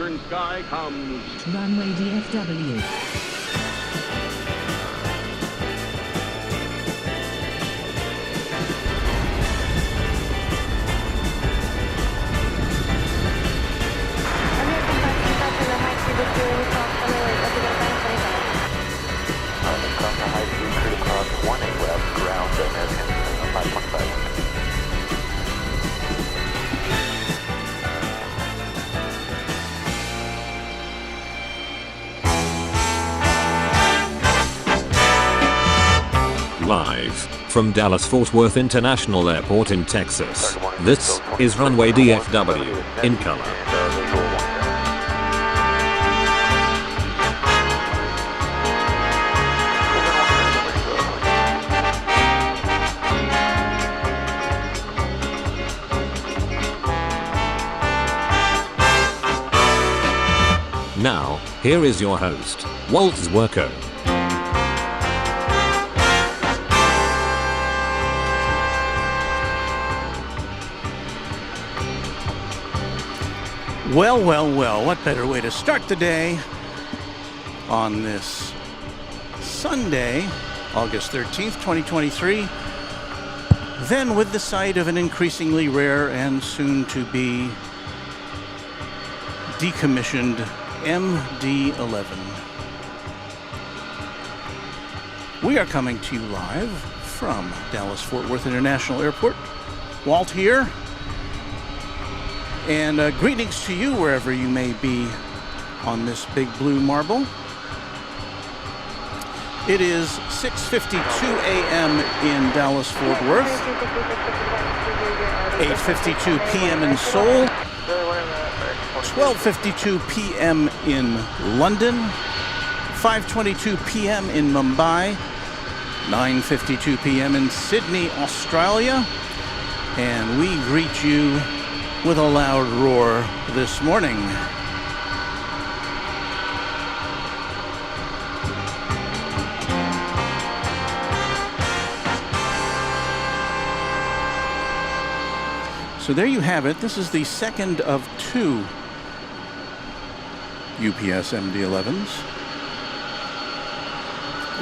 western sky comes Runway DFW. Live from Dallas-Fort Worth International Airport in Texas, this is Runway DFW in color. Now, here is your host, Walt Zwerko. Well, what better way to start the day on this Sunday, August 13th, 2023, than with the sight of an increasingly rare and soon-to-be decommissioned MD-11. We are coming to you live from Dallas-Fort Worth International Airport. Walt here. And greetings to you wherever you may be on this big blue marble. It is 6:52 a.m. in Dallas-Fort Worth, 8:52 p.m. in Seoul, 12:52 p.m. in London, 5:22 p.m. in Mumbai, 9:52 p.m. in Sydney, Australia, and we greet you with a loud roar this morning. So there you have it. This is the second of two UPS MD-11s,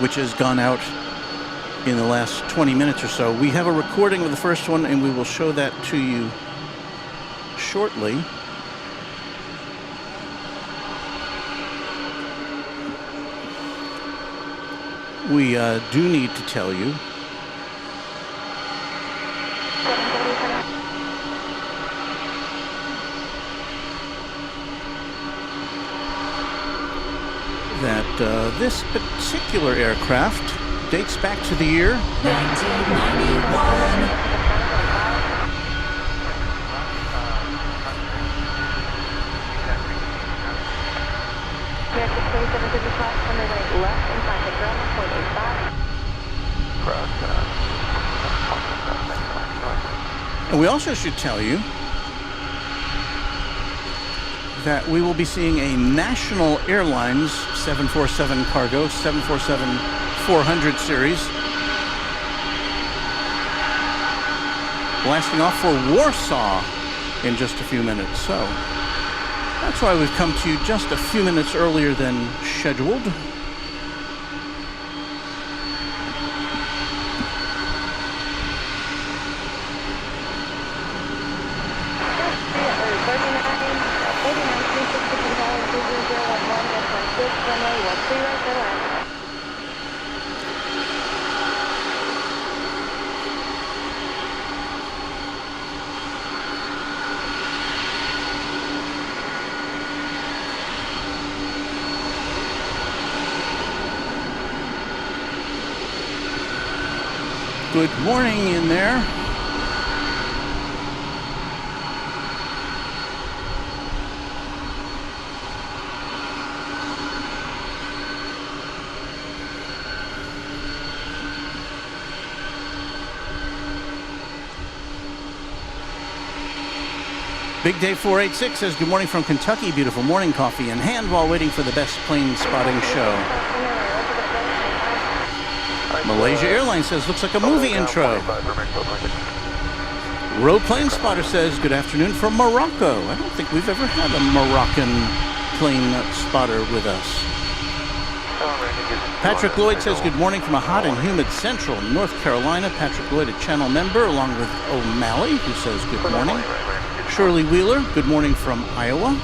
which has gone out in the last 20 minutes or so. We have a recording of the first one, and we will show that to you shortly. We do need to tell you that this particular aircraft dates back to the year 1991. And we also should tell you that we will be seeing a National Airlines 747 cargo, 747-400 series, blasting off for Warsaw in just a few minutes. So that's why we've come to you just a few minutes earlier than scheduled. Good morning in there. Big Day 486 says, good morning from Kentucky. Beautiful morning coffee in hand while waiting for the best plane spotting show. Malaysia Airlines says, looks like a movie intro. Row Plane Spotter says, good afternoon from Morocco. I don't think we've ever had a Moroccan plane spotter with us. Patrick Lloyd says good morning from a hot and humid central North Carolina. Patrick Lloyd, a channel member, along with O'Malley, who says good morning. Shirley Wheeler, good morning from Iowa.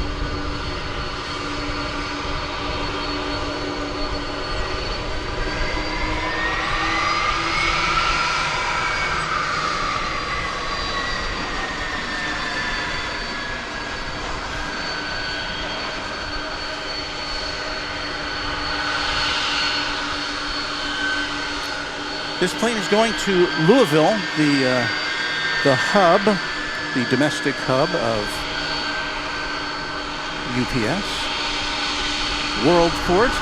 This plane is going to Louisville, the hub, the domestic hub of UPS, Worldport.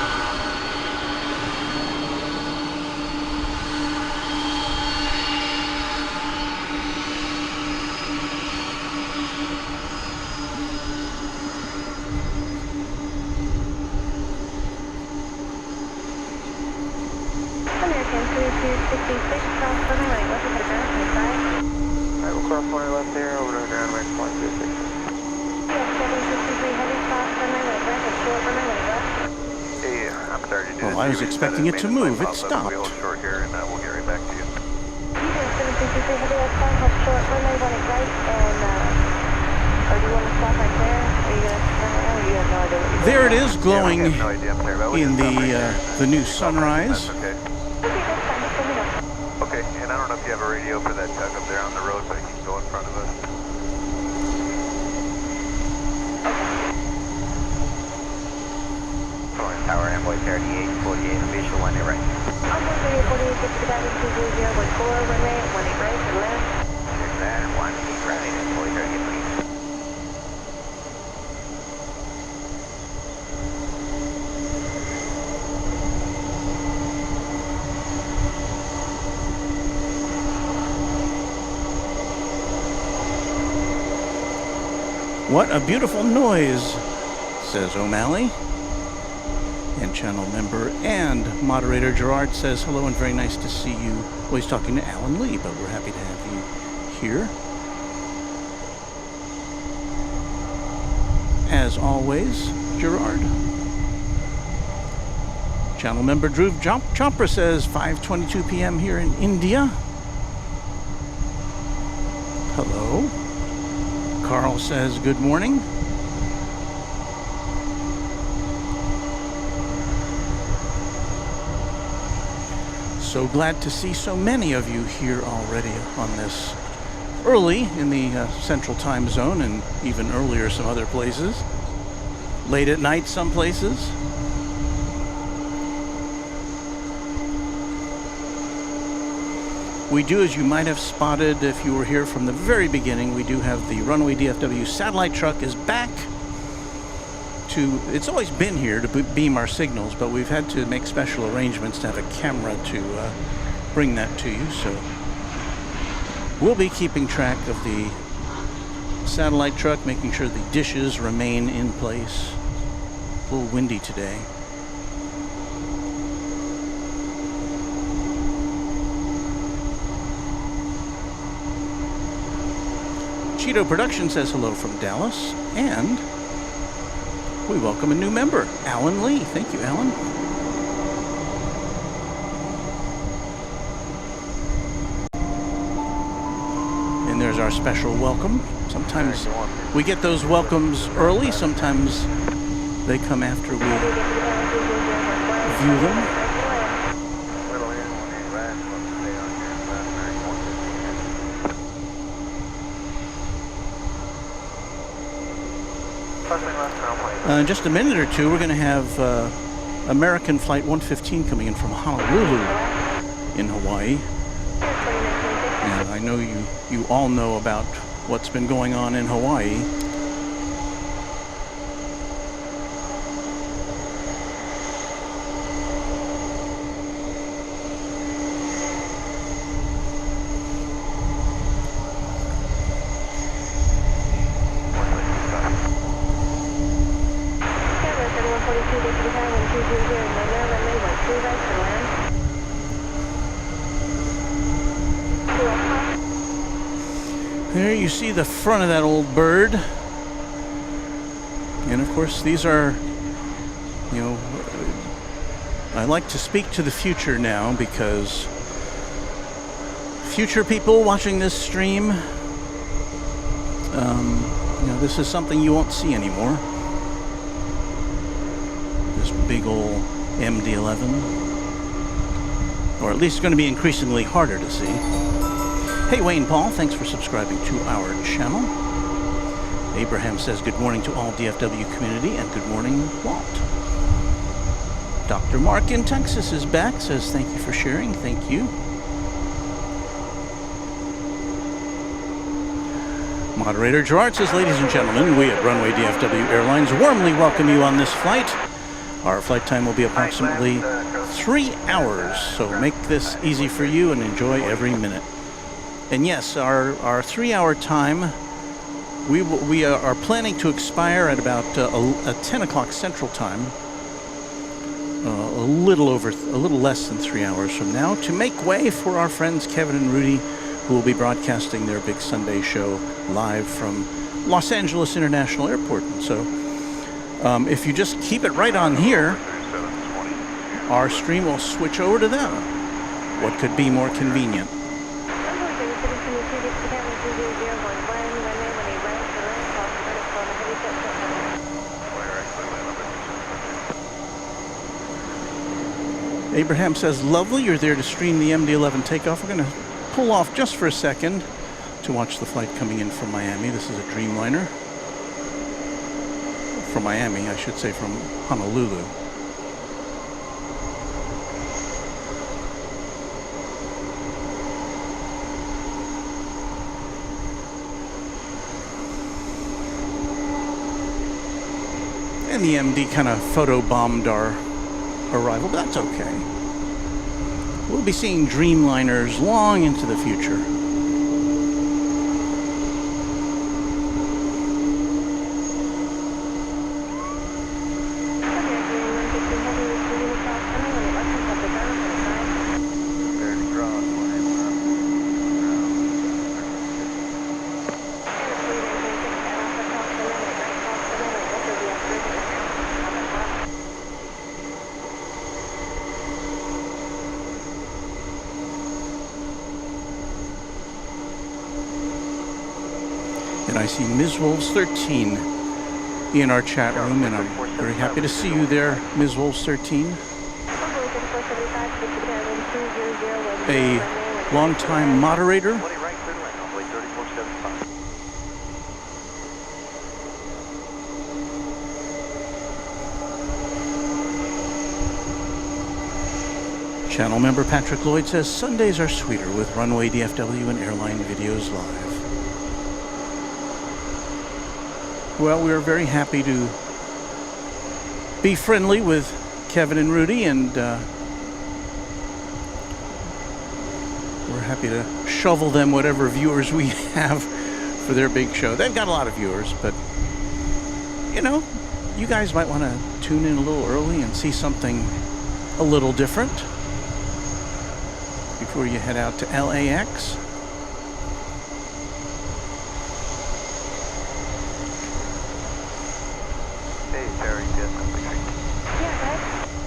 Well, I was expecting it to move. It stopped. We'll short here, and we'll get right back to you. There it is, glowing in the new sunrise. Okay, and I don't know if you have a radio for that tug up there on the road, but you can go in front of us. Tower Envoy 3848, visual 1 right. Envoy 48, 200.4, runway 18 right and left. Check that, 18 right, Envoy 38, please. What a beautiful noise, says O'Malley. And channel member and moderator Gerard says hello and very nice to see you. Well, he's talking to Alan Lee, but we're happy to have you here. As always, Gerard. Channel member Dhruv Chopra says 5:22 p.m. here in India. Hello. Carl says good morning. So glad to see so many of you here already on this early in the central time zone, and even earlier some other places. Late at night some places. We do, as you might have spotted if you were here from the very beginning, we do have the Runway DFW satellite truck is back to, it's always been here to beam our signals, but we've had to make special arrangements to have a camera to bring that to you. So we'll be keeping track of the satellite truck, making sure the dishes remain in place. A little windy today. Cheeto Production says hello from Dallas, and we welcome a new member, Alan Lee. Thank you, Alan. And there's our special welcome. Sometimes we get those welcomes early, sometimes they come after we view them. In just a minute or two, we're going to have American Flight 115 coming in from Honolulu in Hawaii. And I know you all know about what's been going on in Hawaii. There you see the front of that old bird. And of course, these are You know, I like to speak to the future now because future people watching this stream, you know, this is something you won't see anymore. This big old MD-11, or at least it's going to be increasingly harder to see. Hey, Wayne Paul, thanks for subscribing to our channel. Abraham says good morning to all DFW community, and good morning, Walt. Dr. Mark in Texas is back, says thank you for sharing. Thank you. Moderator Gerard says, ladies and gentlemen, we at Runway DFW Airlines warmly welcome you on this flight. Our flight time will be approximately 3 hours, so make this easy for you and enjoy every minute. And yes, our 3-hour time, we are planning to expire at about 10 o'clock Central Time, a little less than 3 hours from now, to make way for our friends Kevin and Rudy, who will be broadcasting their big Sunday show live from Los Angeles International Airport. And so if you just keep it right on here, our stream will switch over to them. What could be more convenient? Abraham says, lovely, you're there to stream the MD-11 takeoff. We're going to pull off just for a second to watch the flight coming in from Miami. This is a Dreamliner. From Miami, I should say, from Honolulu. And the MD kind of photobombed our arrival, but that's okay. We'll be seeing Dreamliners long into the future. I see Ms. Wolves 13 in our chat room, and I'm very happy to see you there, Ms. Wolves 13. A longtime moderator. Channel member Patrick Lloyd says, Sundays are sweeter with Runway DFW and airline videos live. Well, we're very happy to be friendly with Kevin and Rudy, and we're happy to shovel them whatever viewers we have for their big show. They've got a lot of viewers, but, you know, you guys might want to tune in a little early and see something a little different before you head out to LAX.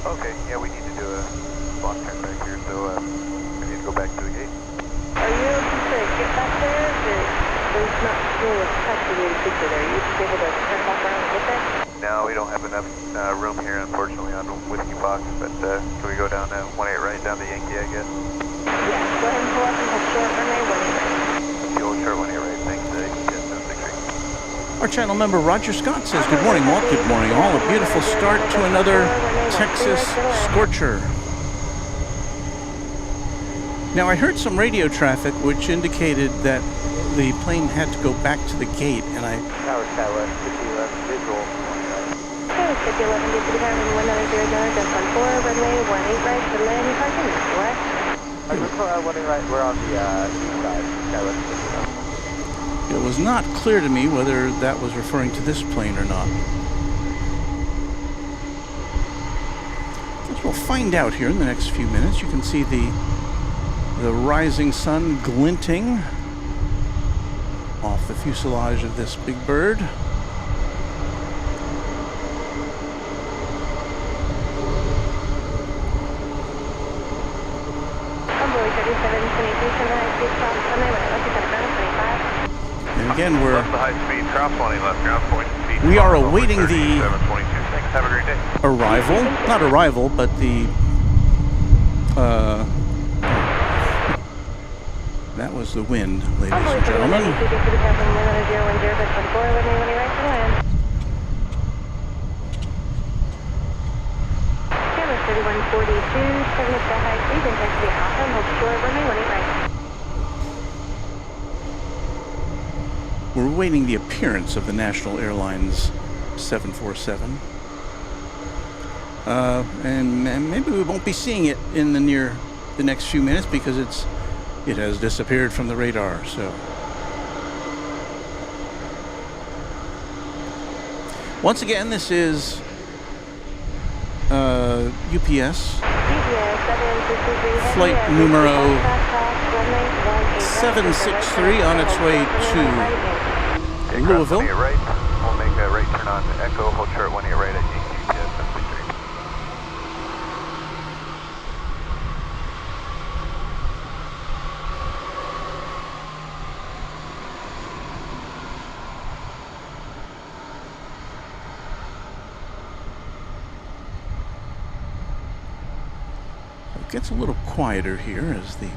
Okay, yeah, we need to do a block turn back here, so we need to go back to the gate. Are you able to get back there? There's not really a capacity to get there. Are you able to turn back around and get there? No, we don't have enough room here, unfortunately, on Whiskey Box, but can we go down 18 right down to Yankee, I guess? Yeah, go ahead and pull up and hold short runway 18 right. The old short 18 right, thanks, yes, 6 Our channel member Roger Scott says, good morning, Walt. Good morning, all. A beautiful start to another Texas scorcher. Now, I heard some radio traffic which indicated that the plane had to go back to the gate, and I... Tower Skywest, 5011, visual. Okay, 5011, get to the tower, 1000, just on 4, runway 18 right, to land parking, west. We're on the east side, Skywest 5011. It was not clear to me whether that was referring to this plane or not. We'll find out here in the next few minutes. You can see the rising sun glinting off the fuselage of this big bird. And again, we're Left the high speed, cross 1 left, ground point, speed. We are awaiting the 722. Thanks, have a great day. arrival, not arrival, but the that was the wind, ladies and gentlemen. We're awaiting the appearance of the National Airlines 747. And maybe we won't be seeing it in the next few minutes because it has disappeared from the radar. So once again, this is UPS flight numero 763 on its way to Louisville. Right. We'll make a right turn on Echo, hold short 18 right at UPS 763. It gets a little quieter here as the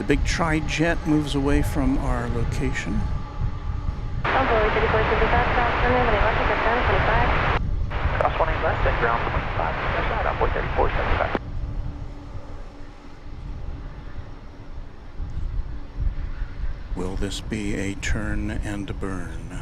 big Trijet moves away from our location. Cross 1 left and ground 25. That's right, on board 3475. Will this be a turn and a burn?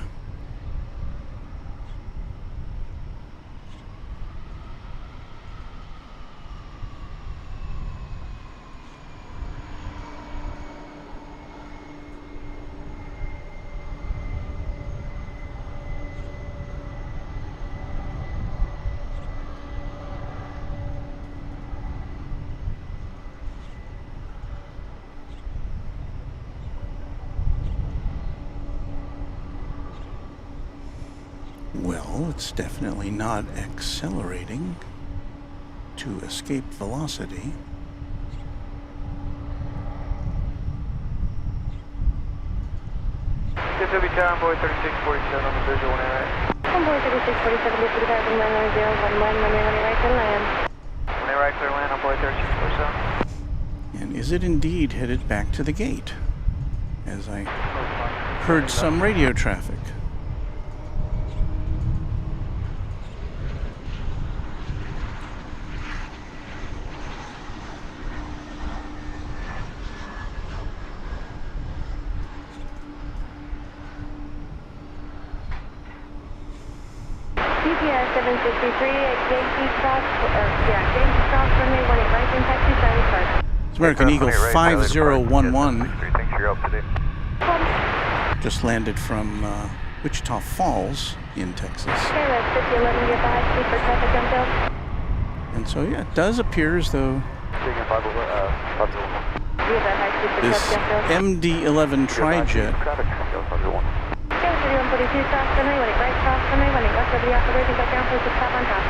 Well, it's definitely not accelerating to escape velocity. DFW Tower, boy 3647 on the visual when I right. Onboard 3647, this is 2011, right to land. When I right, clear land on boy 3647. And is it indeed headed back to the gate? As I heard some radio traffic. UPS 763 at Yankee Cross, Yankee Cross, runway 18 right, in taxi, Charlie Park. It's American Eagle 5011. Thanks, you're up to date. Just landed from Wichita Falls in Texas. Okay, that's 5011, get the high speed for traffic downfield. And so, yeah, it does appear as though You have that high speed for this traffic downfield. MD-11 Trijet Traffic, 3142. Okay, 3142 cross runway, right cross runway, west of the operating, go down, please stop on top.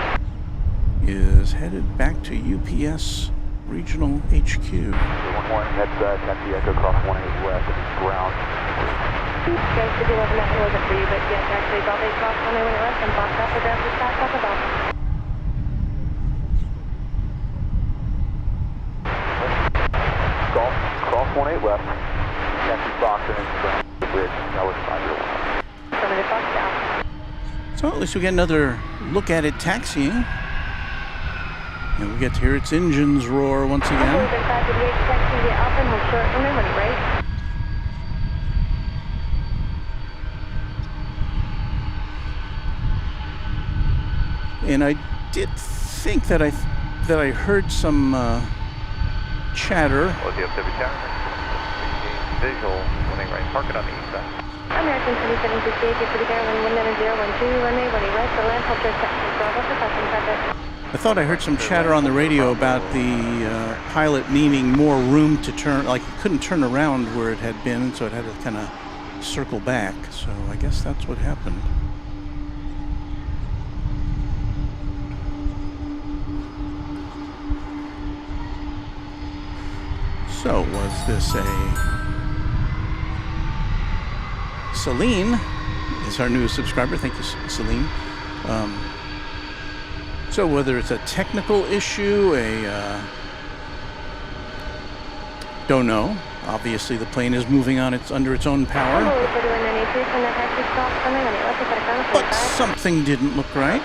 is headed back to UPS Regional HQ. 1-1, that's taxi Echo, cross 18 west, ground. Okay, 5011, that wasn't for you, but yes, actually, Bell Bay cross runway, west, and box up, the ground, just stop about. Golf, cross 18 west, taxi box, and it's ground, the bridge, that was 501. Affirmative, box down. So at least we get another look at it taxiing. And we get to hear its engines roar once again. Onboard 538, taxi via Alpha, and hold short runway, right. And I did think that I heard some chatter. DFW Tower, visual, running right, park it on the east side. American 2768, get to the Airline 19012, runway 18 right, the land, hold short taxi, Bravo for custom traffic. I thought I heard some chatter on the radio about the pilot needing more room to turn, like it couldn't turn around where it had been, so it had to kind of circle back. So I guess that's what happened. So, was this a... Celine is our newest subscriber. Thank you, Celine. So whether it's a technical issue, don't know. Obviously, the plane is moving on under its own power. But something didn't look right.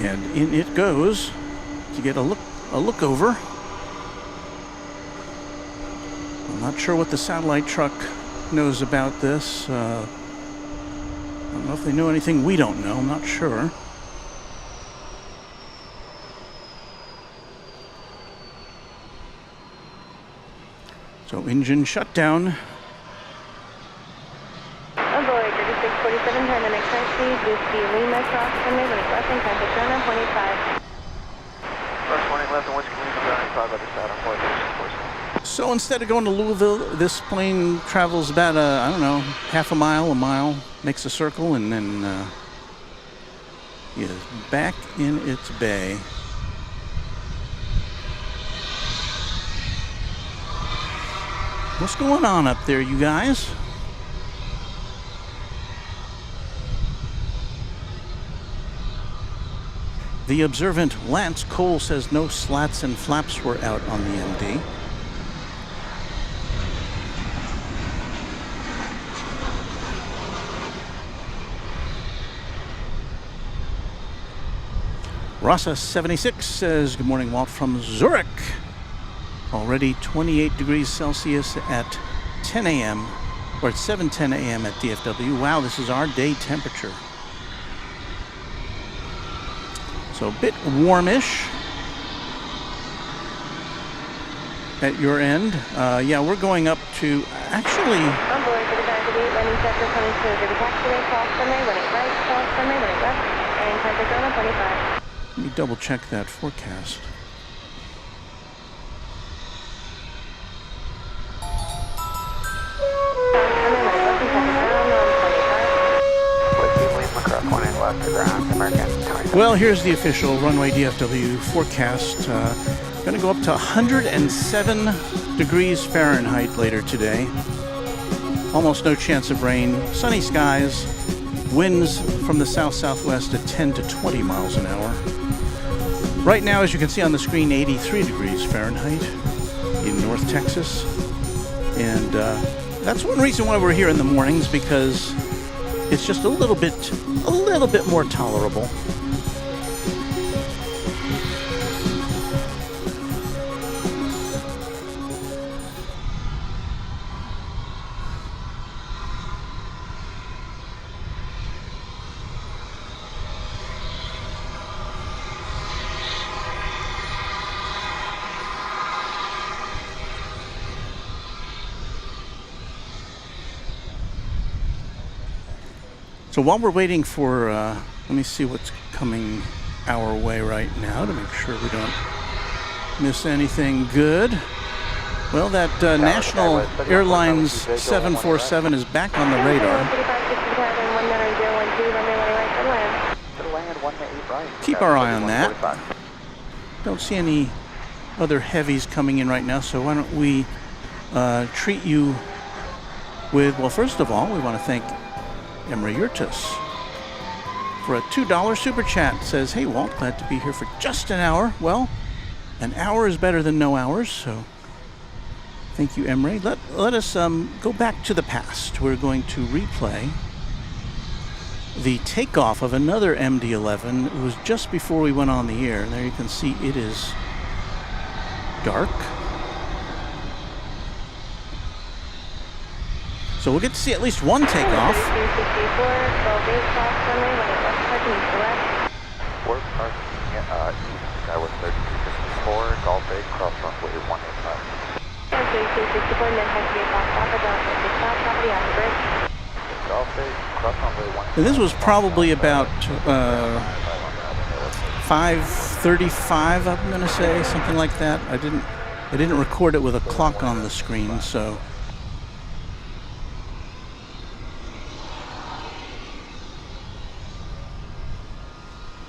And in it goes to get a look over. I'm not sure what the satellite truck knows about this. I don't know if they know anything we don't know. I'm not sure. So engine shutdown. Avoid 3647, turn the next right speed, Whiskey Lima, cross runway, when it's left in Santa Jona, 25. First 20 left and Whiskey Lima, 95 other side on point. So instead of going to Louisville, this plane travels about, I don't know, half a mile, makes a circle, and then is back in its bay. What's going on up there, you guys? The observant Lance Cole says no slats and flaps were out on the MD. Rasa76 says, good morning, Walt from Zurich. Already 28 degrees Celsius at 10 a.m. or at 7:10 a.m. at DFW. Wow, this is our day temperature. So a bit warmish at your end. Yeah, we're going up to actually. On board for the Jackery, landing sector coming to the taxiway, cross runway, when it right, cross runway, when it left, and Santa Jona, 25. Let me double check that forecast. Well, here's the official Runway DFW forecast. Going to go up to 107 degrees Fahrenheit later today. Almost no chance of rain. Sunny skies. Winds from the south-southwest at 10 to 20 miles an hour. Right now, as you can see on the screen, 83 degrees Fahrenheit in North Texas. And that's one reason why we're here in the mornings, because it's just a little bit more tolerable. So while we're waiting for, let me see what's coming our way right now to make sure we don't miss anything good. Well, that National Airlines 747 is back on the radar. Keep our eye on that. Don't see any other heavies coming in right now, so why don't we treat you with, well, first of all, we want to thank Emirates for a $2 super chat. Says, hey Walt, glad to be here for just an hour. Well, an hour is better than no hours, so thank you, Emery. Let us go back to the past. We're going to replay the takeoff of another MD-11. It was just before we went on the air. There you can see it is dark. So we'll get to see at least one takeoff. 264, 12 cross runway, 18 left, parking east to left. 4 parking east, Skyward 3254, Golf 8, cross runway 18 left. 264, and then taxi Fox Alpha, down to 6 south, property off the bridge. Golf 8, cross runway 18. And this was probably about 5:35, I'm gonna say, something like that. I didn't record it with a clock on the screen, so.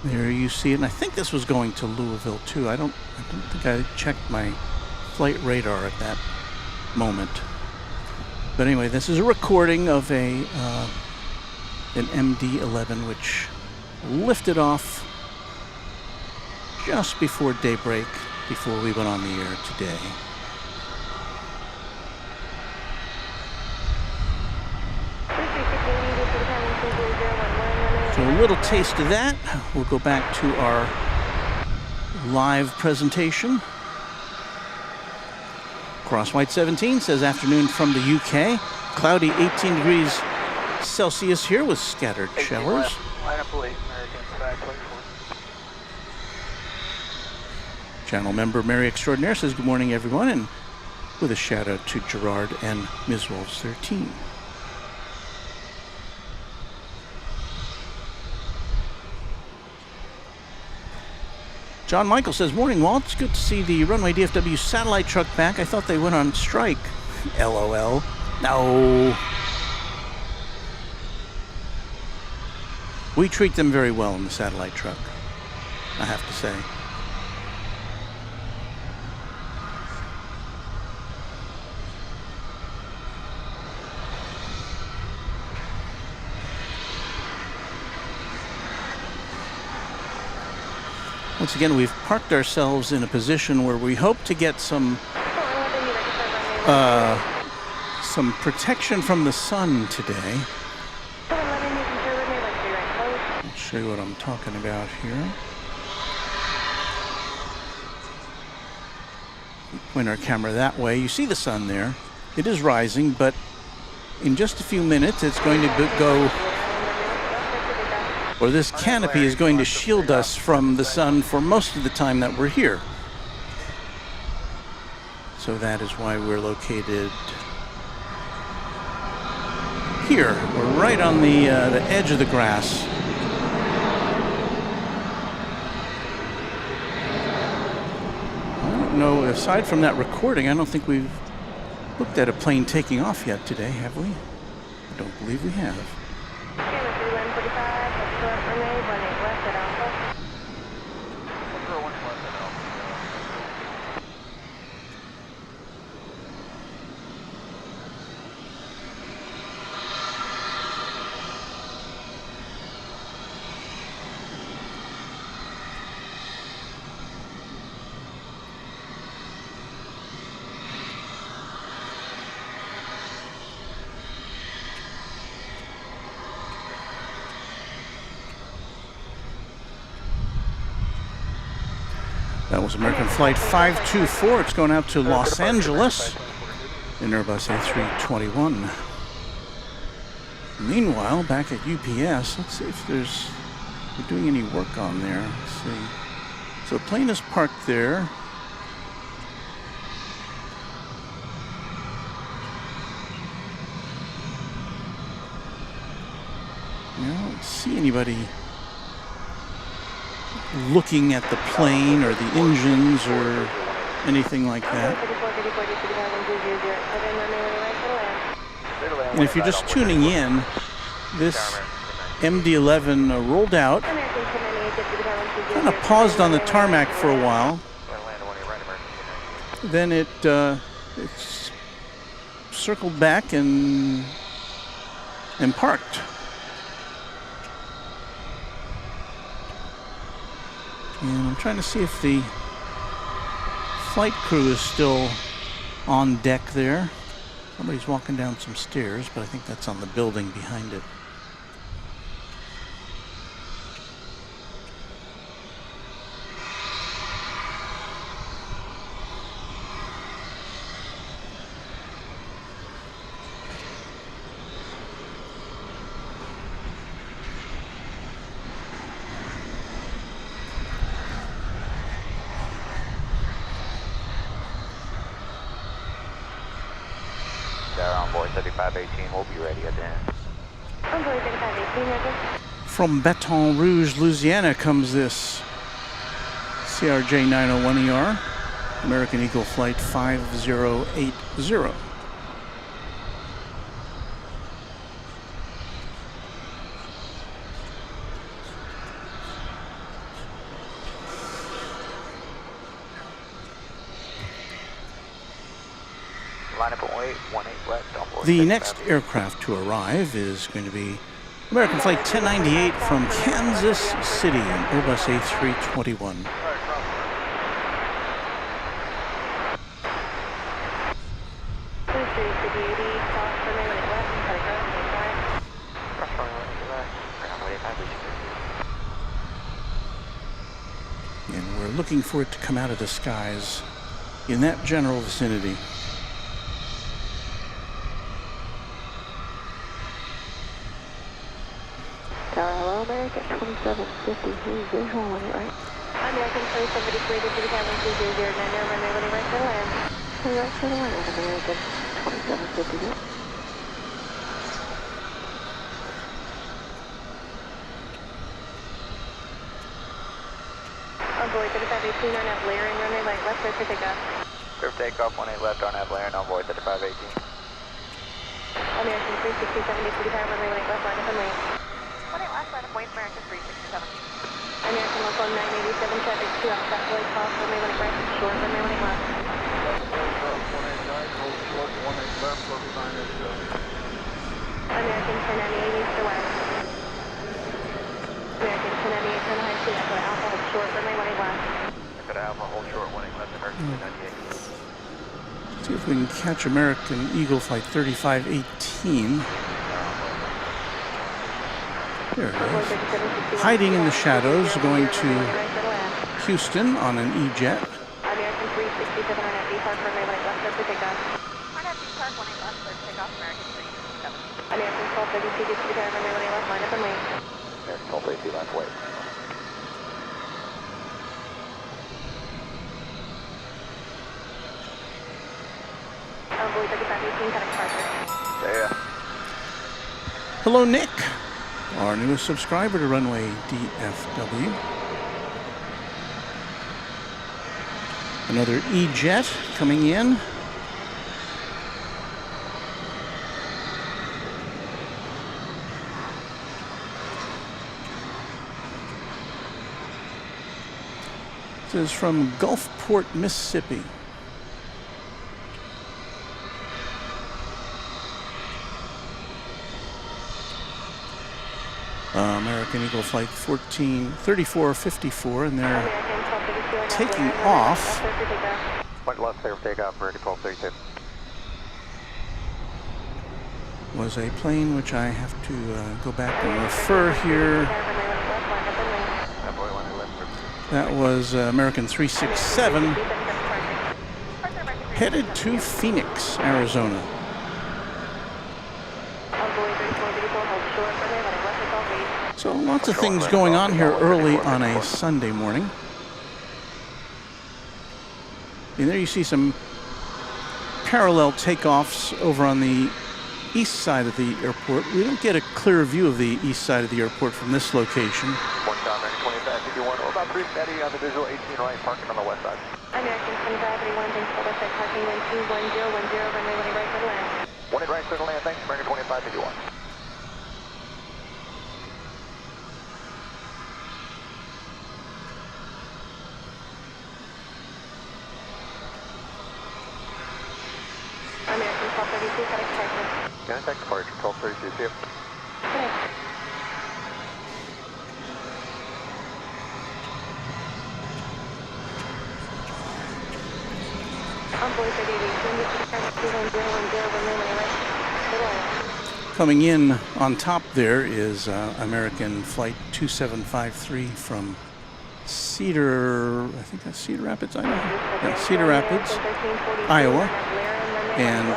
There you see it, and I think this was going to Louisville too. I don't think I checked my flight radar at that moment. But anyway, this is a recording of an MD-11 which lifted off just before daybreak, before we went on the air today. So a little taste of that. We'll go back to our live presentation. Crosswhite 17 says afternoon from the UK. Cloudy 18 degrees Celsius here with scattered showers. Line up late, American Sky 24. Channel member Mary Extraordinaire says good morning everyone, and with a shout out to Gerard and Ms. Wolves 13. John Michael says, morning Walt, it's good to see the Runway DFW satellite truck back. I thought they went on strike. LOL. No. We treat them very well in the satellite truck, I have to say. Once again, we've parked ourselves in a position where we hope to get some protection from the sun today. I'll show you what I'm talking about here. Point our camera that way. You see the sun there. It is rising, but in just a few minutes it's going to go, or this canopy is going to shield us from the sun for most of the time that we're here. So that is why we're located here. We're right on the edge of the grass. I don't know, aside from that recording, I don't think we've looked at a plane taking off yet today, have we? I don't believe we have. That was American Flight 524. It's going out to Los Angeles in Airbus A321. Meanwhile, back at UPS, let's see if they're doing any work on there. Let's see. So the plane is parked there. I don't see anybody looking at the plane or the engines or anything like that. And if you're just tuning in, this MD-11 rolled out, kind of paused on the tarmac for a while, then it's circled back and parked. And I'm trying to see if the flight crew is still on deck there. Somebody's walking down some stairs, but I think that's on the building behind it. 3518, we'll be ready at the end. Envoy 3518, Roger. From Baton Rouge, Louisiana comes this CRJ 901ER, American Eagle Flight 5080. Line up and wait, 18 left, on board. The next aircraft to arrive is going to be American Flight 1098 from Kansas City, an Airbus A321. And we're looking for it to come out of the skies in that general vicinity. Hello, American 2750, visual on it, right? American 2753, this is Kevin 2009, runway running right to the land. Right to the land, American 2750. On board 3518 on nav layer and runway right left, clear for takeoff. Clear for takeoff, 18 left, on nav layer and on board 3518. American 360, 70, 45, runway right left, line up and wait. 18 left, line of point, American 367. American local 987 traffic 2 outside Floyd Cross, runway running right, short, runway running left. American 1098 east to west. American 1098 turn high to Echo Alpha, hold short, runway running left. Echo Alpha, hold short, 18 left, American 1098. See if we can catch American Eagle Flight 3518. There it is. Hiding in the shadows, going to Houston on an E-jet. American 367 on FD Park, runway running left, clear for takeoff. On FD Park, 18 left, clear for takeoff, American 367. American 1232, 65, runway running left, line up and wait. American 1232, left, wait. Envoy 3518, cutting departure. Yeah. Hello, Nick, our newest subscriber to Runway DFW. Another E-jet coming in. This is from Gulfport, Mississippi. American Eagle Flight 3454, and they're taking off. Point left, clear for takeoff, American 1232. Was a plane which I have to go back and refer here. That was American 367, headed to Phoenix, Arizona. So lots of things going on here early on a Sunday morning. And there you see some parallel takeoffs over on the east side of the airport. We don't get a clear view of the east side of the airport from this location. American 2551, about 3 steady on the visual, 18 right, parking on the west side. American 2531, thanks for left side parking, 1210, runway running right for the land. 18 right, clear to land, thanks, American 2551. American 1232, cutting departure. Contact departure, 1232, see you. Coming in on top there is American Flight 2753 from Cedar, I think that's Cedar Rapids, Iowa. Yeah, Cedar Rapids, Iowa. And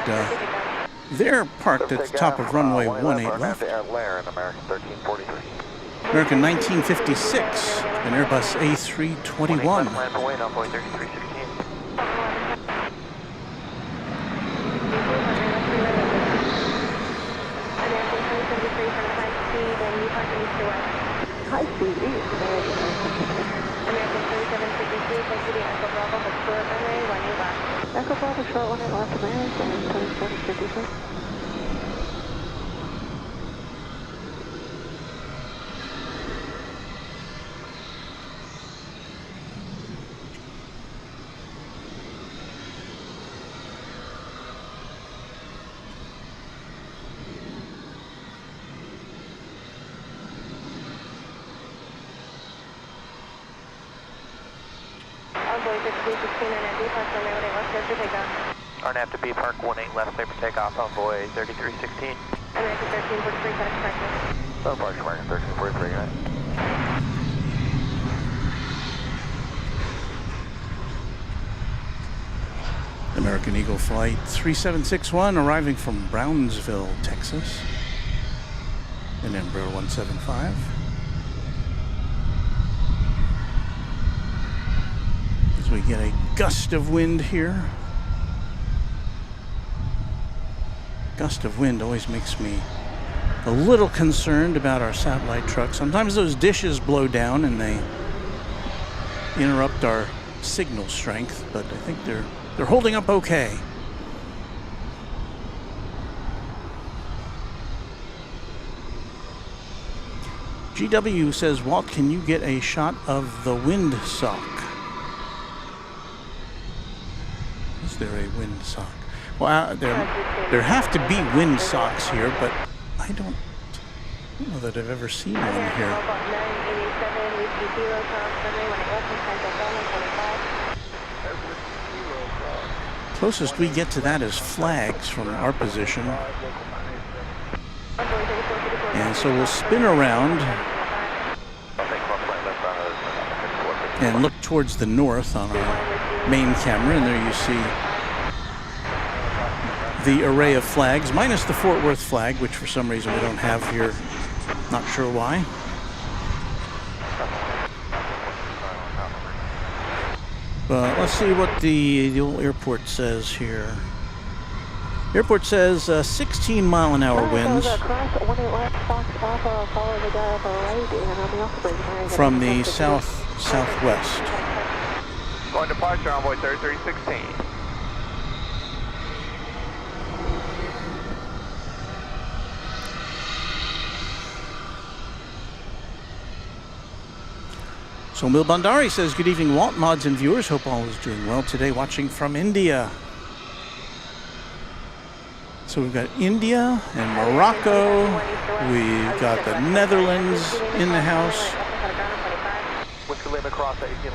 they're parked at the top of runway 18 left. American 1956, an Airbus A321. 3 for high speed and you park east to west. High speed east, American 2752, take you to Echo Bravo, but short runway, 18 left. Echo Bravo, short 18 left, American 2752. RNAV to B, park 18 left, clear for takeoff, envoy 3316. American 1343, FedEx Texas. Oh, Park American 1343, right? American Eagle Flight 3761 arriving from Brownsville, Texas. In Embraer 175. As we get a gust of wind here. Gust of wind always makes me a little concerned about our satellite truck. Sometimes those dishes blow down and they interrupt our signal strength, but I think they're holding up okay. GW says, Walt, can you get a shot of the windsock? Is there a windsock? Well, there have to be windsocks here, but I don't know that I've ever seen one here. Closest we get to that is flags from our position. And so we'll spin around and look towards the north on our main camera, and there you see the array of flags, minus the Fort Worth flag, which for some reason we don't have here. Not sure why. But let's see what the old airport says here. Airport says 16-mile-an-hour winds from the southwest. Going departure, envoy 3316. So Mil Bandari says, good evening, Walt, mods and viewers. Hope all is doing well today, watching from India. So we've got India and Morocco. We've got the Netherlands in the house.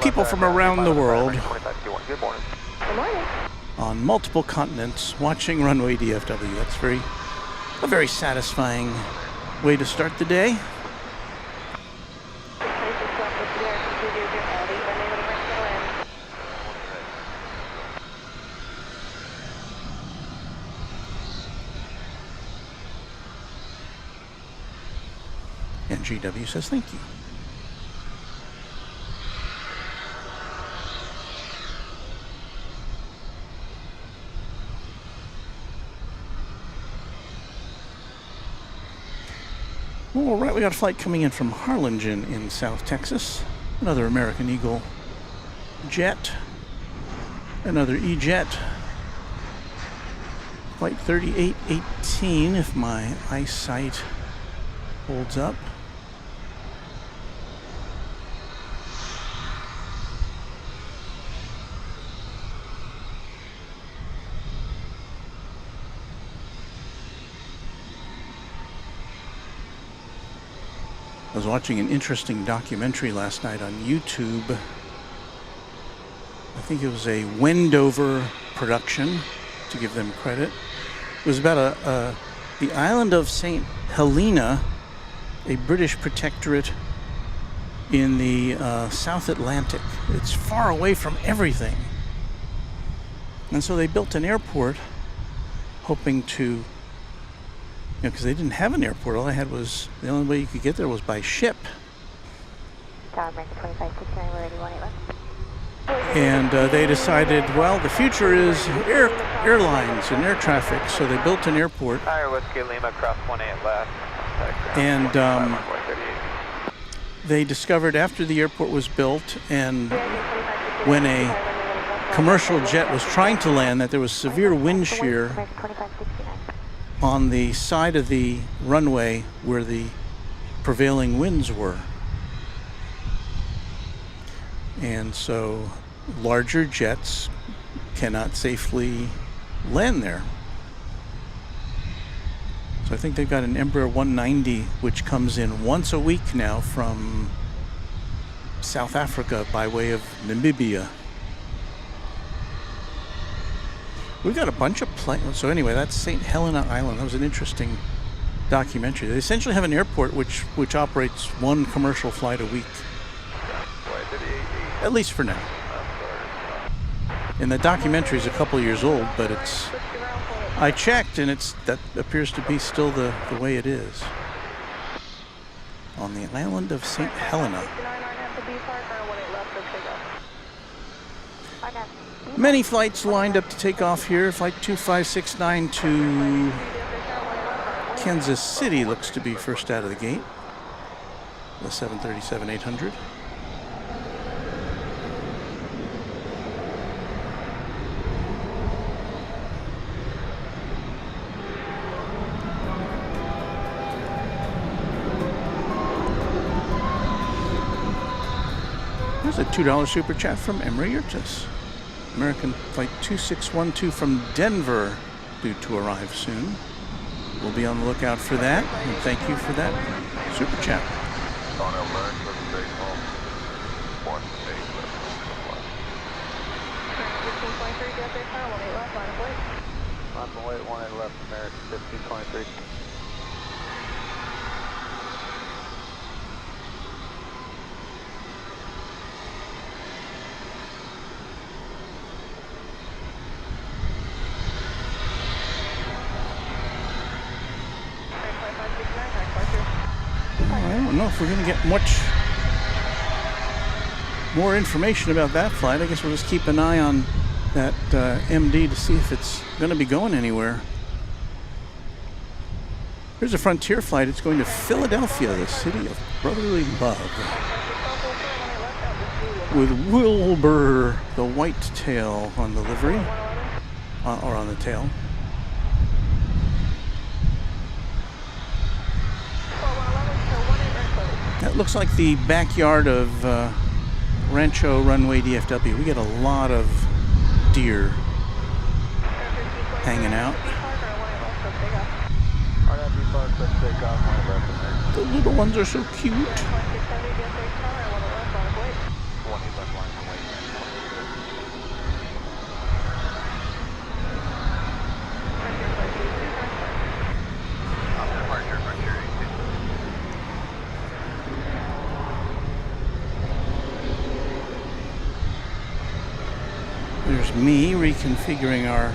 People from around the world on multiple continents watching Runway DFW. That's a very satisfying way to start the day. And GW says thank you. All right, we got a flight coming in from Harlingen in South Texas. Another American Eagle jet. Another E-jet. Flight 3818, if my eyesight holds up. I was watching an interesting documentary last night on YouTube. I think it was a Wendover production, to give them credit. It was about the island of St. Helena, a British protectorate in the South Atlantic. It's far away from everything. And so they built an airport hoping to, because they didn't have an airport. All they had was, the only way you could get there was by ship. And they decided, well, the future is airlines and air traffic, so they built an airport. Higher Whiskey Lima, cross 18 left. And they discovered after the airport was built and when a commercial jet was trying to land that there was severe wind shear on the side of the runway where the prevailing winds were. And so larger jets cannot safely land there. So I think they've got an Embraer 190 which comes in once a week now from South Africa by way of Namibia. We've got a bunch of planes. So anyway, that's St. Helena Island. That was an interesting documentary. They essentially have an airport which operates one commercial flight a week. At least for now. And the documentary is a couple years old, but it's... I checked, and that appears to be still the way it is. On the island of St. Helena. Many flights lined up to take off here. Flight 2569 to Kansas City looks to be first out of the gate. The 737-800. There's a $2 super chat from Emirates. American flight 2612 from Denver due to arrive soon. We'll be on the lookout for that, and thank you for that super chat. I don't know if we're going to get much more information about that flight. I guess we'll just keep an eye on that MD to see if it's going to be going anywhere. Here's a Frontier flight. It's going to Philadelphia, the city of brotherly love. With Wilbur, the white tail on the livery, or on the tail. That looks like the backyard of Rancho Runway DFW. We get a lot of deer hanging out. The little ones are so cute. There's me reconfiguring our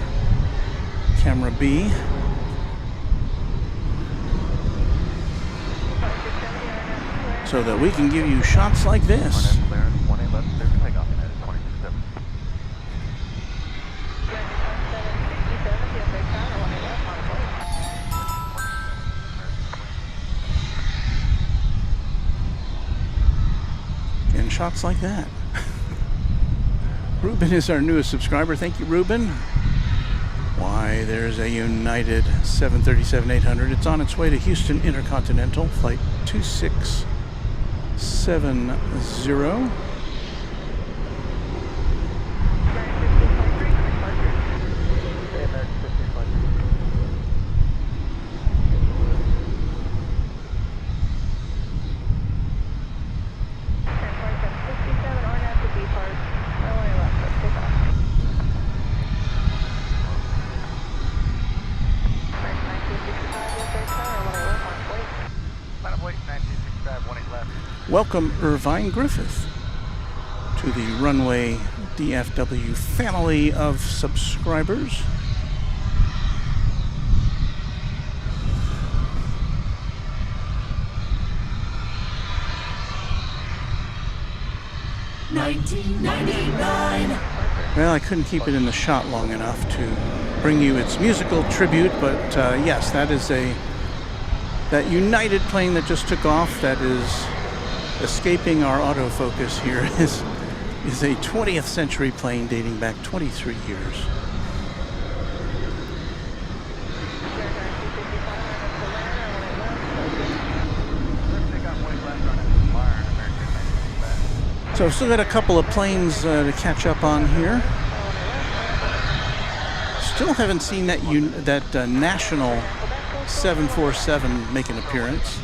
camera B. So that we can give you shots like this. And shots like that. Ruben is our newest subscriber. Thank you, Ruben. Why, there's a United 737-800. It's on its way to Houston Intercontinental, flight 2670. Welcome Irvine Griffith to the Runway DFW family of subscribers. $19.99. Well, I couldn't keep it in the shot long enough to bring you its musical tribute, but yes, that is a That United plane that just took off, that is escaping our autofocus here, is a 20th century plane dating back 23 years. So I've still got a couple of planes to catch up on here. Still haven't seen that national 747 make an appearance.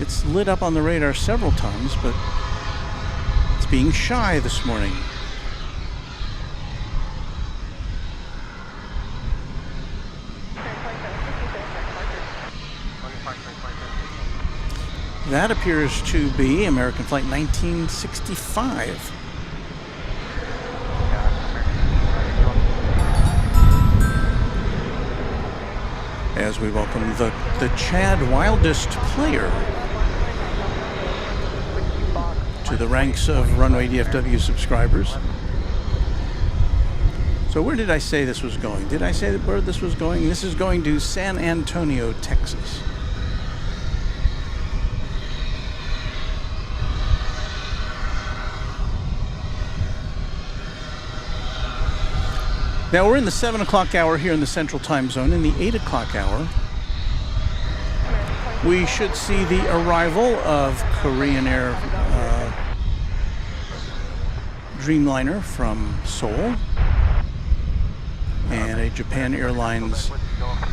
It's lit up on the radar several times, but it's being shy this morning. That appears to be American Flight 1965. As we welcome the Chad Wildest player to the ranks of Runway DFW subscribers. So where did I say this was going? Did I say where this was going? This is going to San Antonio, Texas. Now we're in the 7 o'clock hour here in the Central Time Zone. In the 8 o'clock hour, we should see the arrival of Korean Air Dreamliner from Seoul and a Japan Airlines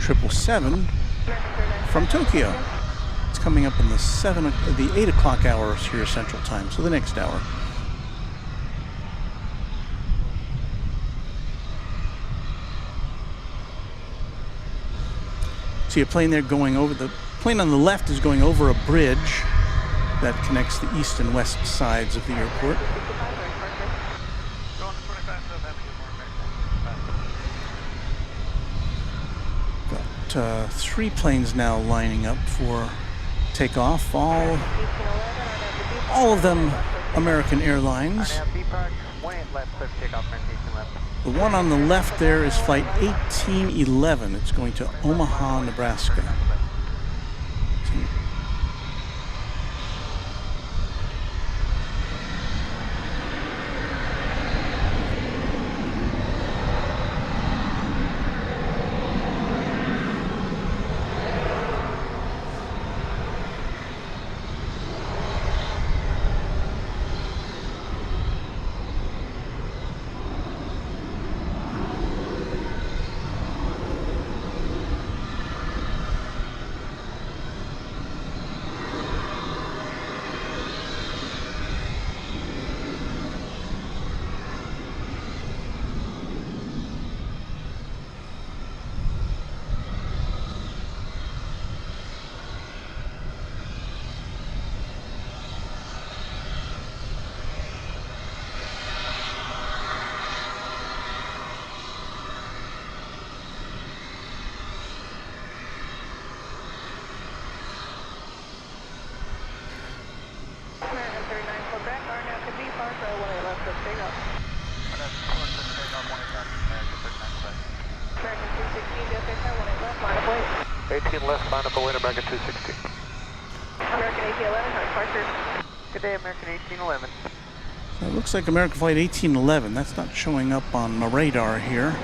777 from Tokyo. It's coming up in the 8 o'clock hours here Central Time, so the next hour. See a plane there going over, the plane on the left is going over a bridge that connects the east and west sides of the airport. Got 3 planes now lining up for takeoff, all of them American Airlines. The one on the left there is flight 1811. It's going to Omaha, Nebraska. Left, line up a wind, American 260. American 1811, high departure. Good day, American 1811. So it looks like American Flight 1811. That's not showing up on my radar here.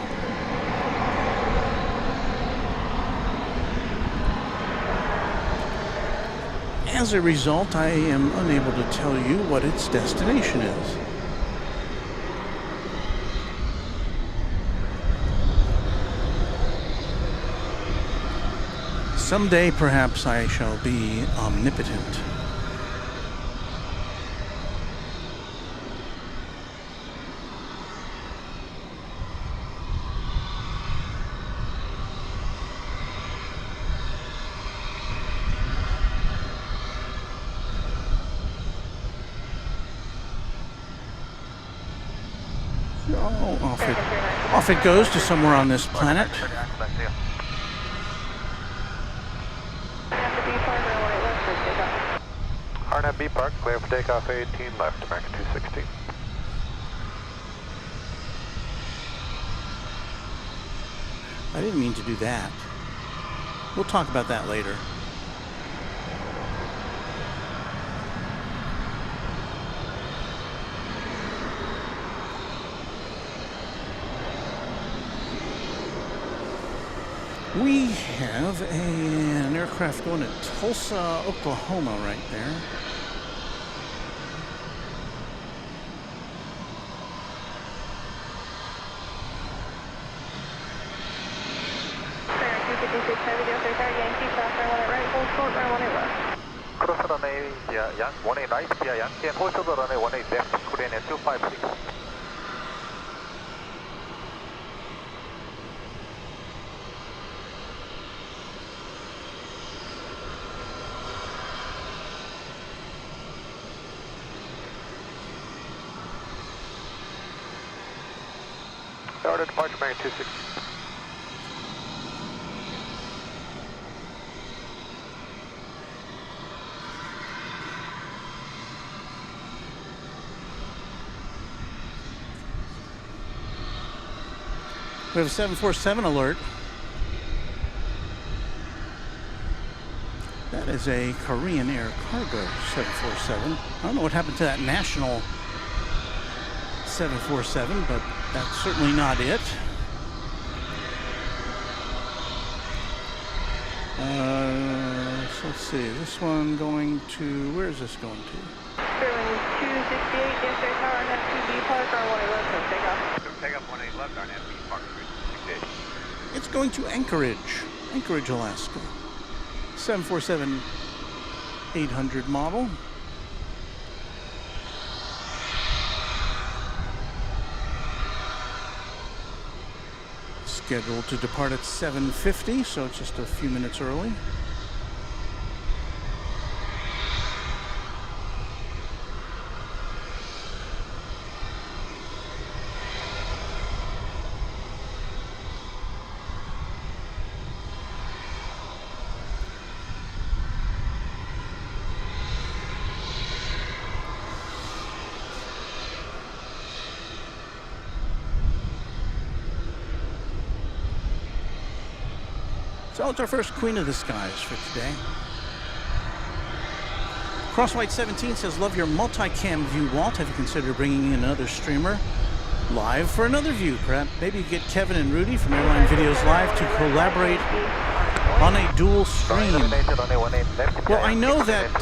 As a result, I am unable to tell you what its destination is. Someday, perhaps, I shall be omnipotent. Oh, off it goes to somewhere on this planet. RNAV B Park, clear for takeoff 18 left, American 260. I didn't mean to do that. We'll talk about that later. We have an aircraft going to Tulsa, Oklahoma right there. Cross runway via 18 right via Yankee and hold to the runway 18 left, clear at 256. Started departure bearing 26. We have a 747 alert. That is a Korean Air Cargo 747. I don't know what happened to that national 747, but that's certainly not it. So let's see, this one going to, where is this going to? Sterling 268, yesterday tower on FTB Park, runway left, no takeoff. Takeoff 18 left on FB Park, 68. It's going to Anchorage, Alaska. 747-800 model. Scheduled to depart at 7:50, so it's just a few minutes early. So it's our first Queen of the Skies for today. Crosswhite 17 says, love your multicam view, Walt. Have you considered bringing in another streamer live for another view? Perhaps maybe get Kevin and Rudy from Airline Videos Live to collaborate on a dual stream. Well, I know that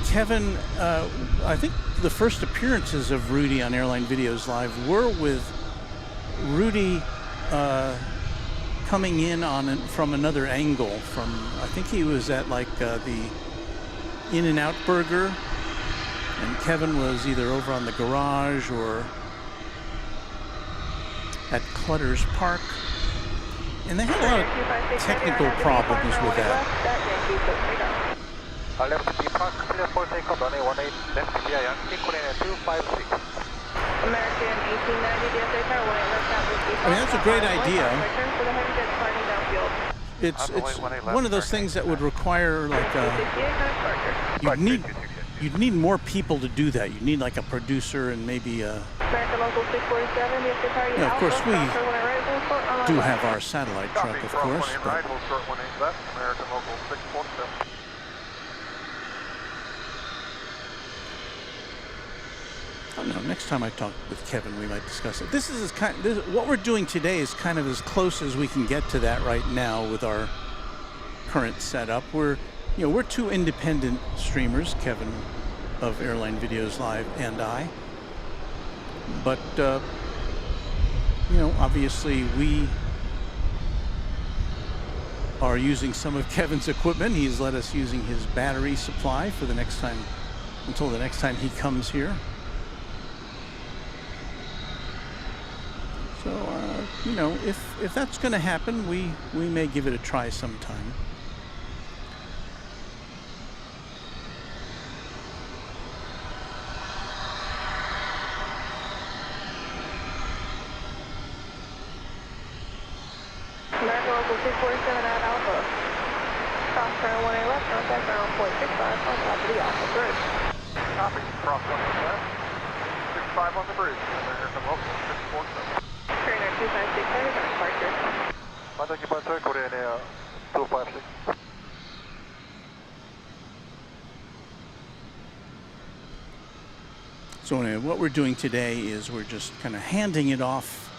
Kevin, I think the first appearances of Rudy on Airline Videos Live were with Rudy coming in on from another angle. From, I think he was at like the In-N-Out Burger, and Kevin was either over on the garage or at Clutter's Park, and they had a lot of technical problems with that. Left B Park, clear for takeoff, runway 18 left via Yankee, clear at 256. American 1890, DFW Tower 18 left, out with B Park. I mean, that's a great idea. Return for the heavy jets flying downfield. It's one of those things that would require like you'd need more people to do that. You'd need like a producer and maybe a. American local 647, DFW Tower. Yeah, of course we do have. have our satellite truck, of course. But American local 647. I don't know. Next time I talk with Kevin, we might discuss it. This is what we're doing today is kind of as close as we can get to that right now with our current setup. We're two independent streamers, Kevin of Airline Videos Live and I. But obviously we are using some of Kevin's equipment. He's let us using his battery supply for the next time, until the next time he comes here. So, if that's going to happen, we may give it a try sometime. American local 247 at Alpha. Cross turn 18 left, contact ground 0.65 on top of the Alpha bridge. Copy, cross 1 left, 65 on the bridge, American local 647. Trainer 256, heading on departure. Contact departure, Korean Air 256. So anyway, what we're doing today is we're just kind of handing it off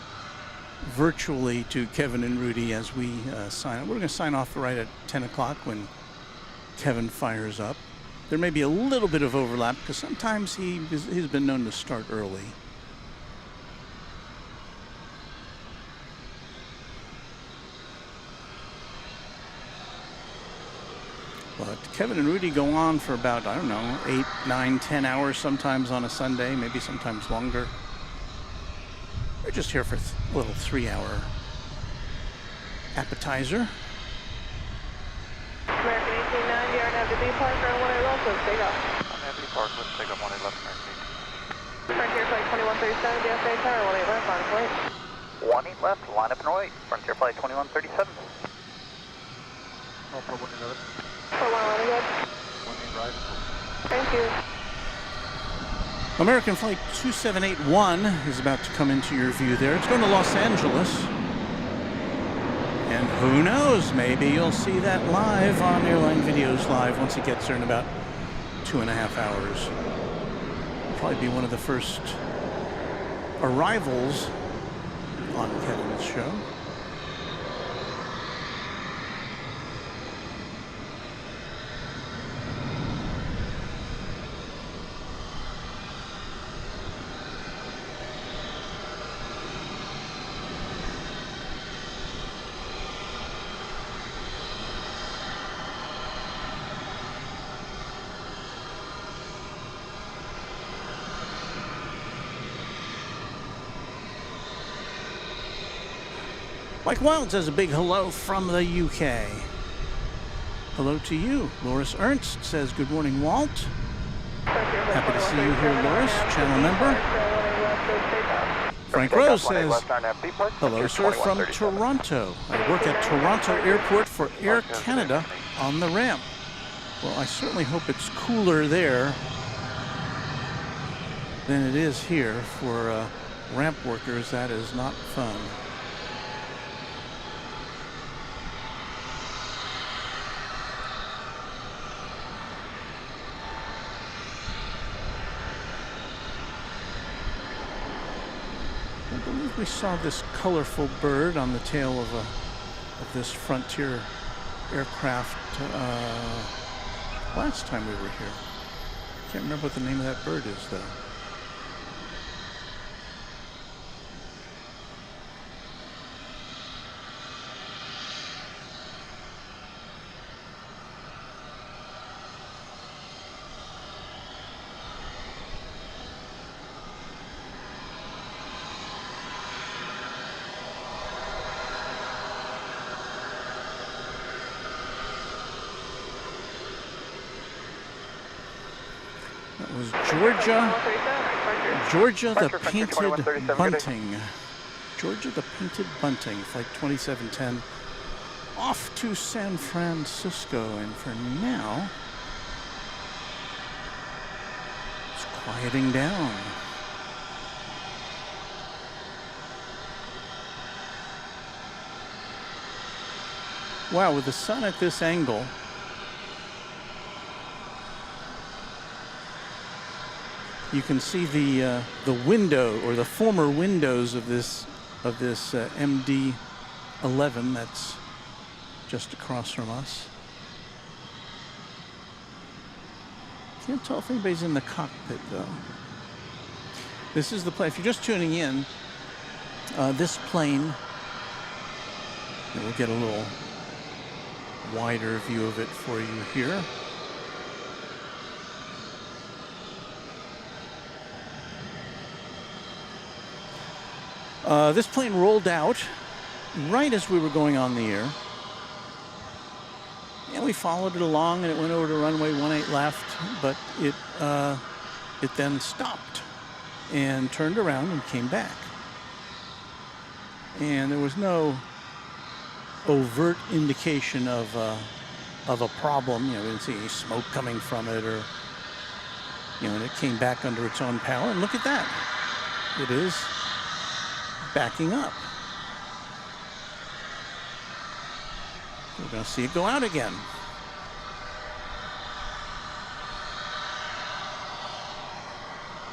virtually to Kevin and Rudy as we sign up. We're going to sign off right at 10 o'clock when Kevin fires up. There may be a little bit of overlap because sometimes he's been known to start early. But Kevin and Rudy go on for about, I don't know, 8, 9, 10 hours sometimes on a Sunday, maybe sometimes longer. We're just here for a little 3-hour appetizer. American 1890, you're going to have to be parked for 1 left, let's take off. I'm happy park, let's take up 111 American 18. Frontier flight 2137, DFA Tower, 18 left, on its way. 18 left, line up and right. Frontier flight 2137. No problem, 111. For 111, good. 18 right. Thank you. American Flight 2781 is about to come into your view there. It's going to Los Angeles. And who knows, maybe you'll see that live on Airline Videos Live once it gets there in about 2.5 hours. It'll probably be one of the first arrivals on Kevin's show. Mike Wild says a big hello from the UK. Hello to you. Loris Ernst says good morning, Walt. Happy to see you here, Loris, channel member. Frank Rose says, hello, sir, from Toronto. I work at Toronto Airport for Air Canada on the ramp. Well, I certainly hope it's cooler there than it is here for ramp workers. That is not fun. I believe we saw this colorful bird on the tail of this Frontier aircraft last time we were here. Can't remember what the name of that bird is, though. That was Georgia the Painted Bunting. Georgia the Painted Bunting, flight 2710, off to San Francisco. And for now, it's quieting down. Wow, with the sun at this angle, you can see the window, or the former windows of this MD-11 that's just across from us. Can't tell if anybody's in the cockpit though. This is the plane. If you're just tuning in, this plane, and we'll get a little wider view of it for you here. This plane rolled out right as we were going on the air. And we followed it along, and it went over to runway 18 left, but it then stopped and turned around and came back. And there was no overt indication of a problem. You know, we didn't see any smoke coming from it, or, you know, and it came back under its own power. And look at that. It is backing up. going to see it go out again.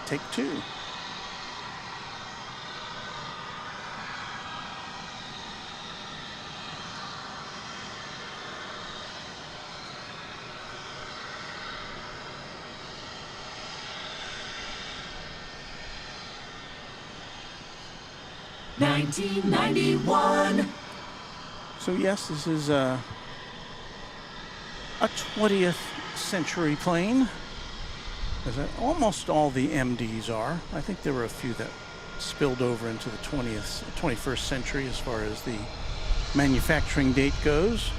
Take two. $19.91. So yes, this is a 20th century plane, as almost all the MDs are. I think there were a few that spilled over into the 21st century as far as the manufacturing date goes.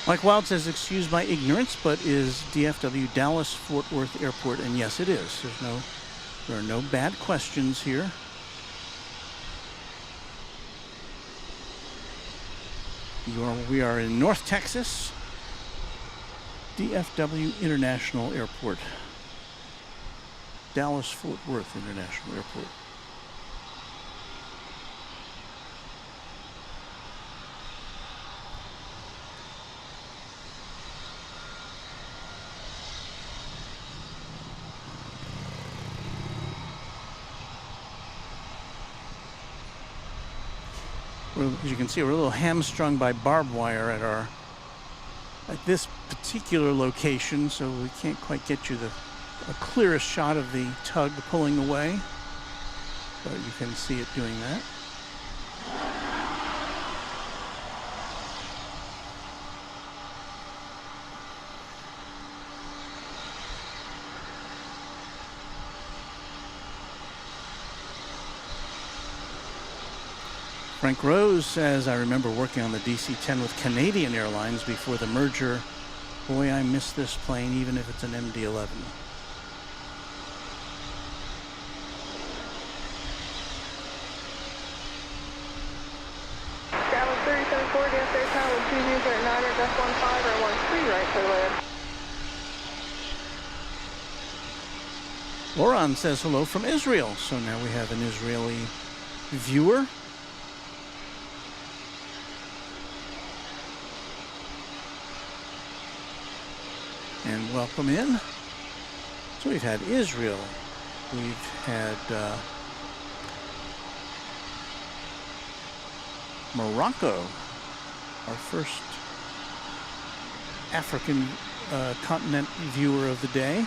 Mike Wild says, excuse my ignorance, but is DFW Dallas Fort Worth Airport? And yes, it is. There are no bad questions here. We are in North Texas, DFW International Airport. Dallas Fort Worth International Airport. As you can see, we're a little hamstrung by barbed wire at this particular location, so we can't quite get you a clearest shot of the tug pulling away, but you can see it doing that. Frank Rose says, I remember working on the DC-10 with Canadian Airlines before the merger. Boy, I miss this plane, even if it's an MD-11. Dallas 374, DFW Tower, 2009, F 15 or 13 right for the land. Laurent says hello from Israel. So now we have an Israeli viewer. And welcome in. So we've had Israel, we've had Morocco, our first African continent viewer of the day.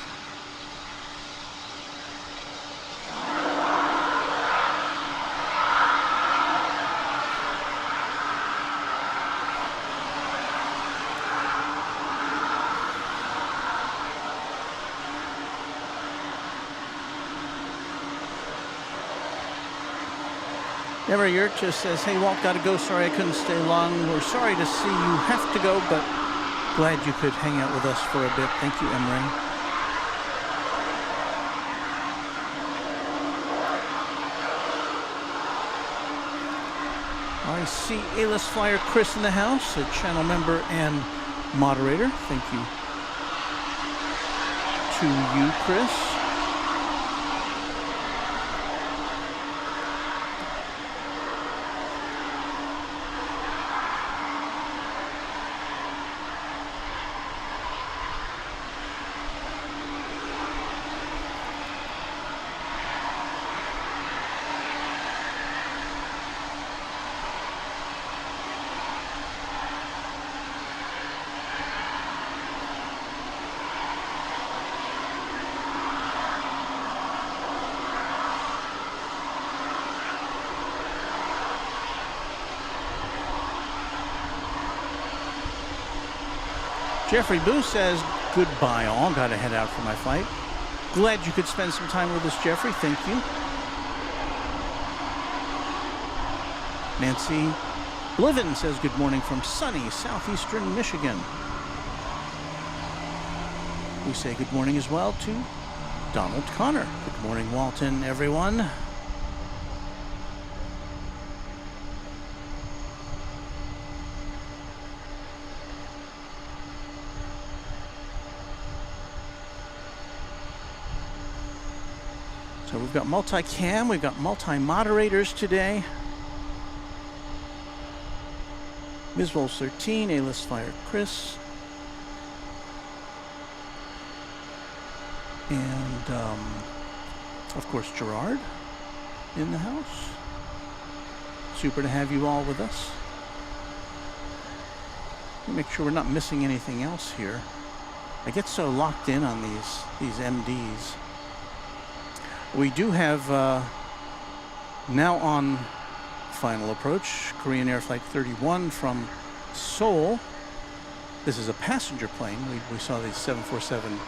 Never Yurt just says, hey, Walt, gotta go. Sorry I couldn't stay long. We're sorry to see you have to go, but glad you could hang out with us for a bit. Thank you, Emre. I see A-list flyer Chris in the house, a channel member and moderator. Thank you to you, Chris. Jeffrey Boo says, goodbye all. Got to head out for my flight. Glad you could spend some time with us, Jeffrey. Thank you. Nancy Bliven says, good morning from sunny southeastern Michigan. We say good morning as well to Donald Connor. Good morning, Walton, everyone. So we've got multi-cam, we've got multi-moderators today. Ms. Wolves 13, A-List Flyer Chris. And, of course, Gerard in the house. Super to have you all with us. Make sure we're not missing anything else here. I get so locked in on these MDs. We do have now on final approach Korean Air Flight 31 from Seoul. This is a passenger plane. We saw the 747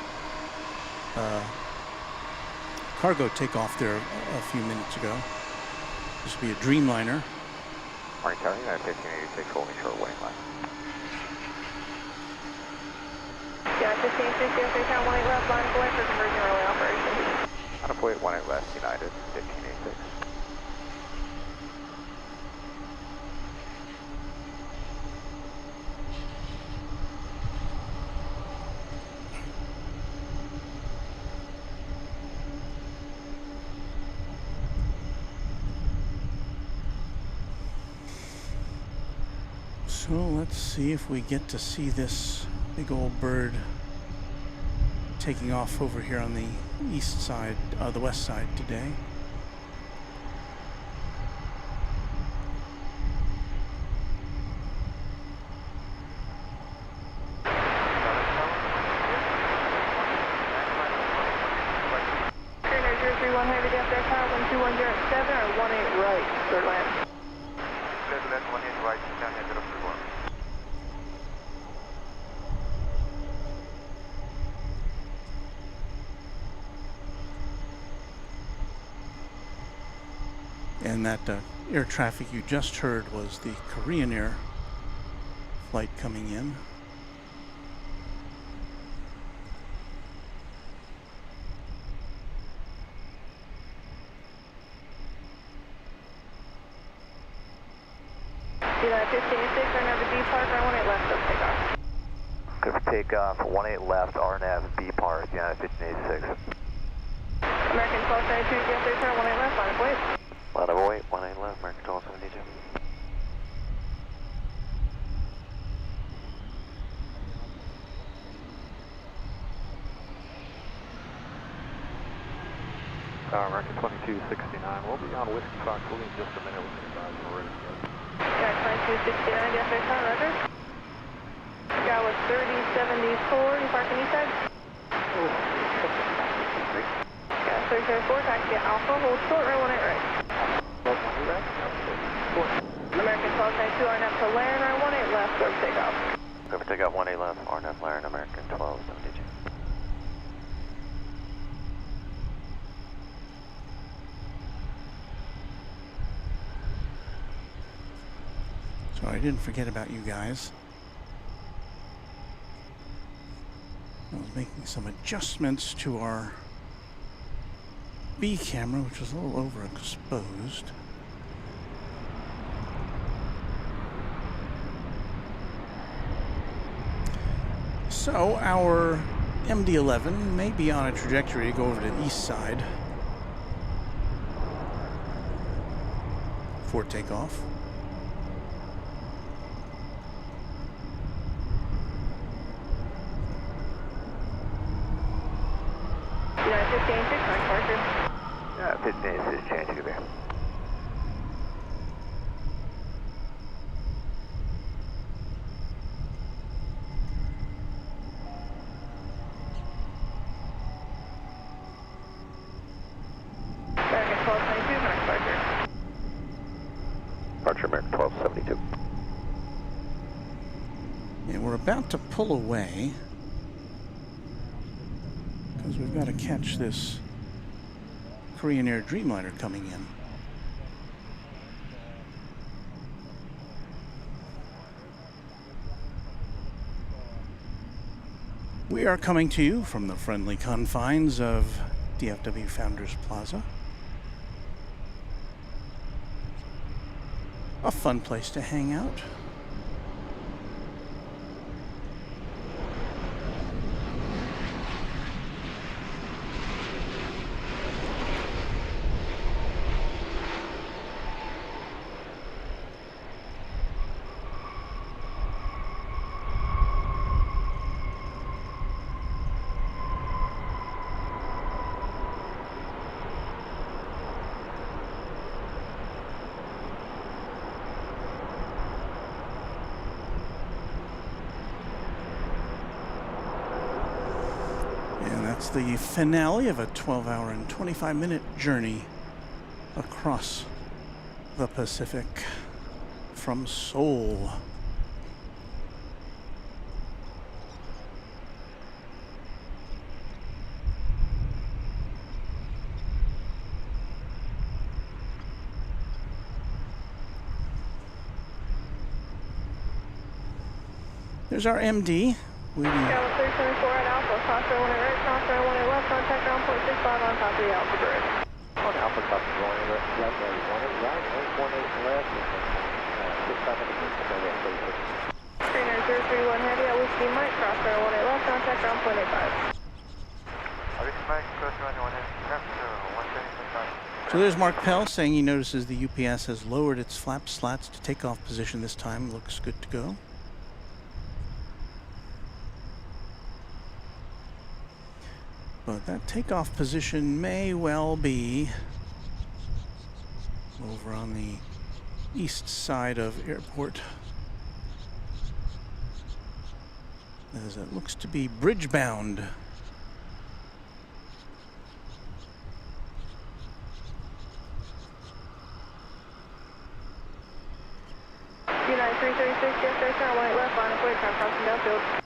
cargo takeoff there a few minutes ago. This will be a Dreamliner. Morning, Tower, United 1586, holding short waiting line. Yeah, 1560, okay, count 18 left, line away for conversion early operation. On a point 18 left, United 1586. So let's see if we get to see this big old bird taking off over here on the east side, the west side today. Turner 031 heavy down there, tower 12107 or 18 right, third land. President 18 right, down here, 031. And that air traffic you just heard was the Korean Air flight coming in. United 1586, remember D park, or 18 left, let's take off. Good for takeoff, 18 left, RNAV, B park, United 1586. American 1272, DFW, turn 18 left, line of wait. Line of wait, 18 left, American 1272. American 2269, we'll be on Whiskey Fox, we'll be in just a minute with the advisor, we're ready to go. American 2269, DFW, turn, roger. Sky was 3074, you parking east side? Sky 3074, taxi Alpha, hold short, right 18 right. American 1292, RNAV to Laren, right 18 left, go for takeoff. Go for takeoff, 18 left, RNAV Laren, American 1272. So I didn't forget about you guys. I was making some adjustments to our B camera, which was a little overexposed. So our MD-11 may be on a trajectory to go over to the east side for takeoff. United 1586, nice departure. Yeah, 1586, change to there. American 1222, nice departure. Departure American 1272. And we're about to pull away because we've got to catch this Korean Air Dreamliner coming in. We are coming to you from the friendly confines of DFW Founders Plaza. A fun place to hang out. That's the finale of a 12-hour and 25-minute journey across the Pacific from Seoul. There's our MD. Scout 374 at Alpha, crossroad 18 right, crossroad 18 left, contact ground point 65 on top of the Alpha bridge. On Alpha, top of going left, right, 18 right, 18 left, 65 on the bridge. Screener 031 heavy at Whiskey Mike, crossroad 18 left, contact ground point 85. Whiskey Mike, crossroad 18 left, So there's Mark Pell saying he notices the UPS has lowered its flap slats to takeoff position this time. Looks good to go. But that takeoff position may well be over on the east side of airport, as it looks to be bridge bound. United 336, yes, sir, turn right left, line of clear, time crossing downfield.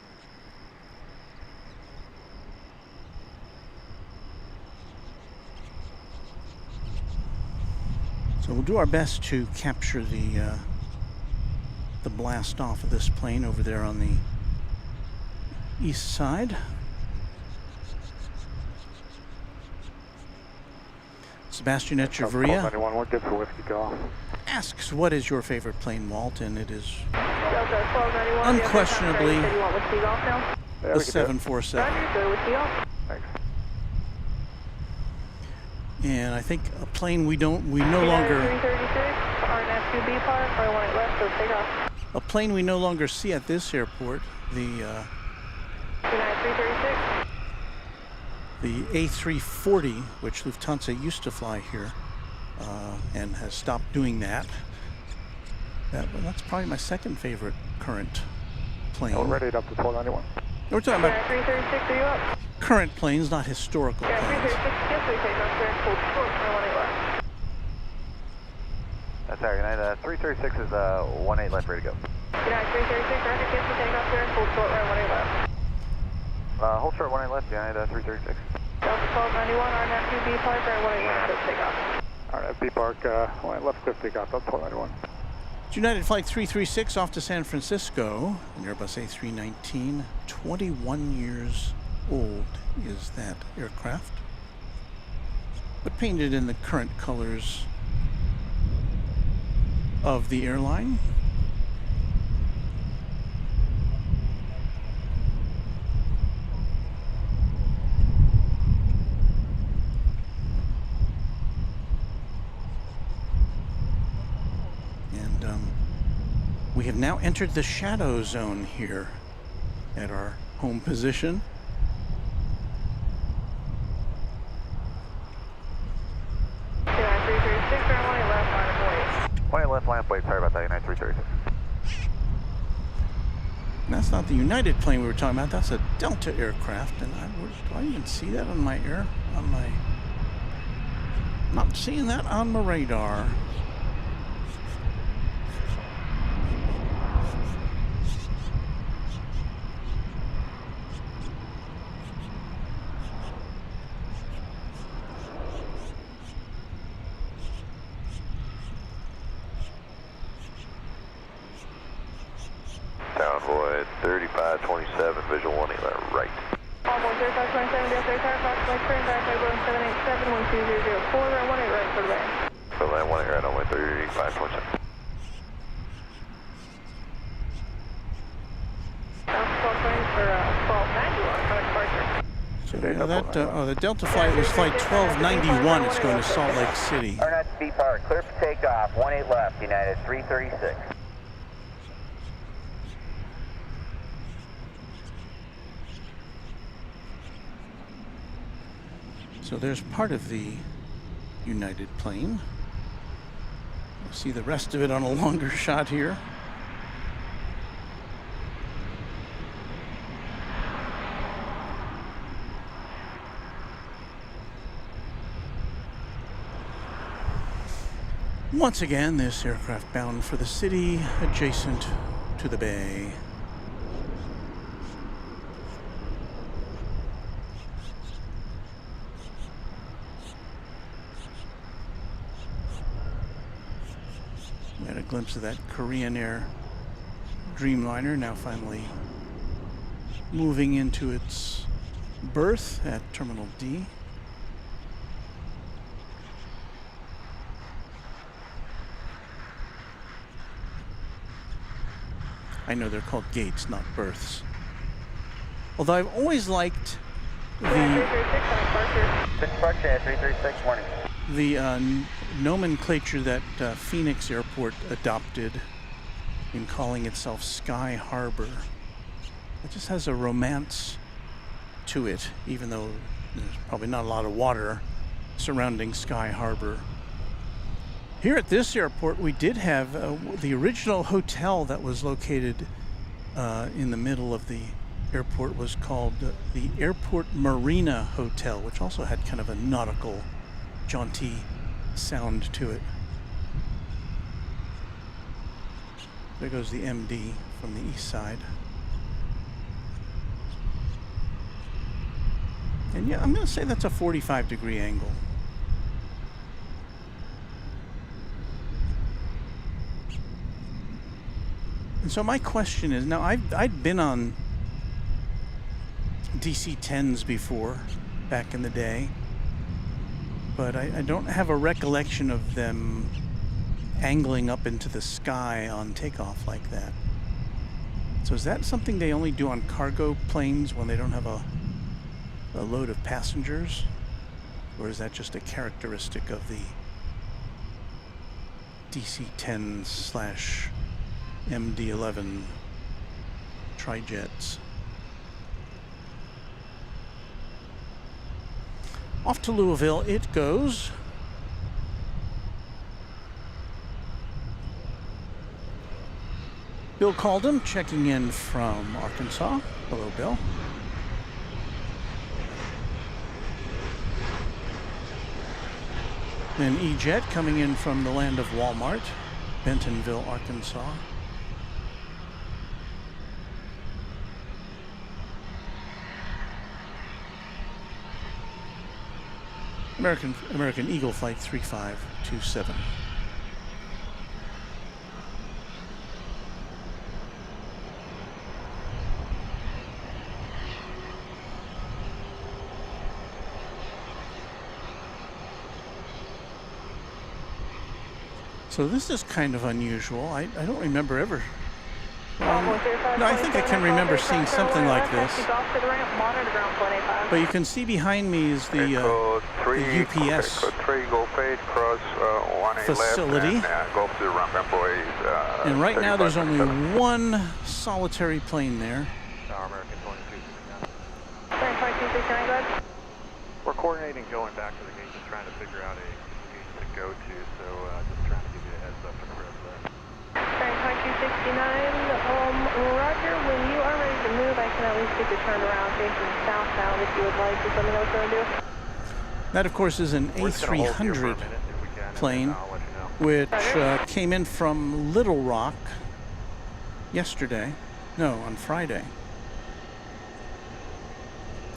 So we'll do our best to capture the blast off of this plane over there on the east side. Sebastian Echeverria asks, what is your favorite plane, Walt? And it is unquestionably the 747. Thanks. And I think a plane we no longer a plane we no longer see at this airport, the A340, which Lufthansa used to fly here and has stopped doing that. That's probably my second favorite current plane. We're ready up to 1291. We're talking about 336, are you up? current planes, not historical Yeah, planes. 336, yes, we take off there and full short, 18 left. That's all right, United. 336 is 18 left, ready to go. United 336, roger, yes, we take off there and full short, 18 left. Hold short 18 left, United 336. Delta 1291, RNAV 2B Park, 18 left, let's take off. RNAV B Park, 18 left, cliff takeoff, Delta 1291. United Flight 336 off to San Francisco, an Airbus A319, 21 years old is that aircraft, but painted in the current colors of the airline. We have now entered the shadow zone here at our home position. United 336, turn 18 left, line of 18 left, line of plate, sorry about that, United 336. And that's not the United plane we were talking about, that's a Delta aircraft, and do I even see that on my not seeing that on my radar. 0527, visual 18 right. Almost 0527, DFW Tower, approximately current direct Boeing 787, 1204, round 18 right for the bay. So land 18 right, only 3527. So the Delta flight was flight 1291. It's going to Salt Lake City. Turn out speed power, clear for takeoff, 18 left, United 336. So there's part of the United plane. You'll see the rest of it on a longer shot here. Once again, this aircraft bound for the city adjacent to the bay. We had a glimpse of that Korean Air Dreamliner, now finally moving into its berth at Terminal D. I know they're called gates, not berths. Although I've always liked the nomenclature that Phoenix Airport adopted in calling itself Sky Harbor. It just has a romance to it, even though there's probably not a lot of water surrounding Sky Harbor. Here at this airport, we did have the original hotel that was located in the middle of the airport was called the Airport Marina Hotel, which also had kind of a nautical, jaunty sound to it. There goes the MD from the east side. And yeah, I'm going to say that's a 45-degree angle. And so my question is, now I'd been on DC-10s before, back in the day, but I don't have a recollection of them angling up into the sky on takeoff like that. So is that something they only do on cargo planes when they don't have a load of passengers? Or is that just a characteristic of the DC-10 / MD-11 Trijets? Off to Louisville it goes. Bill Caldham checking in from Arkansas. Hello, Bill. Then E-Jet coming in from the land of Walmart, Bentonville, Arkansas. American Eagle Flight 3527. So this is kind of unusual. I don't remember ever. No, I think I can remember seeing something like this. But you can see behind me is the UPS facility. And right now there's only one solitary plane there. We're coordinating going back to the gate, just trying to figure out a gate to go to, so just trying to give you a heads up for the rest of that. 269, Roger, when you are ready to move, I can at least get you turned around facing southbound if you would like. Just let me know what you're going to do. That, of course, is an A300 plane, which came in from Little Rock yesterday. No, on Friday.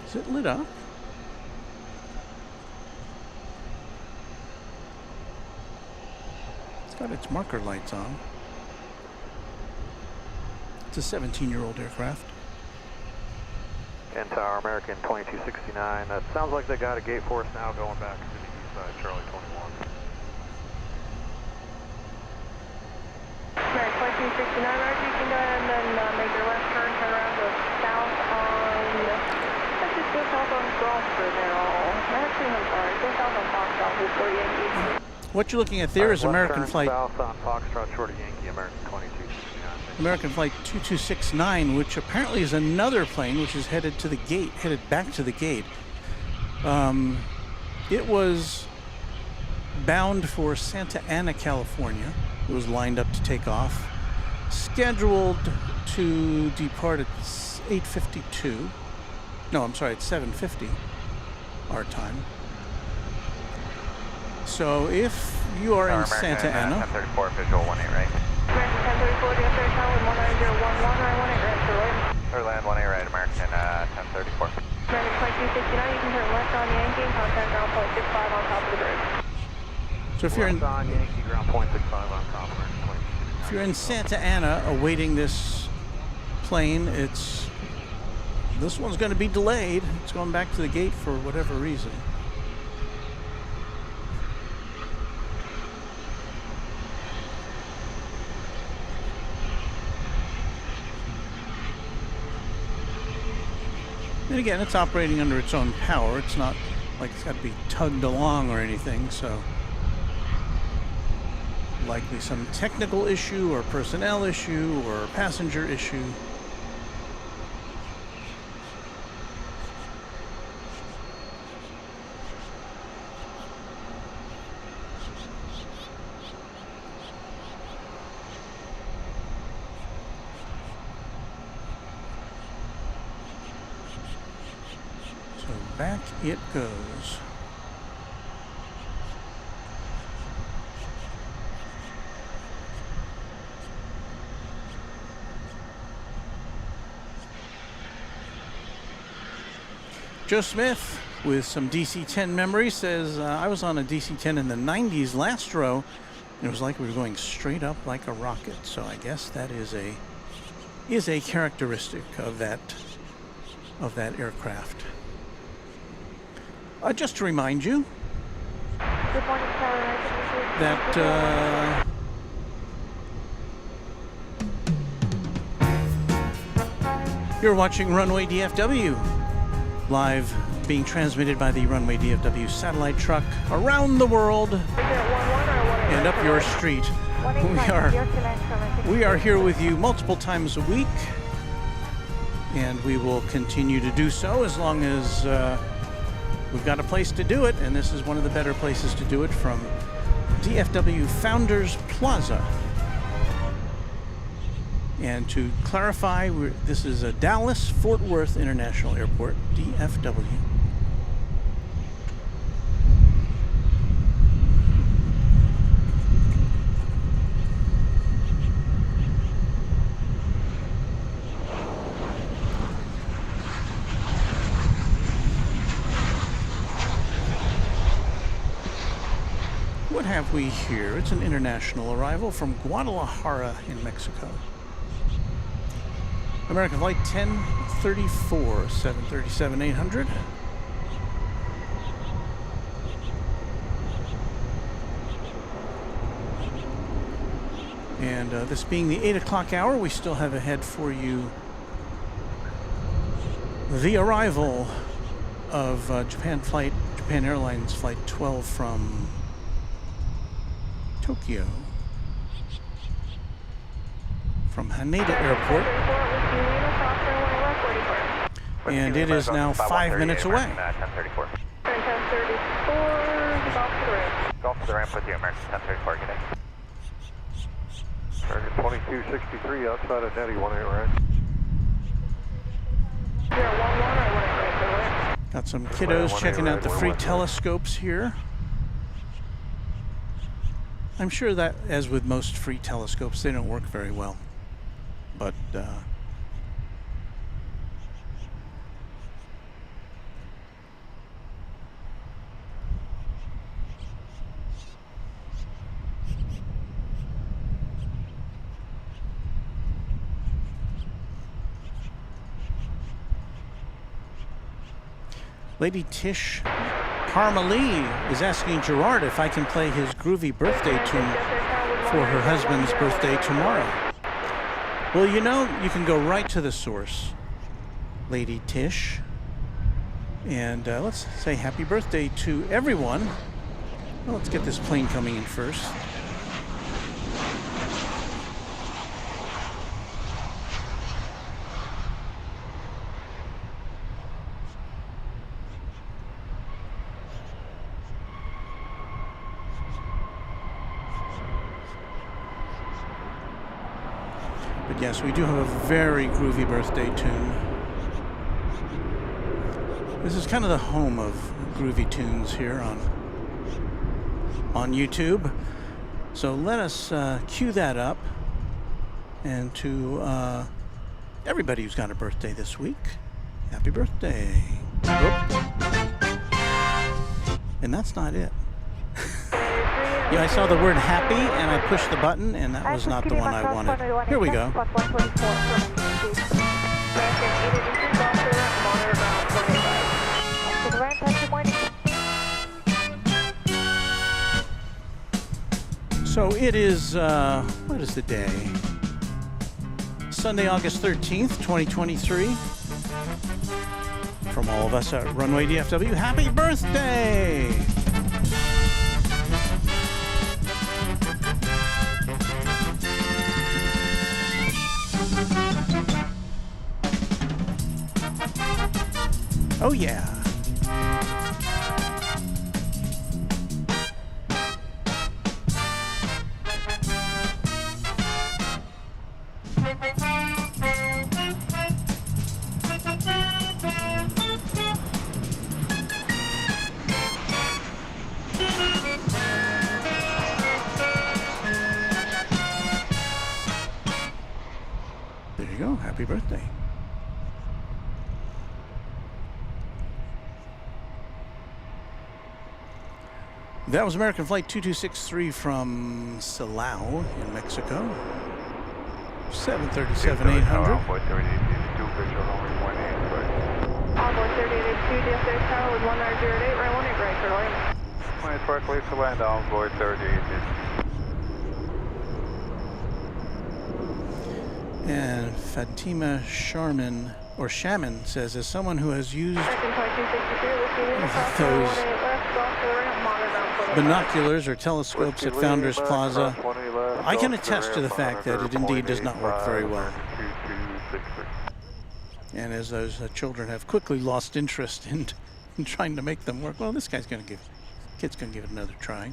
Is it lit up? It's got its marker lights on. It's a 17-year-old aircraft. 10 Tower, American 2269. That sounds like they got a gate for us now going back to the east side, Charlie 21. American 2269, Roger, you can go ahead and then make your left turn around, go south on, let's just go south on Gloucester now. Actually, I'm sorry, go south on Foxtrot, hold for Yankee. What you're looking at there is American flight. South on Foxtrot, short of Yankee, American 2269. American flight 2269, which apparently is another plane which is headed to the gate, headed back to the gate. It was bound for Santa Ana, California. It was lined up to take off, scheduled to depart at 8:52. No, I'm sorry, it's 7:50 our time. So if you are in Santa Ana, 1034 visual 18 right. American 1034, DFW Tower, 19011, right 18 right, Or land 18 right, American 1034. American 2269, you can turn left on Yankee and contact ground point 65 on top of the bridge. so if you're in on Yankee, ground point 65 on top, American 2269. if you're in Santa Ana awaiting this plane, this one's going to be delayed. It's going back to the gate for whatever reason. And again, it's operating under its own power. It's not like it's got to be tugged along or anything, so likely some technical issue or personnel issue or passenger issue. Back it goes. Joe Smith with some DC-10 memory says, I was on a DC-10 in the 90s last row, and it was like we were going straight up like a rocket. So I guess that is a characteristic of that aircraft. Just to remind you Good morning, Tower. that you're watching Runway DFW, live being transmitted by the Runway DFW satellite truck around the world and up your street. We are here with you multiple times a week, and we will continue to do so as long as we've got a place to do it, and this is one of the better places to do it, from DFW Founders Plaza. And to clarify, this is a Dallas-Fort Worth International Airport, DFW. What have we here? It's an international arrival from Guadalajara in Mexico. American Flight 1034, 737-800. And this being the 8 o'clock hour, we still have ahead for you the arrival of Japan Airlines Flight 12 from Tokyo, from Haneda Airport, and it is now 5 minutes away. 1034. 1034, Golf to the ramp with you, American 1034, good day. Target 2263 outside of Netty, 18 right. Got some kiddos checking out the free telescopes here. I'm sure that, as with most free telescopes, they don't work very well. But Lady Tish Parmalee is asking Gerard if I can play his groovy birthday tune for her husband's birthday tomorrow. Well, you know, you can go right to the source, Lady Tish. And let's say happy birthday to everyone. Well, let's get this plane coming in first. But yes, we do have a very groovy birthday tune. This is kind of the home of groovy tunes here on YouTube. So let us cue that up. And to everybody who's got a birthday this week, happy birthday. And that's not it. Yeah, I saw the word happy and I pushed the button and that was not the one I wanted. Here we go. So it is, what is the day? Sunday, August 13th, 2023. From all of us at Runway DFW, happy birthday! Oh yeah. There you go. Happy birthday. That was American Flight 2263 from Silao in Mexico. 737-800. Envoy 3882, DFW Tower with 1908, right 18 right, clear to land. 24 clear to land, Envoy 3882. And Fatima Sharman, or Shaman, says, as someone who has used those binoculars or telescopes at Founders Plaza, I can attest to the fact that it indeed does not work very well. And as those children have quickly lost interest in trying to make them work, well, this kid's gonna give it another try.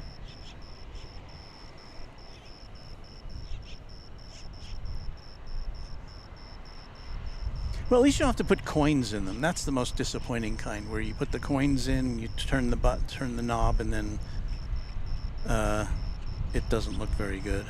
Well, at least you don't have to put coins in them. That's the most disappointing kind, where you put the coins in, you turn the knob, and then it doesn't look very good.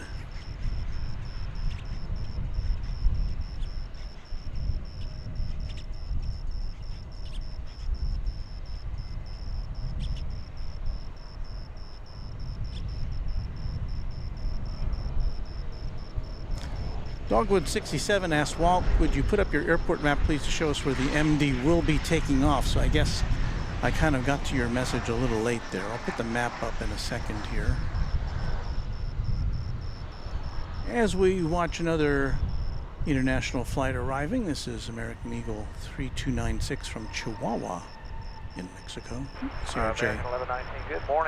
Dogwood67 asked, Walt, would you put up your airport map, please, to show us where the MD will be taking off? So I guess I kind of got to your message a little late there. I'll put the map up in a second here. As we watch another international flight arriving, this is American Eagle 3296 from Chihuahua in Mexico. CRJ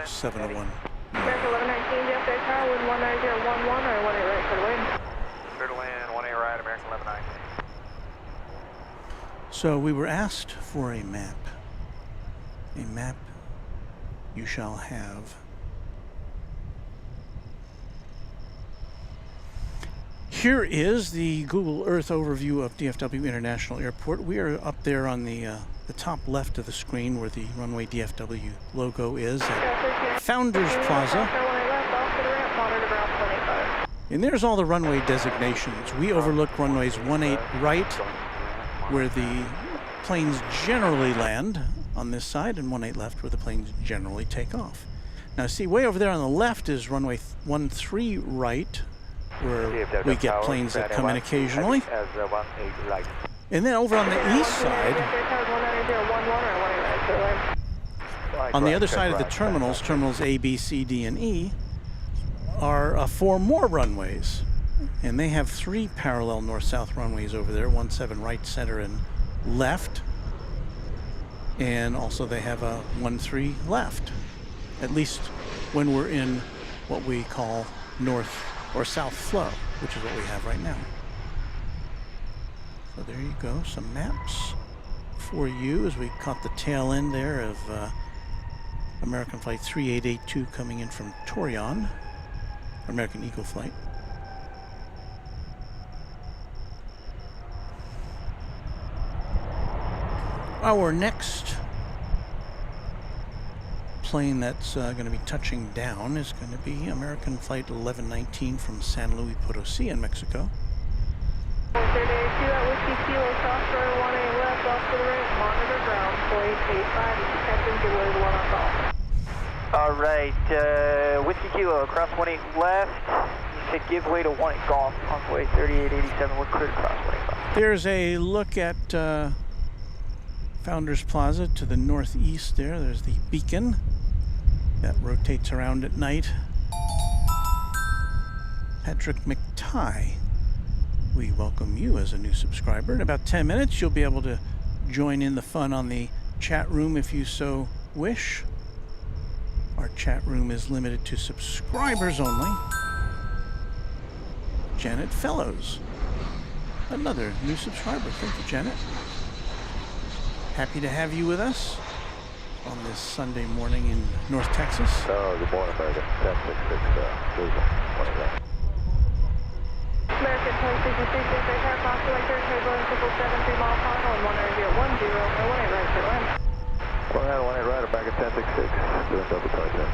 701. American 1119, DFW Tower with 19011 or 18 right, clear to land. Clear to land, 18 right, American 1119. So we were asked for a map. A map you shall have. Here is the Google Earth overview of DFW International Airport. We are up there on the top left of the screen where the Runway DFW logo is at Founders Plaza. And there's all the runway designations. We overlook runways 18 right, where the planes generally land on this side, and 18 left, where the planes generally take off. Now see, way over there on the left is runway 13 right, where we get planes that come in occasionally. And then over on the east side On the other side of the terminals, terminals A, B, C, D, and E, are 4 more runways. And they have 3 parallel north-south runways over there, 17 right, center, and left. And also they have a 13 left, at least when we're in what we call north or south flow, which is what we have right now. So there you go, some maps for you as we caught the tail end there of American Flight 3882 coming in from Torion, American Eagle Flight. Our next plane that's going to be touching down is going to be American Flight 1119 from San Luis Potosi in Mexico. 3882 at Whiskey Kilo, crossroad 18 left, off to the right, monitor ground, point 85, Captain, give way to 1 on call. All right, Whiskey Kilo, cross 18 left. You said give way to 1 at golf, convoy 3887, we're clear to cross 185. There's a look at Founders Plaza to the northeast there. There's the beacon that rotates around at night. Patrick McTighe, we welcome you as a new subscriber. In about 10 minutes, you'll be able to join in the fun on the chat room if you so wish. Our chat room is limited to subscribers only. Janet Fellows, another new subscriber. Thank you, Janet. Happy to have you with us on this Sunday morning in North Texas. Oh, good morning, American 1066, Louisville, morning, guys. American 1066, Air Air Fox, like third table and 773 mile final and 19010, and 18 right for land. 18 right, American 1066, doing double charge there.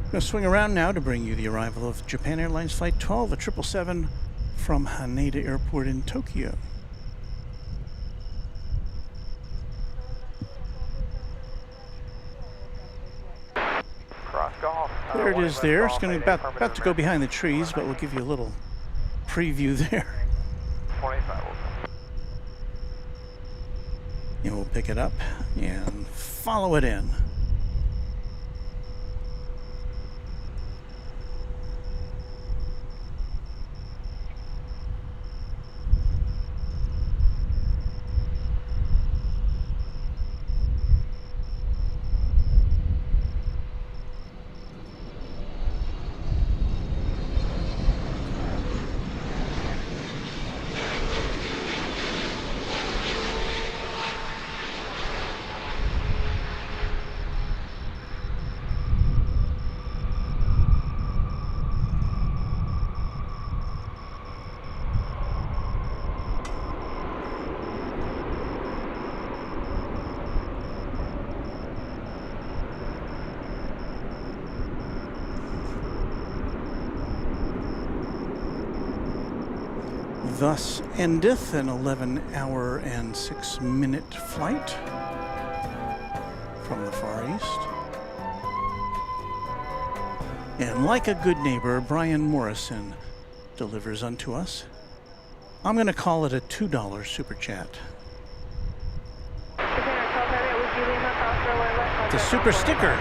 I'm going to swing around now to bring you the arrival of Japan Airlines Flight 12, a 777 from Haneda Airport in Tokyo. Cross golf. There it is there. It's going to be about to go behind the trees, but we'll give you a little preview there. 25. And we'll pick it up and follow it in. Thus endeth an 11-hour and 6-minute flight from the Far East. And like a good neighbor, Brian Morrison delivers unto us. I'm going to call it a $2 super chat. It's a super sticker.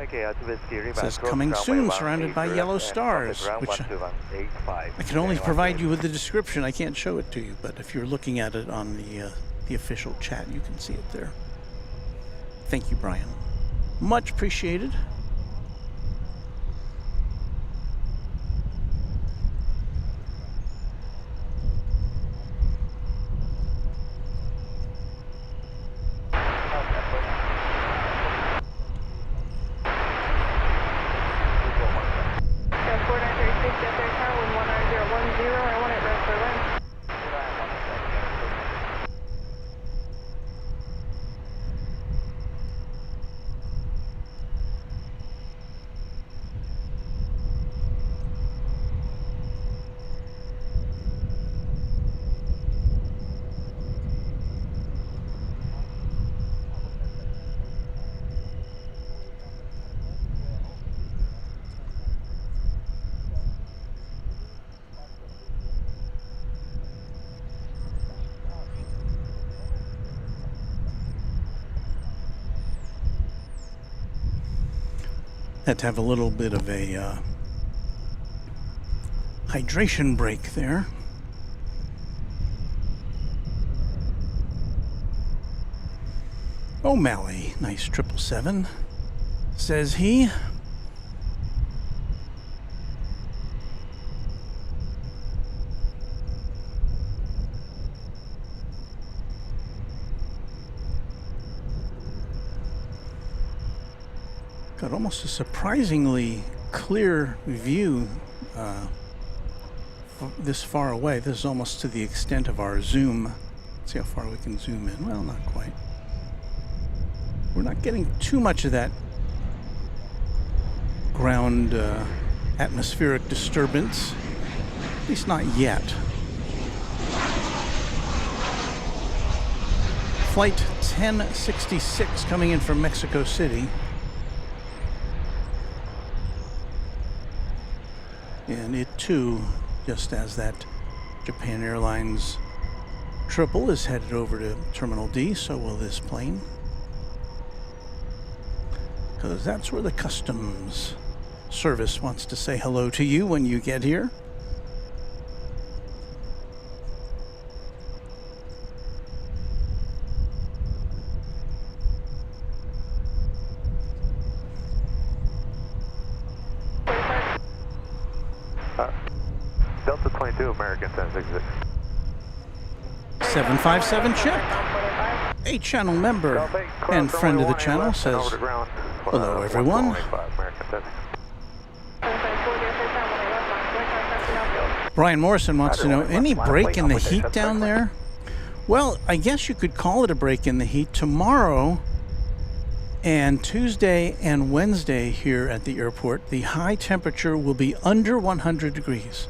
It says coming soon, surrounded by yellow stars, which I can only provide you with the description. I can't show it to you, but if you're looking at it on the official chat, you can see it there. Thank you, Brian. Much appreciated. Had to have a little bit of a hydration break there. O'Malley, nice 777, says he. Got almost a surprisingly clear view this far away. This is almost to the extent of our zoom. Let's see how far we can zoom in. Well, not quite. We're not getting too much of that ground atmospheric disturbance, at least not yet. Flight 1066 coming in from Mexico City. And it too, just as that Japan Airlines triple is headed over to Terminal D, so will this plane. Because that's where the customs service wants to say hello to you when you get here. Delta 22, American 1066. 757 Chip, a channel member and friend of the channel, says, hello everyone. Brian Morrison wants to know, any break in the heat down there? Well, I guess you could call it a break in the heat. Tomorrow and Tuesday and Wednesday here at the airport, the high temperature will be under 100 degrees.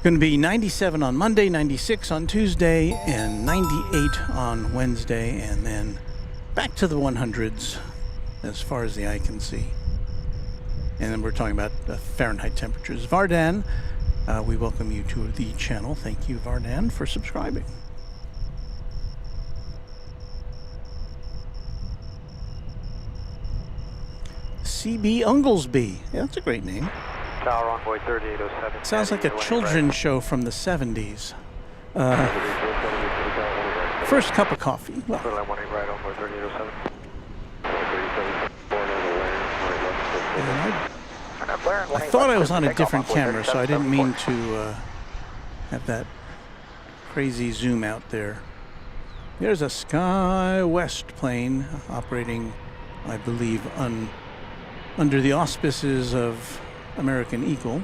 Going to be 97 on Monday, 96 on Tuesday, and 98 on Wednesday, and then back to the 100s as far as the eye can see. And then we're talking about Fahrenheit temperatures. Vardan, we welcome you to the channel. Thank you, Vardan, for subscribing. CB Unglesby. Yeah, that's a great name. Tower Runway 3807. Sounds like a children's show from the 70s. First cup of coffee. Well, I thought I was on a different camera, so I didn't mean to have that crazy zoom out there. There's a SkyWest plane operating, I believe, under the auspices of American Eagle.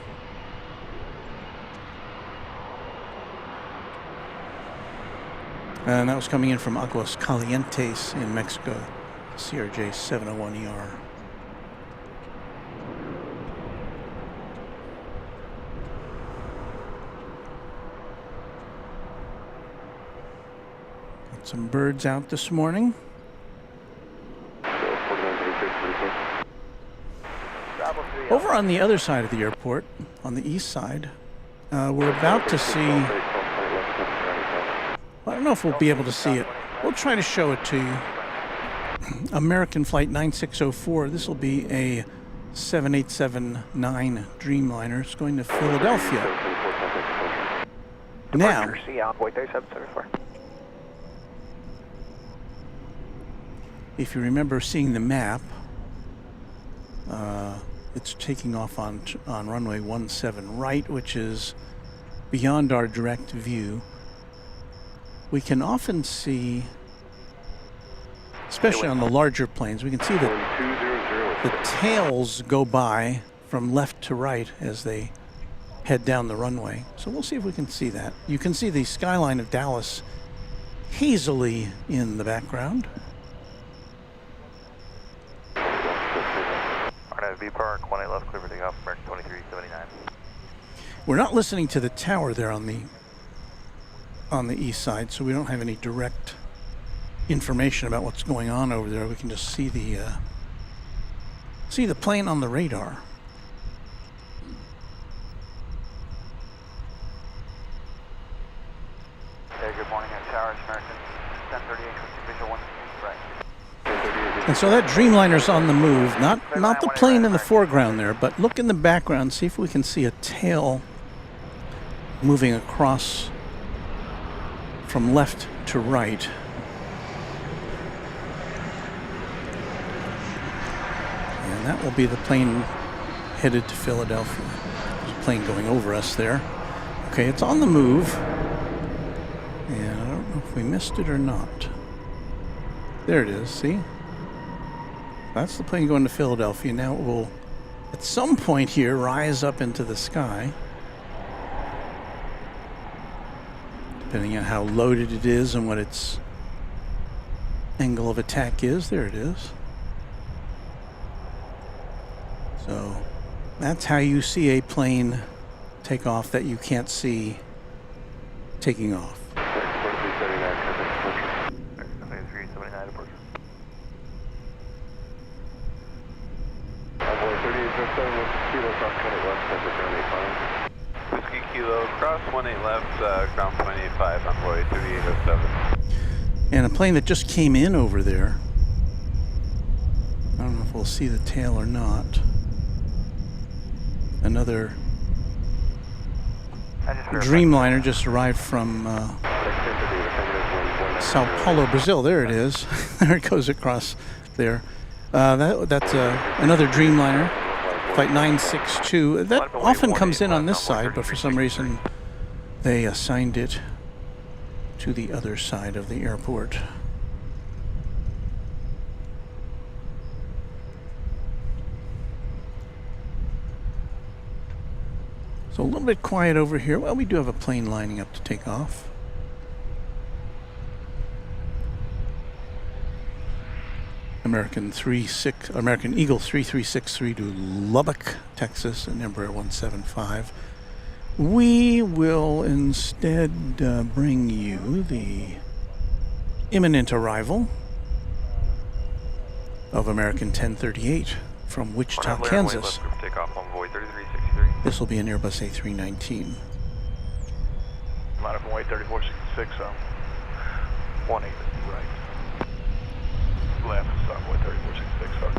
And that was coming in from Aguas Calientes in Mexico, CRJ 701ER. Got some birds out this morning. Over on the other side of the airport, on the east side, we're about to see, I don't know if we'll be able to see it. We'll try to show it to you. American Flight 9604. This will be a 7879 Dreamliner. It's going to Philadelphia. Now, if you remember seeing the map, it's taking off on runway 17 right, which is beyond our direct view. We can often see, especially on the larger planes, we can see the tails go by from left to right as they head down the runway. So we'll see if we can see that. You can see the skyline of Dallas hazily in the background. V Park 18 left, clear for takeoff, American 2379. We're not listening to the tower there on the east side, so we don't have any direct information about what's going on over there. We can just see the plane on the radar. Hey, good morning, Towers, American 1038, visual 1, right. And so that Dreamliner's on the move, not the plane in the foreground there, but look in the background, see if we can see a tail moving across from left to right. And that will be the plane headed to Philadelphia. There's a plane going over us there. Okay, it's on the move. And I don't know if we missed it or not. There it is, see? That's the plane going to Philadelphia. Now it will, at some point here, rise up into the sky. Depending on how loaded it is and what its angle of attack is. There it is. So that's how you see a plane take off that you can't see taking off. Whiskey Kilo, cross 18 left, ground 28.5, envoy 3807. And a plane that just came in over there. I don't know if we'll see the tail or not. Another Dreamliner just arrived from Sao Paulo, Brazil. There it is. There it goes across there. That's another Dreamliner, Flight 962. That often comes in on this side, but for some reason they assigned it to the other side of the airport. So a little bit quiet over here. Well, we do have a plane lining up to take off. American Eagle 3363 to Lubbock, Texas, and Embraer 175. We will instead bring you the imminent arrival of American 1038 from Wichita, Kansas. This will be an Airbus A319. Line up on way 3466, 18 right. Left, stop way 3466, sorry.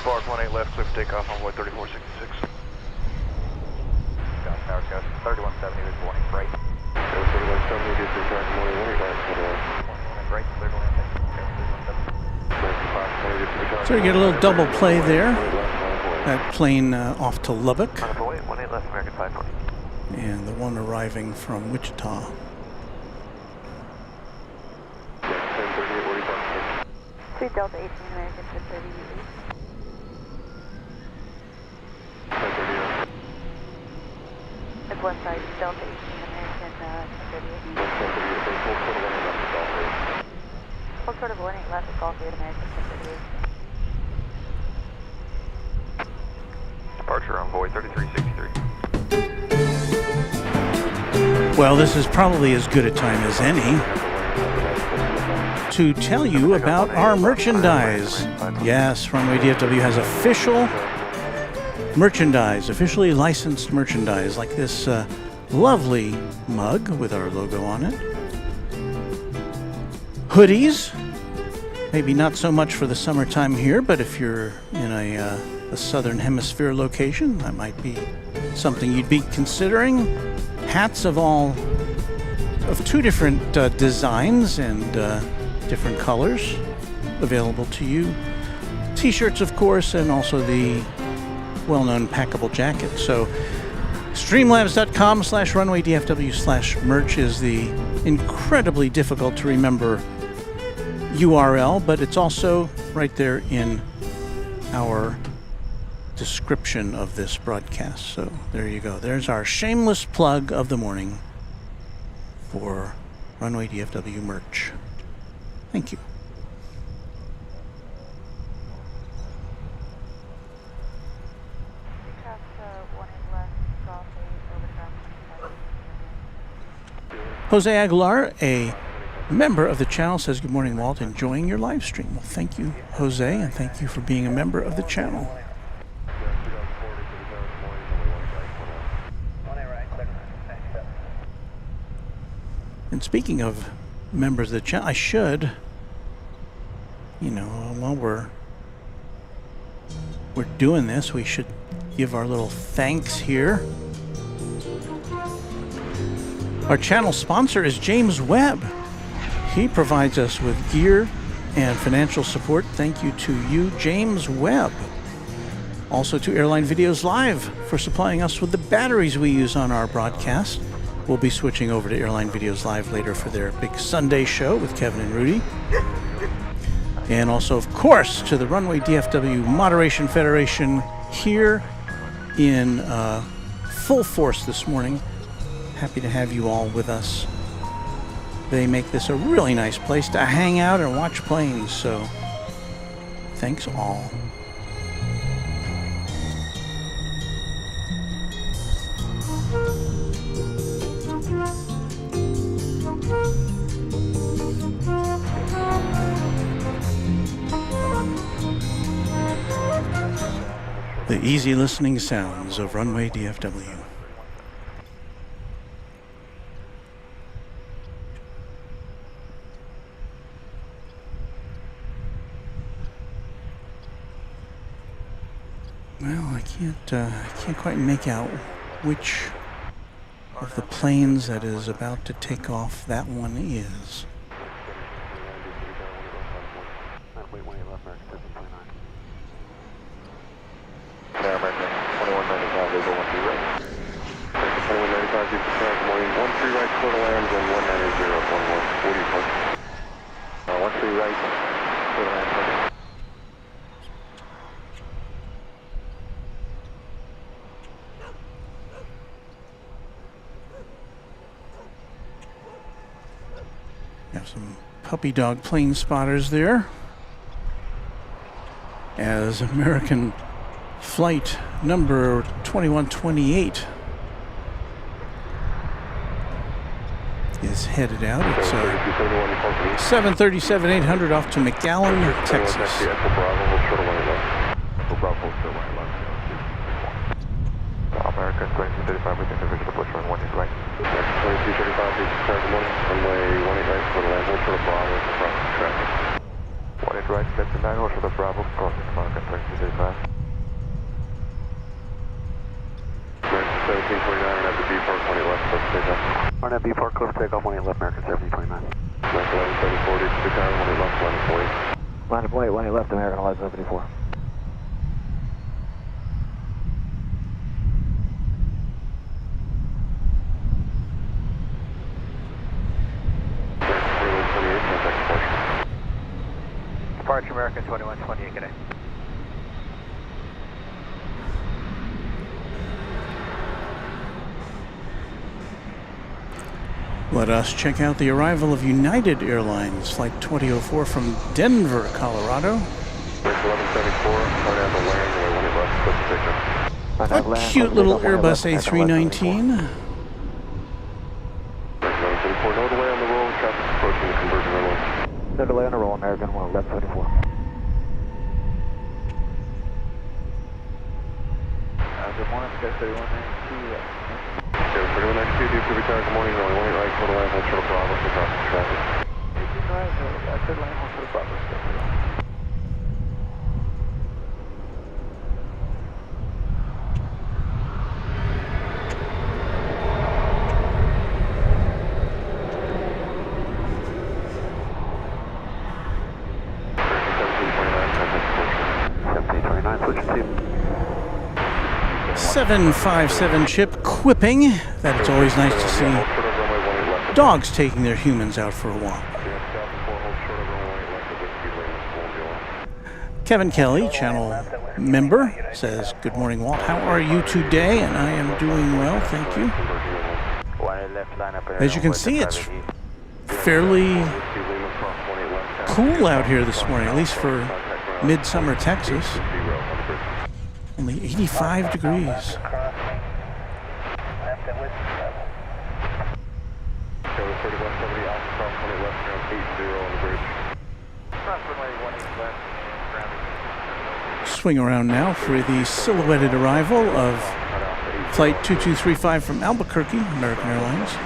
Park 18 left, clear for takeoff on way 3466. Down tower, guys. 3170, there's warning, right. 3170, this is right, morning, right, clear to land. So you get a little double play there. That plane off to Lubbock. 18 left, American 540. And the one arriving from Wichita. 1038, where do you park? 3 Delta 18, American 1038. It's one side, Delta 18, American 1038. Full sort of 18 left, it's Golf 8, American 1038. Departure on Void 3363. Well, this is probably as good a time as any to tell you about our merchandise. Yes, Runway DFW has official merchandise, officially licensed merchandise, like this lovely mug with our logo on it. Hoodies, maybe not so much for the summertime here, but if you're in a southern hemisphere location, that might be something you'd be considering. Hats of two different designs and different colors available to you. T-shirts, of course, and also the well-known packable jacket. So streamlabs.com/runwaydfw/merch is the incredibly difficult to remember URL, but it's also right there in our description of this broadcast. So there you go. There's our shameless plug of the morning for Runway DFW merch. Thank you. Jose Aguilar, a member of the channel says, good morning, Walt. Enjoying your live stream. Well, thank you, Jose, and thank you for being a member of the channel. And speaking of members of the channel, I should, you know, while we're doing this, we should give our little thanks here. Our channel sponsor is James Webb. He provides us with gear and financial support. Thank you to you, James Webb. Also to Airline Videos Live for supplying us with the batteries we use on our broadcast. We'll be switching over to Airline Videos Live later for their big Sunday show with Kevin and Rudy. And also, of course, to the Runway DFW Moderation Federation here in full force this morning. Happy to have you all with us. They make this a really nice place to hang out and watch planes, so thanks all. The easy listening sounds of Runway DFW. Well, I can't quite make out which of the planes that is about to take off that one is. Air American 2195, Label 13 right. 2195, good good morning. 13 right, quarter lands on 190, 11, 40 right, quarter lands. Have some puppy dog plane spotters there as American flight number 2128 is headed out. It's 737-800 off to McAllen, Texas. American 2235, we can division approach run 1 is right. 2235, good morning, runway 18 right, for the land, hold short of Bravo, across the traffic. 1 is right, left to 9, hold short of Bravo, crossing American 2235. American 1729, and at the B Park 20 left, close to takeoff. On at B Park, close to takeoff, 18 left, American 1729. American 1174, to Qatar, 18 left, 1140. Line of 18 left, American 1174. Departure American 2128, good day. Let us check out the arrival of United Airlines, Flight 2004 from Denver, Colorado. 1174, A cute little Airbus A319. 1174, no delay on the roll, traffic approaching the conversion runway. No delay on the roll, American 1174. Good morning, Sky 3192. 3192, DFW Tower, good morning, runway 18 right, total land, hold short of Bravo, across the traffic. 18 right, third line, hold short of Bravo, Sky 31. Switch to 757 chip quipping that it's always nice to see dogs taking their humans out for a walk. Kevin Kelly, channel member, says, good morning, Walt. How are you today? And I am doing well, thank you. As you can see, it's fairly cool out here this morning, at least for midsummer Texas. Only 85 degrees. 3170 Alpha Cross 28 left, ground 80 on the bridge. Cross runway 18 left, grounded. Swing around now for the silhouetted arrival of Flight 2235 from Albuquerque, American Airlines.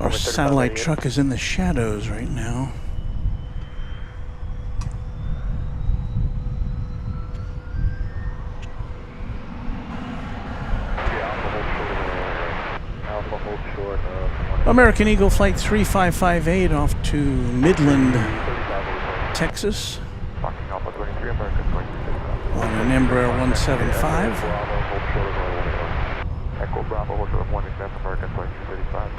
Our satellite truck is in the shadows right now. American Eagle Flight 3558 off to Midland, Texas on an Embraer 175. Echo Bravo, Hotel 1 is American Flight 235.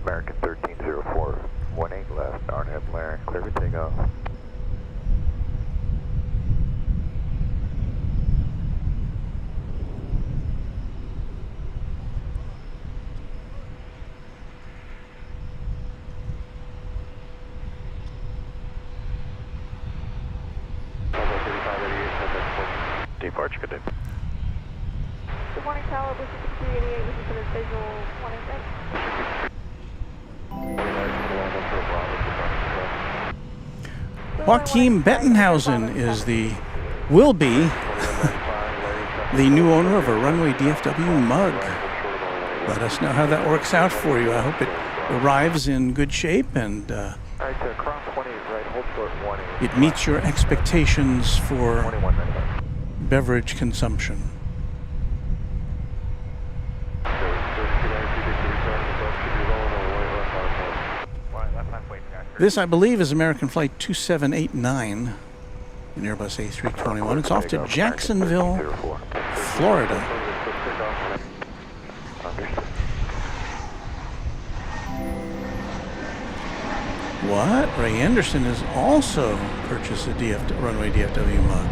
American 1304, 18 left, Arnhem Blair, clear for takeoff. Departure, good day. Good morning, Tower. This is 388. This is for the visual 186. Joachim Bettenhausen will be the new owner of a Runway DFW mug. Let us know how that works out for you. I hope it arrives in good shape and it meets your expectations for beverage consumption. This, I believe, is American Flight 2789, an Airbus A321. It's off to Jacksonville, Florida. What? Ray Anderson has also purchased a Runway DFW mug.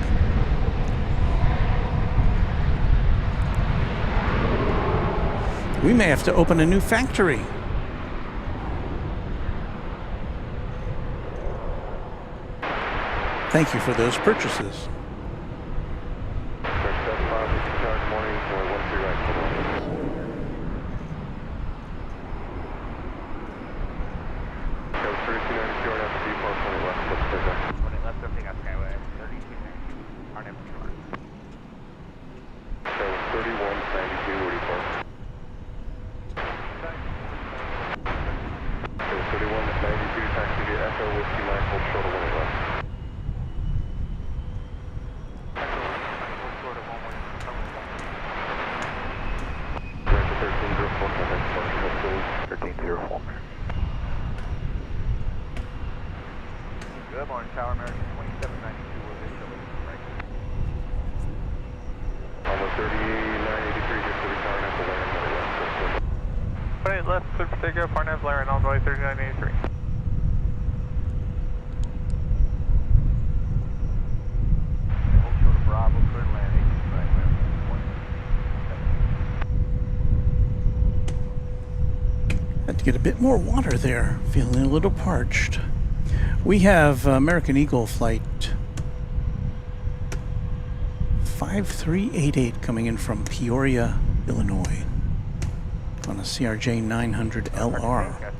We may have to open a new factory. Thank you for those purchases. Good morning, Tower. American 2792 will be right. Almost 3983, just to return after landing. Left, clear for takeoff, Arnhem Blair, and all the way 3983. Hold short of Bravo, clear landing. Had to get a bit more water there, feeling a little parched. We have American Eagle Flight 5388 coming in from Peoria, Illinois on a CRJ 900 LR.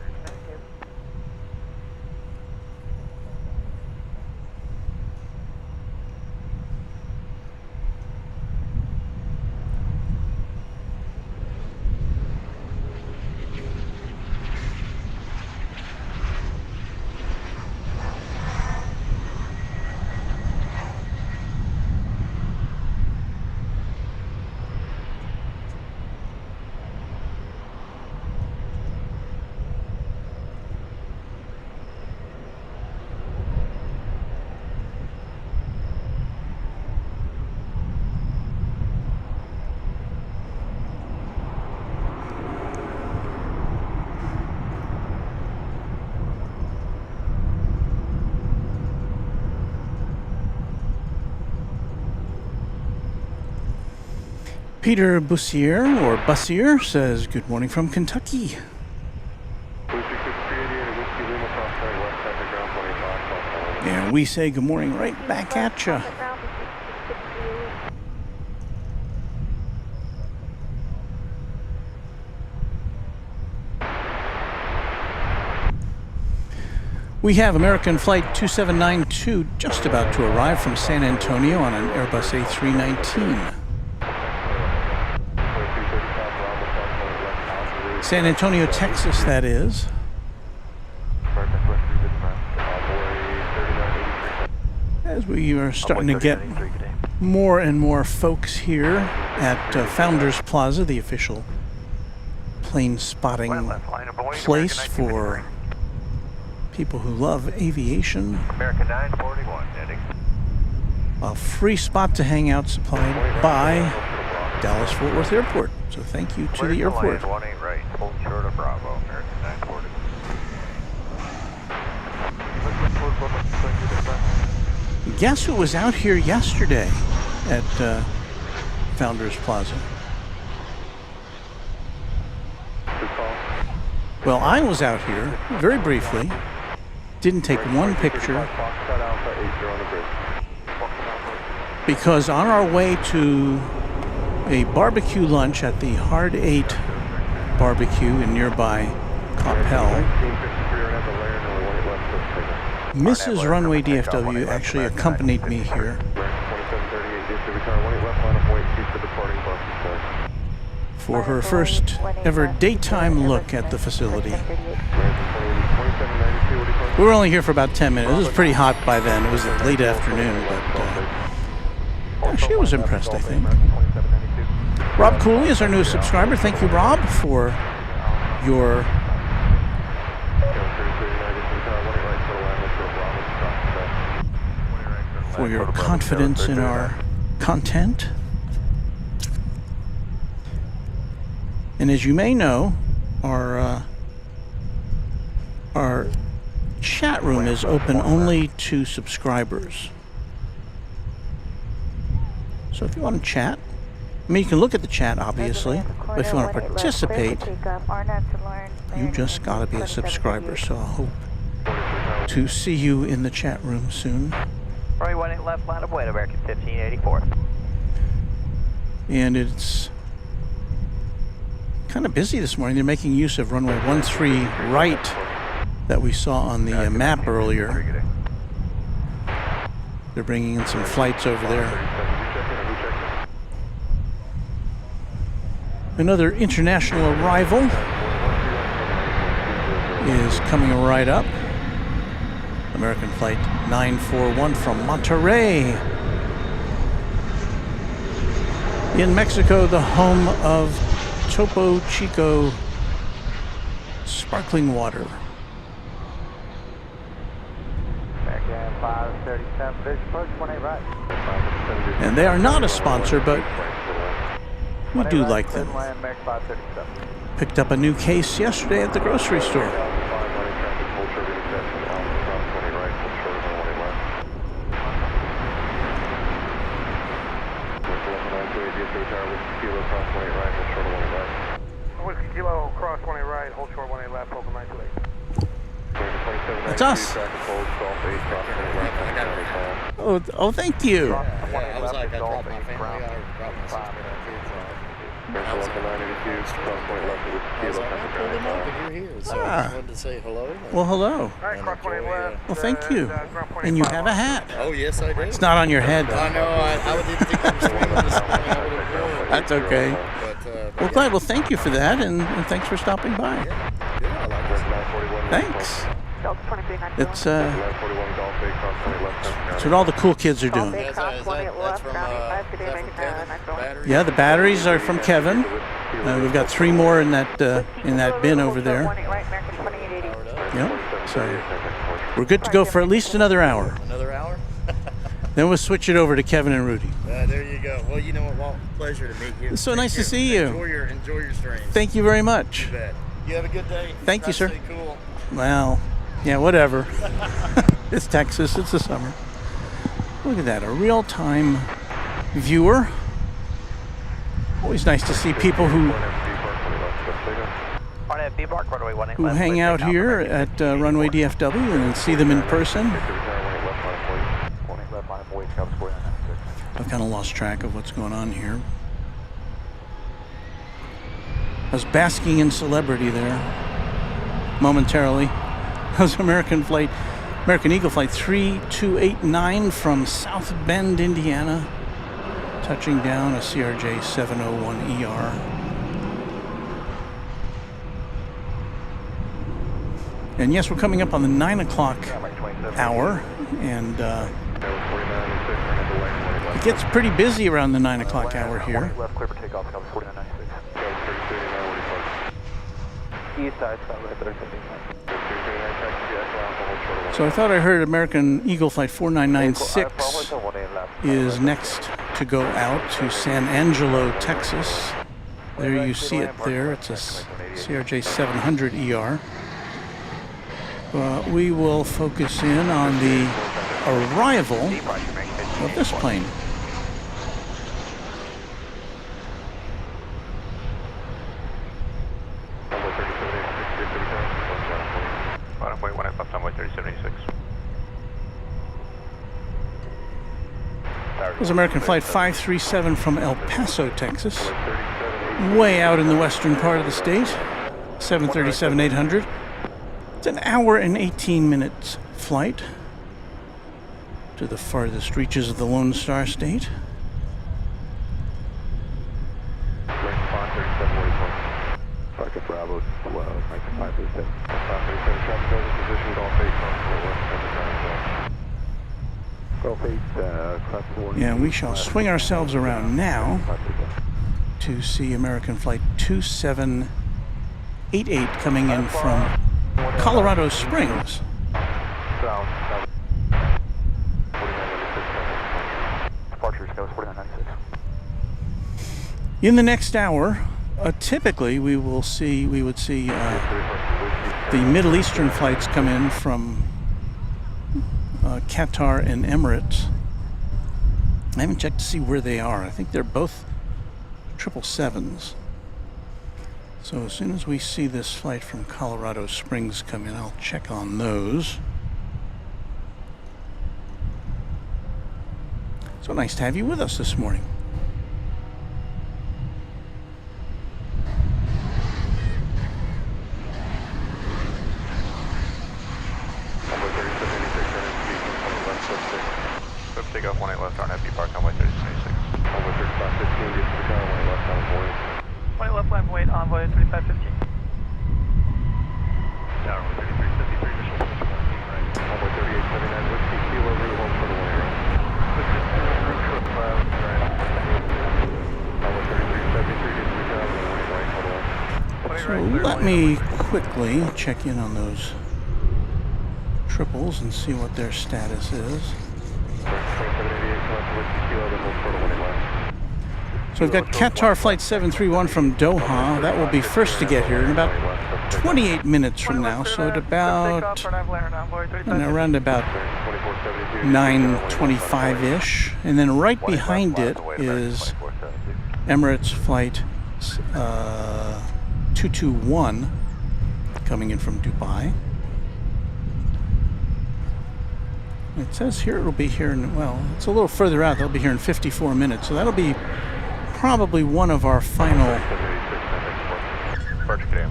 Peter Bussier, or Bussier, says, good morning from Kentucky. And we say good morning right back at you. We have American Flight 2792 just about to arrive from San Antonio on an Airbus A319. San Antonio, Texas, that is. As we are starting to get more and more folks here at Founders Plaza, the official plane spotting place for people who love aviation. American 941 heading. A free spot to hang out supplied by Dallas-Fort Worth Airport. So thank you to the airport. 18 right, hold short of Bravo, American 940. Guess who was out here yesterday at Founders Plaza? Well, I was out here very briefly. Didn't take one picture because on our way to a barbecue lunch at the Hard 8 barbecue in nearby Coppell, Mrs. Runway DFW actually accompanied me here for her first ever daytime look at the facility. We were only here for about 10 minutes. It was pretty hot by then. It was late afternoon, but she was impressed, I think. Rob Cooley is our newest subscriber. Thank you, Rob, for your confidence in our content. And as you may know, our chat room is open only to subscribers. So if you want to chat, I mean, you can look at the chat, obviously, but if you want to participate, you just got to be a subscriber. So I hope to see you in the chat room soon. Runway 18 left, line of way, American 1584. And it's kind of busy this morning. They're making use of runway 13 right that we saw on the map earlier. They're bringing in some flights over there. Another international arrival is coming right up. American Flight 941 from Monterrey. In Mexico, the home of Topo Chico sparkling water. And they are not a sponsor, but we do like them. Picked up a new case yesterday at the grocery store. That's us. Oh, thank you. Yeah, I was like, I dropped my family, I dropped my sister, our kids off. I was like, I pulled them up and you're here, so I just wanted to say hello. Well, hello. Well, thank you. And you have a hat. Oh, yes, I do. It's not on your head, though. I know, I didn't think you were streaming this morning. I would have worn. That's okay. Well, glad. Well, thank you for that, and thanks for stopping by. Yeah, I like this. Thanks. It's what all the cool kids are doing. That's from battery? Yeah, the batteries are from Kevin. We've got 3 more in that bin over there. Yeah, so we're good to go for at least another hour. Another hour? Then we'll switch it over to Kevin and Rudy. There you go. Well, you know what, Walt? Pleasure to meet you. It's so nice to see you. Enjoy your stream. Thank you very much. You bet. You have a good day. Thank you, sir. Stay cool. Well, yeah, whatever. It's Texas. It's the summer. Look at that, a real-time viewer Always nice to see people who hang out here at Runway DFW and then see them in person. I've kind of lost track of what's going on here. I was basking in celebrity there momentarily. That was American Eagle Flight 3289 from South Bend, Indiana, touching down a CRJ 701ER. And yes, we're coming up on the 9 o'clock hour, and it gets pretty busy around the 9 o'clock hour here. So I thought I heard American Eagle Flight 4996 is next to go out to San Angelo, Texas. There you see it there. It's a CRJ 700ER. We will focus in on the arrival of this plane. It was American Flight 537 from El Paso, Texas, way out in the western part of the state, 737-800. It's an hour and 18 minutes flight to the farthest reaches of the Lone Star State. Yeah, we shall swing ourselves around now to see American Flight 2788 coming in from Colorado Springs. In the next hour, typically we would see the Middle Eastern flights come in from Qatar and Emirates. I haven't checked to see where they are. I think they're both 777s. So as soon as we see this flight from Colorado Springs come in, I'll check on those. So nice to have you with us this morning. Takeoff 18 left, RNF, park runway 36. Runway 3515, get to the car, 18 left, envoy. 20 left, line wait, envoy 3515. Down, runway 3373, visual position 1 right. Runway 3879, whiskey, kilo, route 1 for the 1 air. Whiskey, kilo, route trip, right. Runway 3373, get to the car, 1 right, hold on. So let me quickly check in on those triples and see what their status is. So we've got Qatar Flight 731 from Doha. That will be first to get here in about 28 minutes from now. So at about, around about 9:25-ish. And then right behind it is Emirates Flight 221 coming in from Dubai. It says here it'll be here in, well, it's a little further out. They'll be here in 54 minutes. So that'll be probably one of our final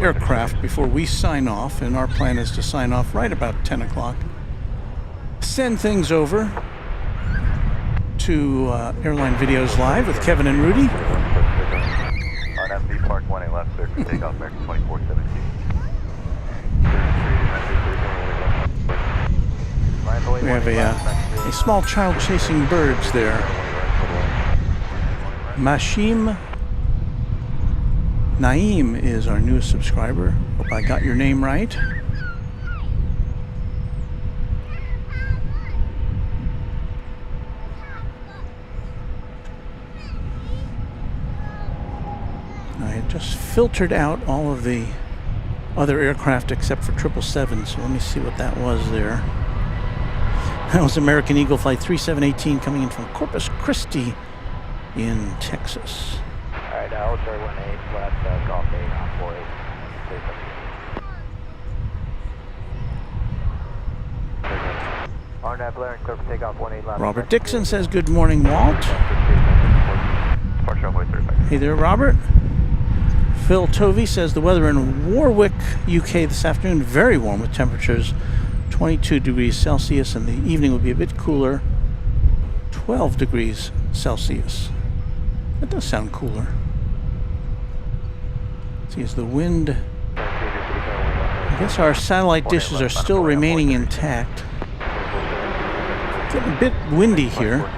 aircraft before we sign off. And our plan is to sign off right about 10 o'clock. Send things over to Airline Videos Live with Kevin and Rudy. RNFB Park 18 left, sir. Takeoff American 2417. We have a small child chasing birds there. Mashim Naeem is our newest subscriber. Hope I got your name right. I had just filtered out all of the other aircraft except for 777, so let me see what that was there. That was American Eagle Flight 3718 coming in from Corpus Christi in Texas. Alright, Cherry 18 left, Golf 8 on 48. RNAV Blair and clear for takeoff 18 left. Robert Dixon says, good morning, Walt. Hey there, Robert. Phil Tovey says the weather in Warwick, UK this afternoon, very warm with temperatures 22 degrees Celsius, and the evening will be a bit cooler, 12 degrees Celsius. That does sound cooler. Let's see, is the wind... I guess our satellite dishes are still remaining intact. It's getting a bit windy here.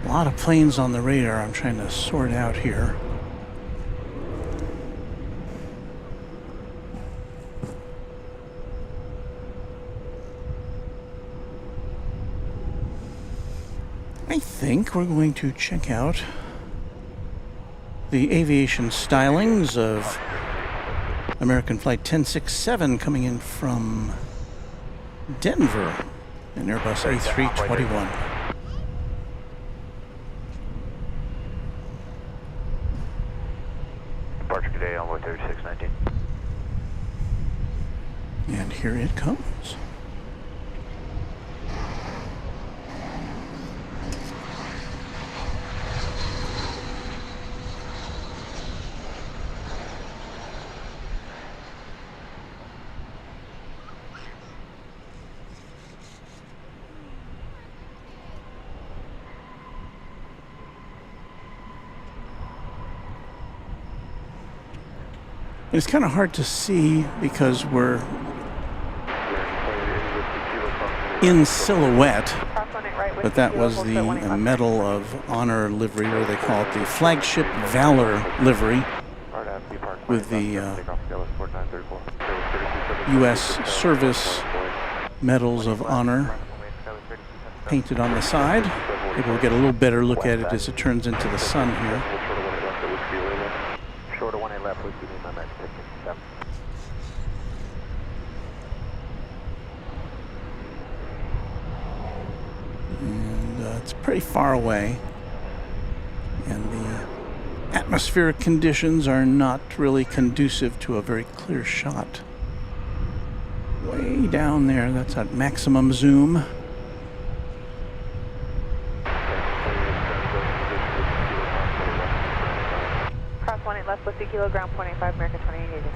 A lot of planes on the radar I'm trying to sort out here. I think we're going to check out the aviation stylings of American Flight 1067 coming in from Denver, an Airbus A321. Departure today, envoy 3619. And here it comes. It's kind of hard to see because we're in silhouette, but that was the Medal of Honor livery, or they call it the Flagship Valor livery, with the U.S. Service Medals of Honor painted on the side. Maybe we'll get a little better look at it as it turns into the sun here. Shorter 18 left, whiskey Lima, Max 57. And it's pretty far away, and the atmospheric conditions are not really conducive to a very clear shot. Way down there, that's at maximum zoom. Cross 18 left, whiskey kilo, ground 0.85, American 2880.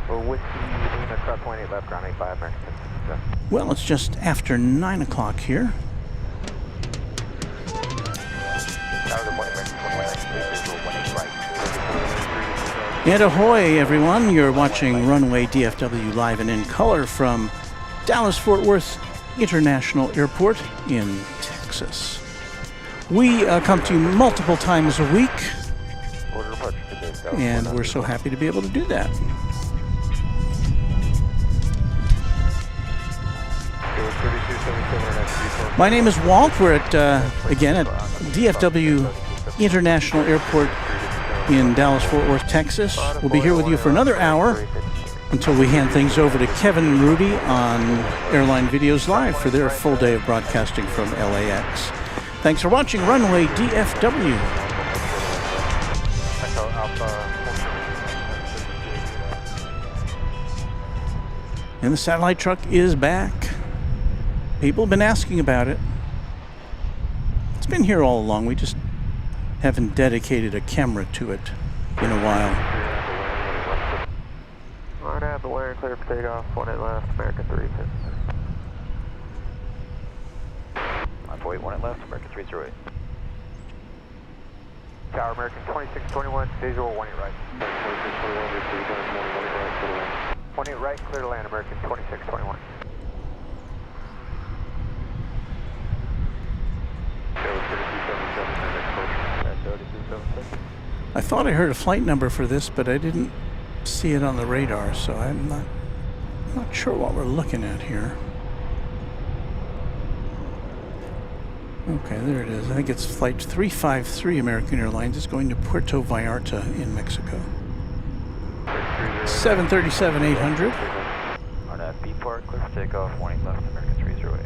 Well, whiskey Lima, cross 18 left, ground 85, American 57. Well, it's just after 9 o'clock here. And ahoy, everyone. You're watching Runway DFW live and in color from Dallas-Fort Worth International Airport in Texas. We come to you multiple times a week, and we're so happy to be able to do that. My name is Walt. We're at, again, at DFW International Airport in Dallas-Fort Worth, Texas. We'll be here with you for another hour until we hand things over to Kevin and Rudy on Airline Videos Live for their full day of broadcasting from LAX. Thanks for watching Runway DFW. And the satellite truck is back. People have been asking about it. It's been here all along. We just haven't dedicated a camera to it in a while. Alright, I have the wire clear for takeoff. 1 left, American 3. Wait, 1 left, American 308. Tower, American 2621, visual 1 right. 1 right, clear to land, American 2621. I thought I heard a flight number for this, but I didn't see it on the radar, so I'm not sure what we're looking at here. Okay, there it is. I think it's flight 353 American Airlines. It's going to Puerto Vallarta in Mexico. 737-800. On a B port, clear for takeoff, 1 left, American 308.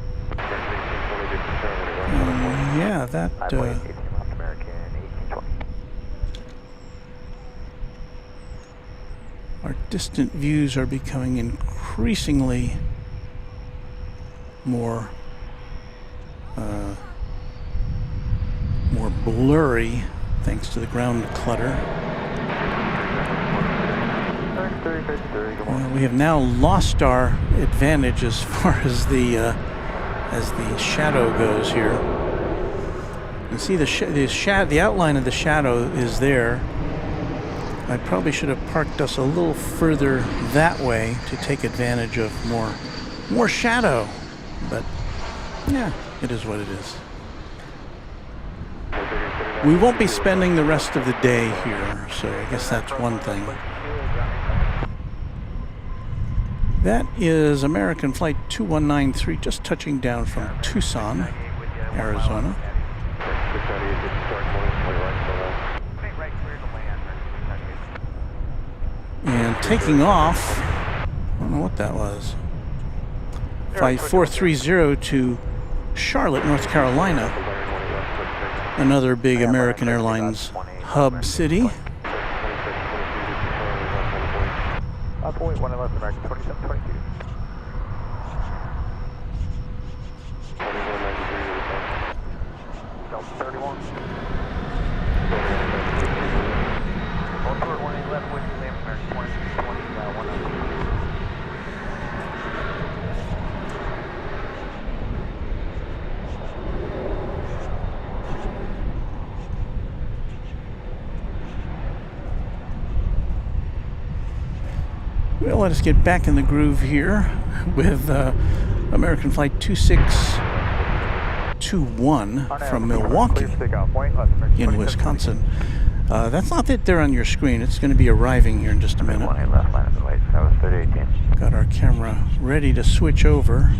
Yeah, that... 18 left, American 1820. Our distant views are becoming increasingly more blurry thanks to the ground clutter. We have now lost our advantage as far as the shadow goes here. You see the outline of the shadow is there. I probably should have parked us a little further that way to take advantage of more shadow, but yeah, it is what it is. We won't be spending the rest of the day here, so I guess that's one thing. That is American Flight 2193, just touching down from Tucson, Arizona. And taking off, I don't know what that was, Flight 430 to Charlotte, North Carolina. Another big American Airlines hub city. 1 left, American 2722. Delta 31. Hold short 1 left, with you, American 2620, 100. Well, let us get back in the groove here with American Flight 2621 from Milwaukee in Wisconsin. That's not that there on your screen. It's going to be arriving here in just a minute. Got our camera ready to switch over.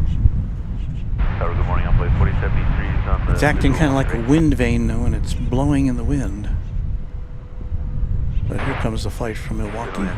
Good morning, I'm flight 4073. It's acting kind of like a wind vane though, and it's blowing in the wind. But here comes the flight from Milwaukee.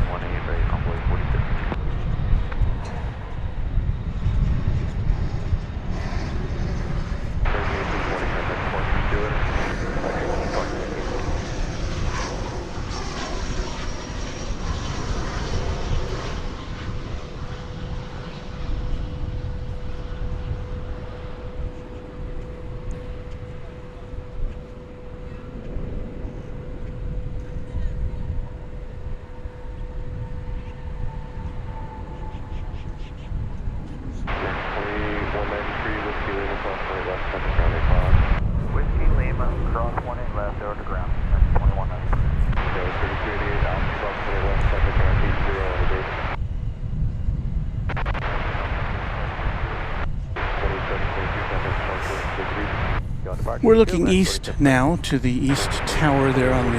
We're looking east now to the east tower there on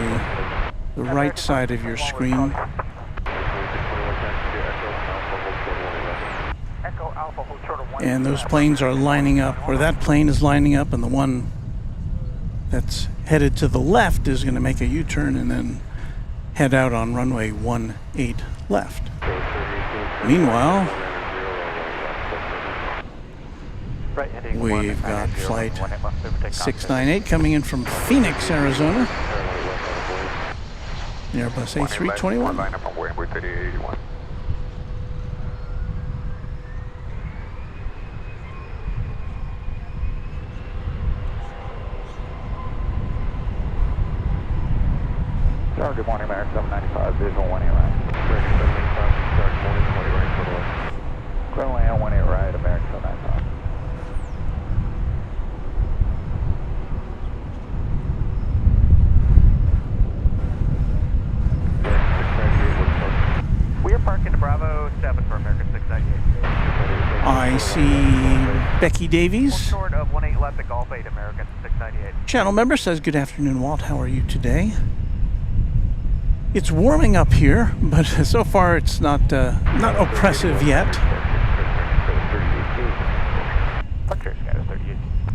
the right side of your screen. And those planes are lining up, or that plane is lining up, and the one that's headed to the left is going to make a U-turn and then head out on runway 18 left. Meanwhile, we've got flight 698 coming in from Phoenix, Arizona. The Airbus A321. Good morning, American 795, visual 18 right. American 795, start morning, 20 right, for the left. Clear land 18 right, American 795. We are parking to Bravo 7 for American 698. I see Becky Davies. Short of 18 left at Golf 8, American 698. Channel member says, good afternoon, Walt. How are you today? It's warming up here, but so far it's not oppressive yet.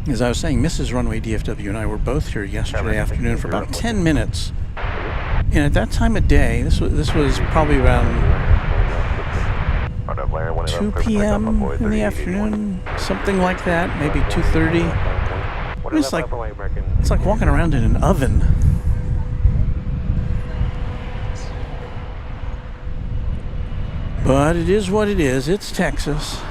As I was saying, Mrs. Runway DFW and I were both here yesterday afternoon for about 10 minutes. And at that time of day, this was probably around 2 p.m. in the afternoon, something like that, maybe 2:30. It's like walking around in an oven. But it is what it is. It's Texas.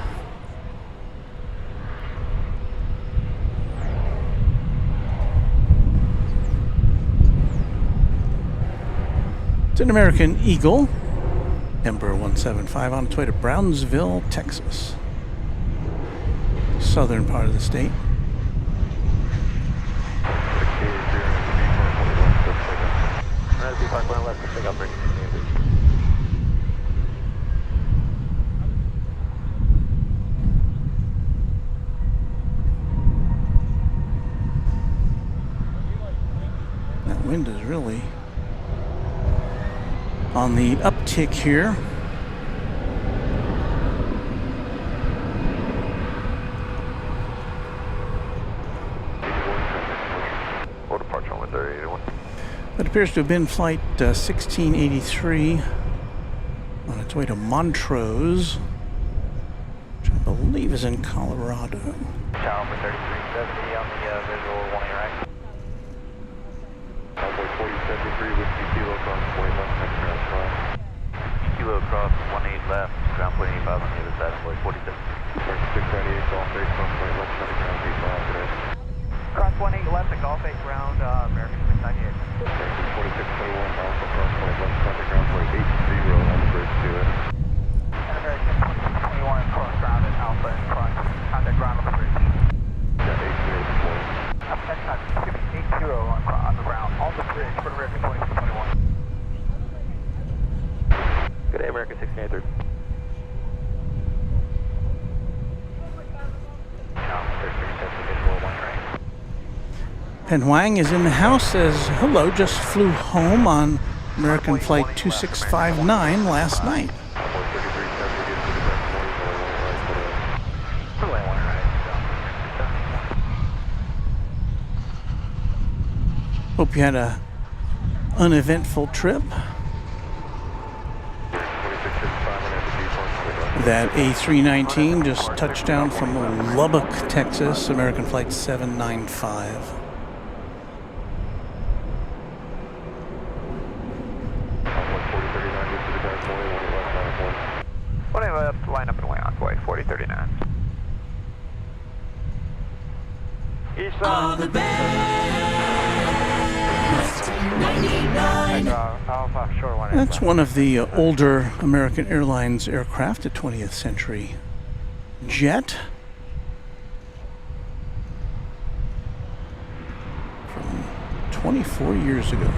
It's an American Eagle, Ember 175, on its way to Brownsville, Texas. Southern part of the state. That wind is really on the uptick here. It appears to have been flight 1683 on its way to Montrose, which I believe is in Colorado. Tower for 3370 on the visual 18 right. Cowboy 4073, Whiskey Kilo cross, 20 left, next ground 5. Kilo cross 18 left, ground point 85 on the other side, flight 47. American 698, Golf 8, cross 20 left, center ground 85 today. Cross 18 left at Golf 8 ground, American 698. American 4621, Alpha cross 20 left, center ground 80 on the bridge to it. American 2621, cross ground at Alpha in front, contact ground on the bridge. Yeah, 80 deployed. That's 80 on the ground, on the bridge for American 2621. Good day, American 683. Pen Huang is in the house, says hello, just flew home on American Flight 2659 last night. Hope you had a uneventful trip. That A319 just touched down from Lubbock, Texas, American Flight 795. Line up and way on boy, 4039. East All the best. 99. That's one of the older American Airlines aircraft, a 20th century jet. From 24 years ago.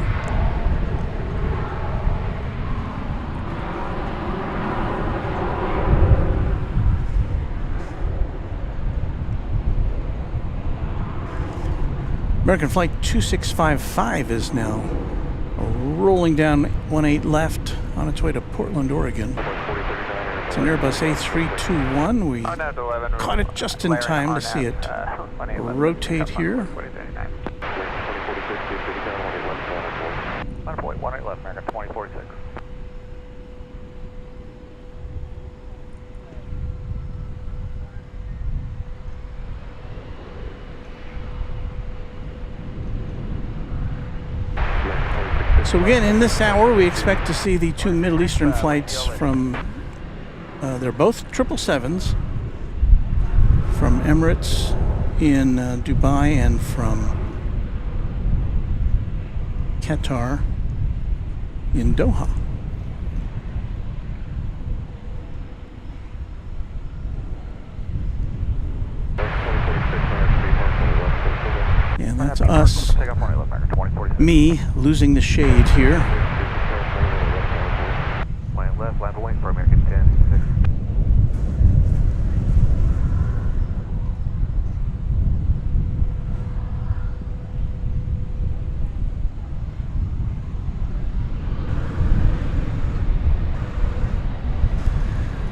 American Flight 2655 is now rolling down 18 left on its way to Portland, Oregon. It's an Airbus A321. We caught it just in time to see it rotate here. 18 left, American 2046. So again, in this hour, we expect to see the two Middle Eastern flights from, they're both 777s, from Emirates in Dubai and from Qatar in Doha. And that's us, me losing the shade here. Land left, land away for American 10, 6.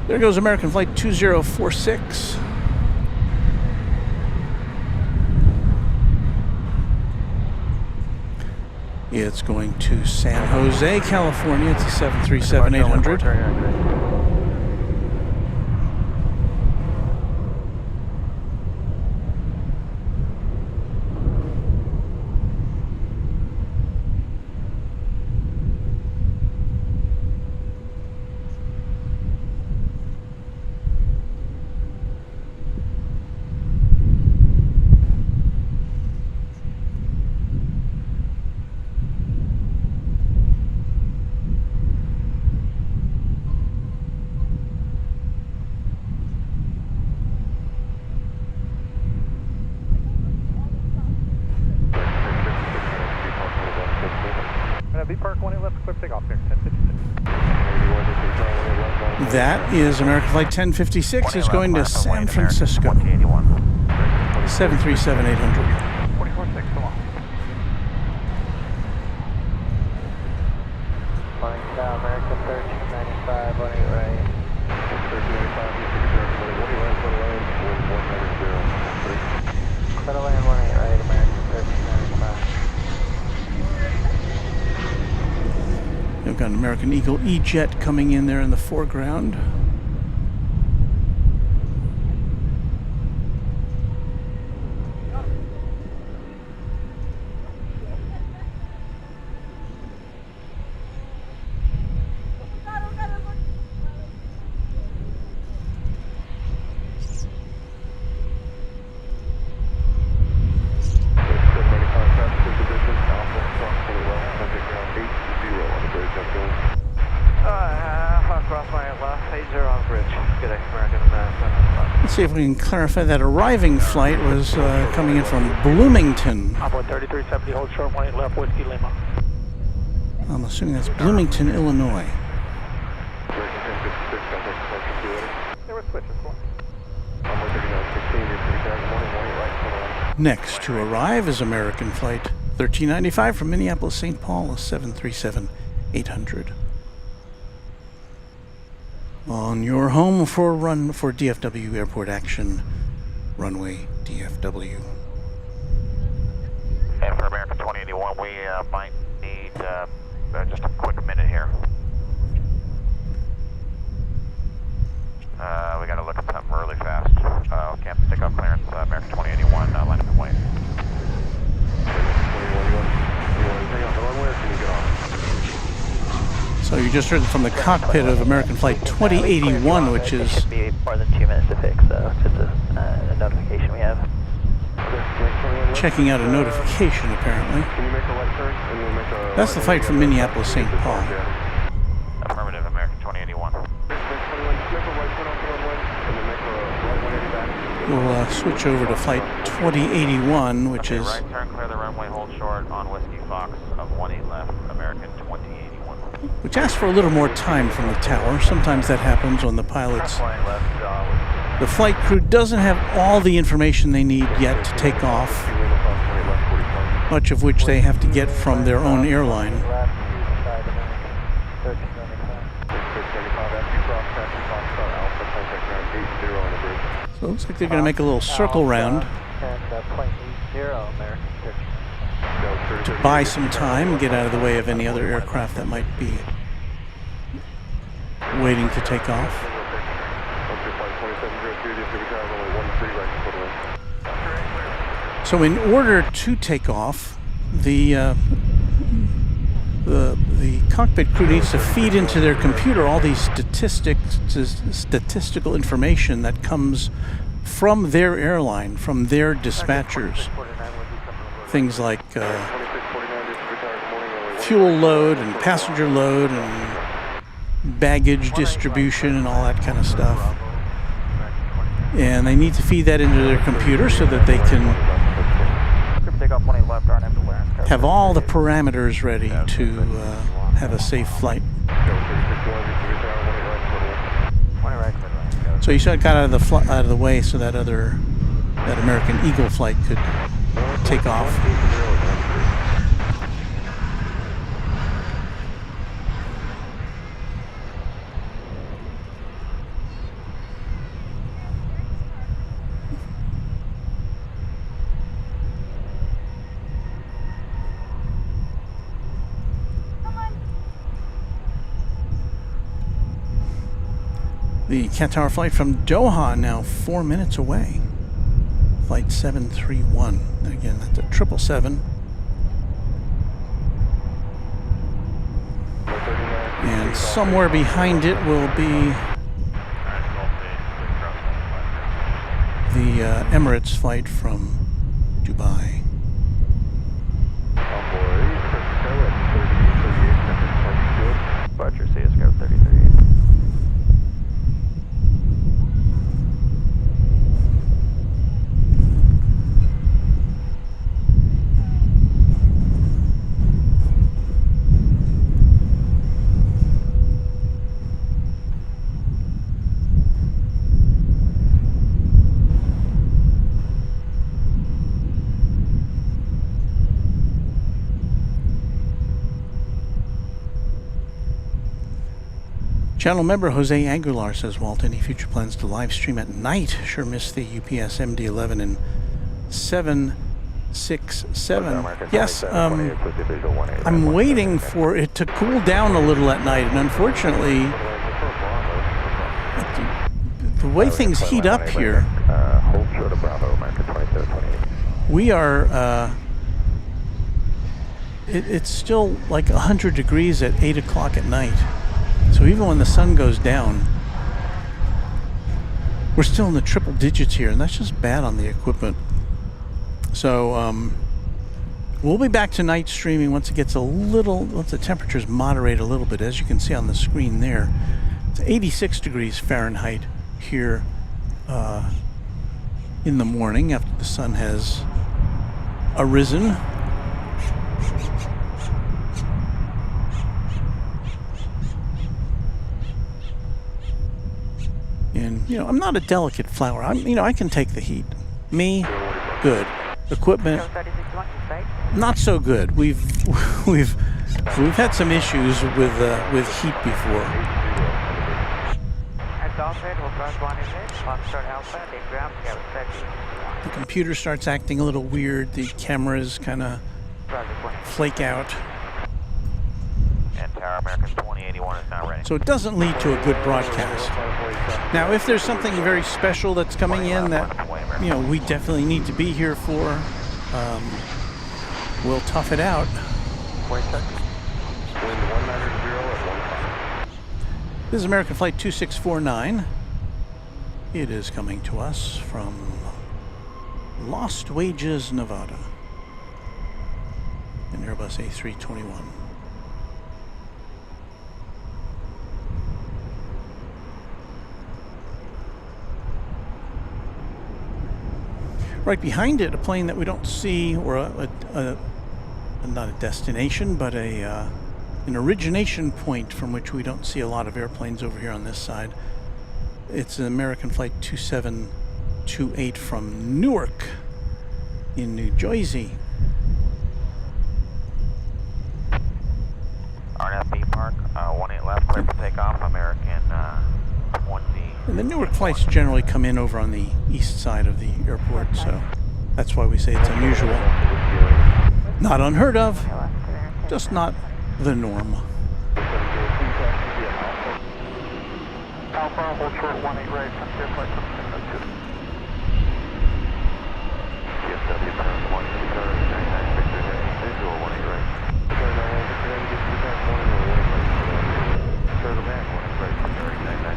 There goes American Flight 2046. It's going to San Jose, California. It's a 737-800. That is American Flight 1056 is going to San Francisco. 737-800. 24-6, come on. Flying south, American 1395, 18 right. 1395, Clear land 18 right, American 1395. We've got an American Eagle E-Jet coming in there in the foreground. Let's see if we can clarify that arriving flight was coming in from Bloomington. Apple 3370, hold short, 18 left, Whiskey Lima. I'm assuming that's Bloomington, Illinois. Next to arrive is American Flight 1395 from Minneapolis, St. Paul, a 737-800. On your home for DFW Airport action, Runway DFW. And for American 2081, we might need just a quick minute here. We got to look at something really fast. Can't stick up clearance, American 2081, line up and wait. So you just heard from the cockpit of American Flight 2081, which is... It should be more than 2 minutes to fix, though. It's just a notification we have. Checking out a notification, apparently. That's the flight from Minneapolis, St. Paul. Affirmative, American 2081. We'll switch over to Flight 2081, which is... Right turn, clear the runway, hold short on Whiskey Fox of 18 left, American 2081. Which asks for a little more time from the tower. Sometimes that happens when the pilots... The flight crew doesn't have all the information they need yet to take off, much of which they have to get from their own airline. So it looks like they're going to make a little circle round to buy some time and get out of the way of any other aircraft that might be waiting to take off. So in order to take off, the cockpit crew needs to feed into their computer all these statistical information that comes from their airline, from their dispatchers. Things like fuel load and passenger load and baggage distribution and all that kind of stuff. And they need to feed that into their computer so that they can have all the parameters ready to have a safe flight. So you got out of the way so that American Eagle flight could take off. The Qatar flight from Doha now 4 minutes away. Flight 731. Again, that's a 777. And somewhere behind it will be the Emirates flight from Dubai. Departure CSGO 3038. Channel member Jose Aguilar says, Walt, any future plans to live stream at night? Sure missed the UPS MD-11 and 767. Yes, I'm waiting for it to cool down a little at night, and unfortunately, the way things heat up here, we are, it's still like 100 degrees at 8 o'clock at night. So even when the sun goes down, we're still in the triple digits here, and that's just bad on the equipment. So we'll be back tonight streaming once it gets once the temperatures moderate a little bit. As you can see on the screen there, it's 86 degrees Fahrenheit here in the morning after the sun has arisen. And, I'm not a delicate flower. I can take the heat. Me, good. Equipment, not so good. We've had some issues with heat before. The computer starts acting a little weird. The cameras kind of flake out. American 2081 is now ready. So it doesn't lead to a good broadcast. Now, if there's something very special that's coming in that, we definitely need to be here for, we'll tough it out. This is American Flight 2649. It is coming to us from Lost Wages, Nevada. An Airbus A321. Right behind it, a plane that we don't see, or not a destination, but an origination point from which we don't see a lot of airplanes over here on this side. It's an American Flight 2728 from Newark in New Jersey. RFB Park, 18 left, clear for takeoff, American 20. And the Newark flights generally come in over on the east side of the airport, so that's why we say it's unusual. Not unheard of, just not the norm. Alpha, hold short 18 right, clear flight 702. DFW Founders Plaza, 99 visual 18 right. Turtle man, 18 right, 99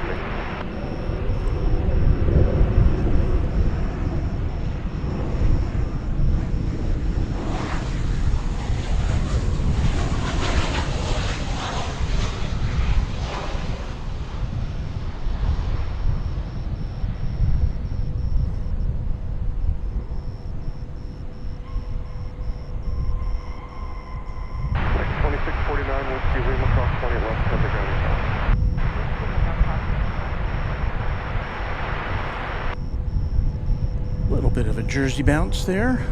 Bit of a Jersey bounce there.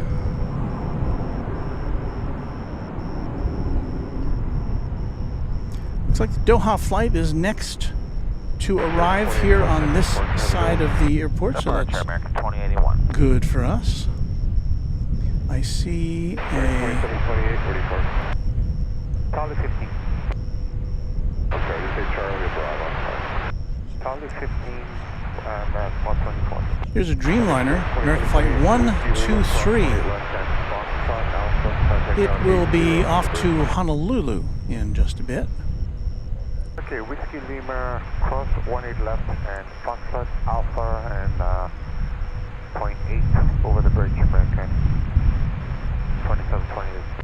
Looks like the Doha flight is next to arrive here on this side of the airport, so that's good for us. I see a... Charlie 15. I'm sorry, this is Charlie Bravo. Charlie 15 and 124. Here's a Dreamliner, American Flight 123. It will be off to Honolulu in just a bit. Okay, Whiskey Lima, cross 18 left and Foxtrot Alpha and 0.8 over the bridge, American 2728.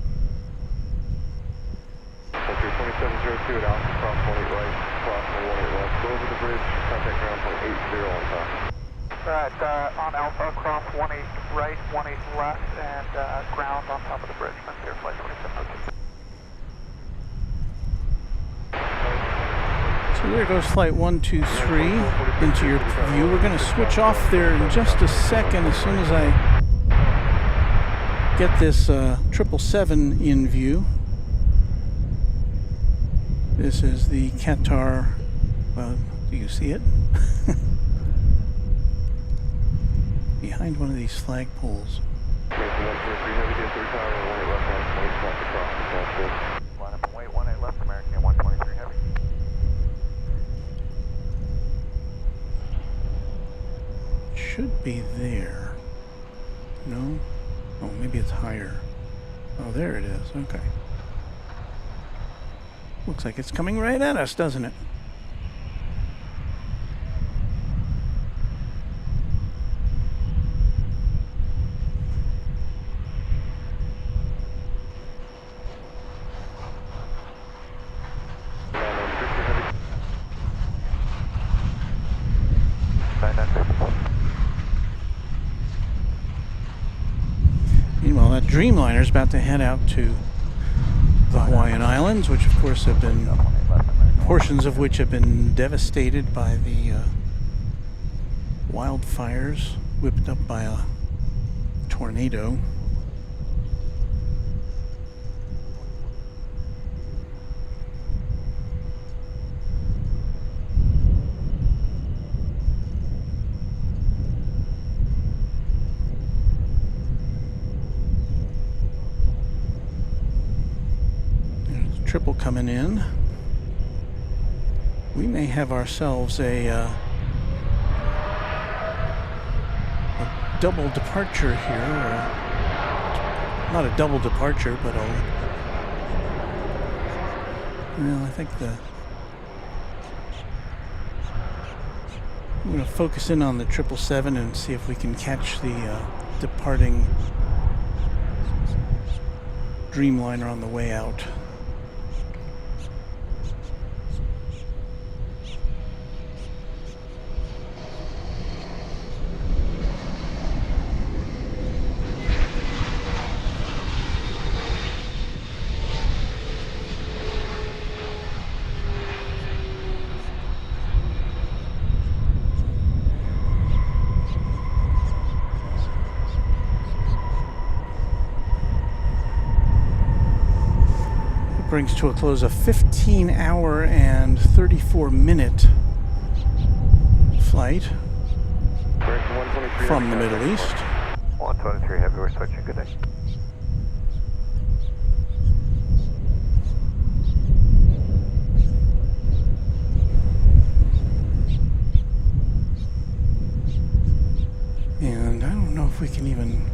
Okay, 2702 at Alpha, cross 18 right, cross 18 left, go over the bridge, contact ground 0.80 on top. Alright, on Alpha, cross 18 right, 18 left, and ground on top of the bridge, Frontier Flight 2702. So there goes Flight 123 into your view. We're going to switch off there in just a second as soon as I get this 777 in view. This is the Qatar, well, do you see it? Behind one of these flagpoles. Line up and wait, 18 left, American 123 heavy. Should be there. No? Oh, maybe it's higher. Oh, there it is. Okay. Looks like it's coming right at us, doesn't it? Meanwhile, that Dreamliner is about to head out to the Hawaiian Islands, which of course have been, portions of which have been devastated by the wildfires whipped up by a tornado. Triple coming in. We may have ourselves a double departure here. Not a double departure, but well, I think I'm going to focus in on the 777 and see if we can catch the departing Dreamliner on the way out. Brings to a close a 15-hour and 34-minute flight from the Middle East. 123 heavy, we're switching, good day. And I don't know if we can even...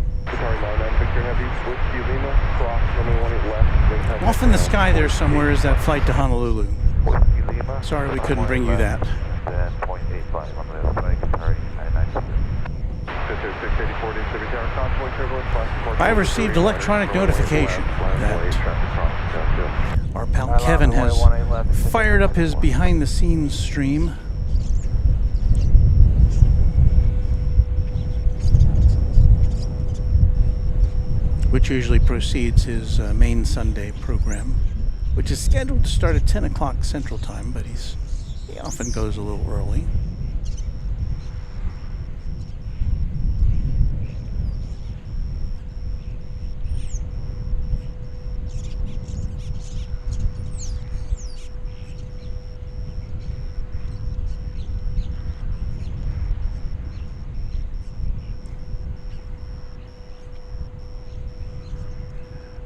Off in the sky there somewhere is that flight to Honolulu. Sorry we couldn't bring you that. I received electronic notification that our pal Kevin has fired up his behind-the-scenes stream. Which usually precedes his main Sunday program, which is scheduled to start at 10 o'clock Central Time, but he often goes a little early.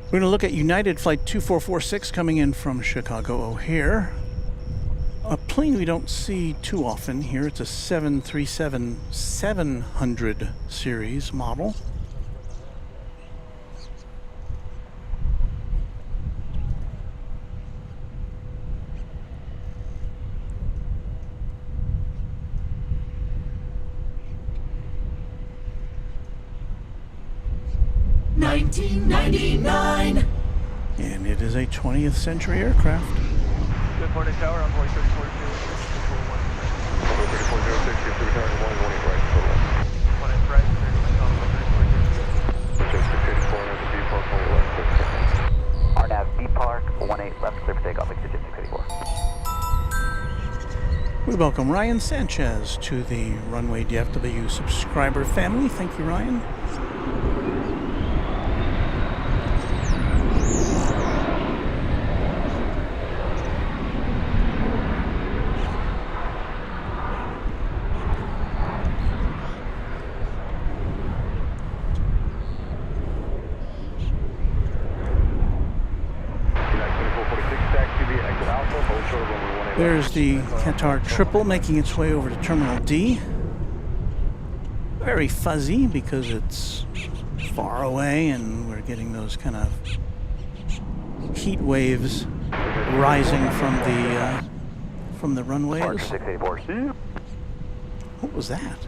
We're going to look at United Flight 2446 coming in from Chicago O'Hare. A plane we don't see too often here. It's a 737-700 series model. $19.99. And it is a 20th century aircraft. Good morning, tower, on board 3406. Runway 3406, you're through tower, 118 right, total. 18 right, 30 on board 3406. Majestic 84, and the B Park, 18 left, clear for takeoff. RNAV B Park, 18 left, clear for takeoff, Majestic 84. We welcome Ryan Sanchez to the Runway DFW subscriber family. Thank you, Ryan. There's the Qatar triple making its way over to Terminal D. Very fuzzy because it's far away and we're getting those kind of heat waves rising from the runways. What was that?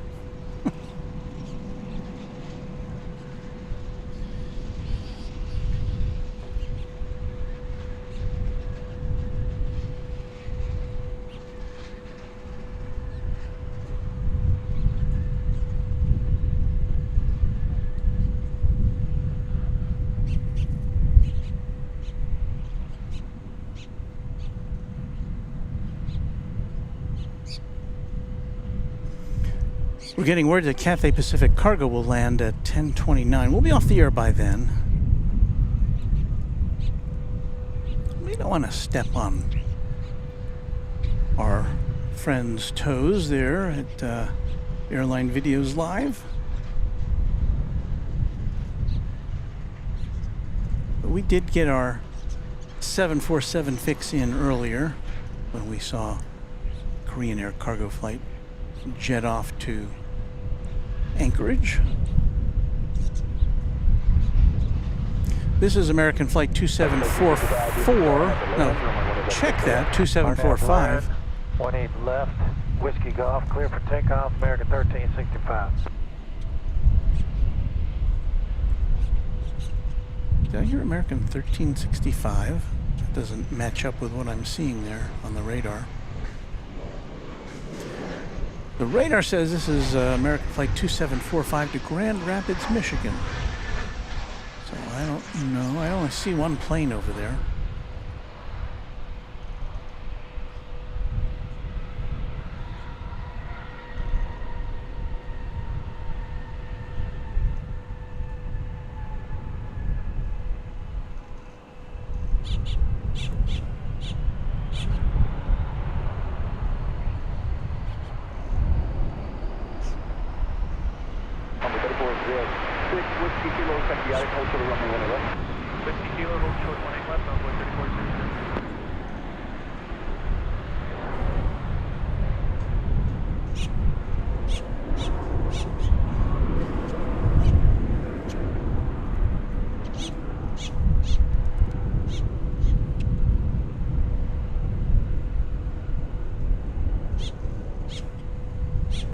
We're getting word that Cathay Pacific Cargo will land at 10:29. We'll be off the air by then. We don't want to step on our friends' toes there at Airline Videos Live. But we did get our 747 fix in earlier when we saw Korean Air cargo flight jet off to Anchorage. This is American Flight 2744. No, check that, 2745. 18 left, Whiskey Golf, clear for takeoff, American 1365. Did I hear American 1365? That doesn't match up with what I'm seeing there on the radar. The radar says this is American Flight 2745 to Grand Rapids, Michigan. So I don't know. I only see one plane over there. Whiskey Kilo, Whiskey Kilo, hold short runway 18 left. Whiskey Kilo, hold short 18 left, on board 3406.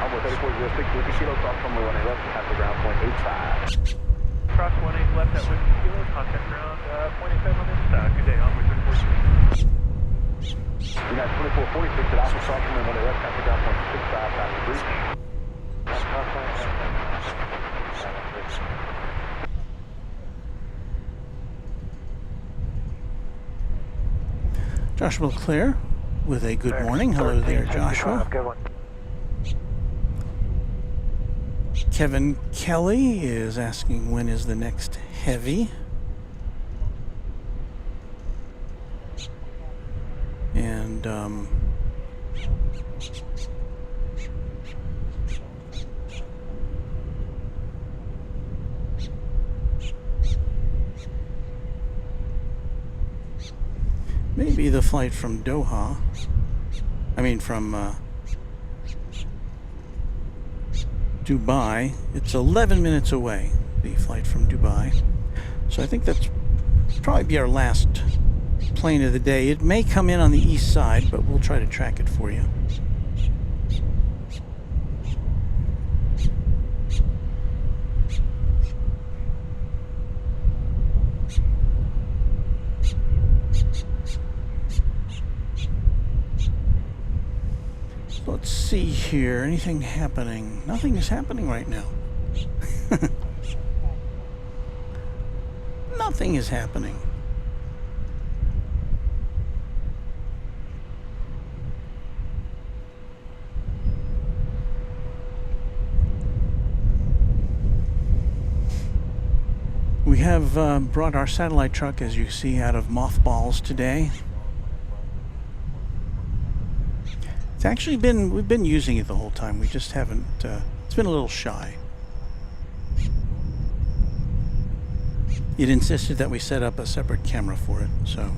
Onboard 3406, Whiskey Kilo, cross runway 18 left, at the ground point 85. Cross 18 left at Whiskey Kilo, contact ground, point 87 on this, good day, onboard 3406. United 2446 at Alpha, cross runway 18 left, at the ground point 65, past the breach. Joshua Clare with a good morning. Hello there, Joshua. Good one. Kevin Kelly is asking when is the next heavy. And Maybe the flight from Doha. I mean from Dubai. It's 11 minutes away, the flight from Dubai. So I think that's probably be our last plane of the day. It may come in on the east side, but we'll try to track it for you. Let's see here. Anything happening? Nothing is happening right now. Nothing is happening. We have brought our satellite truck, as you see, out of mothballs today. It's actually we've been using it the whole time. We just haven't, it's been a little shy. It insisted that we set up a separate camera for it, so.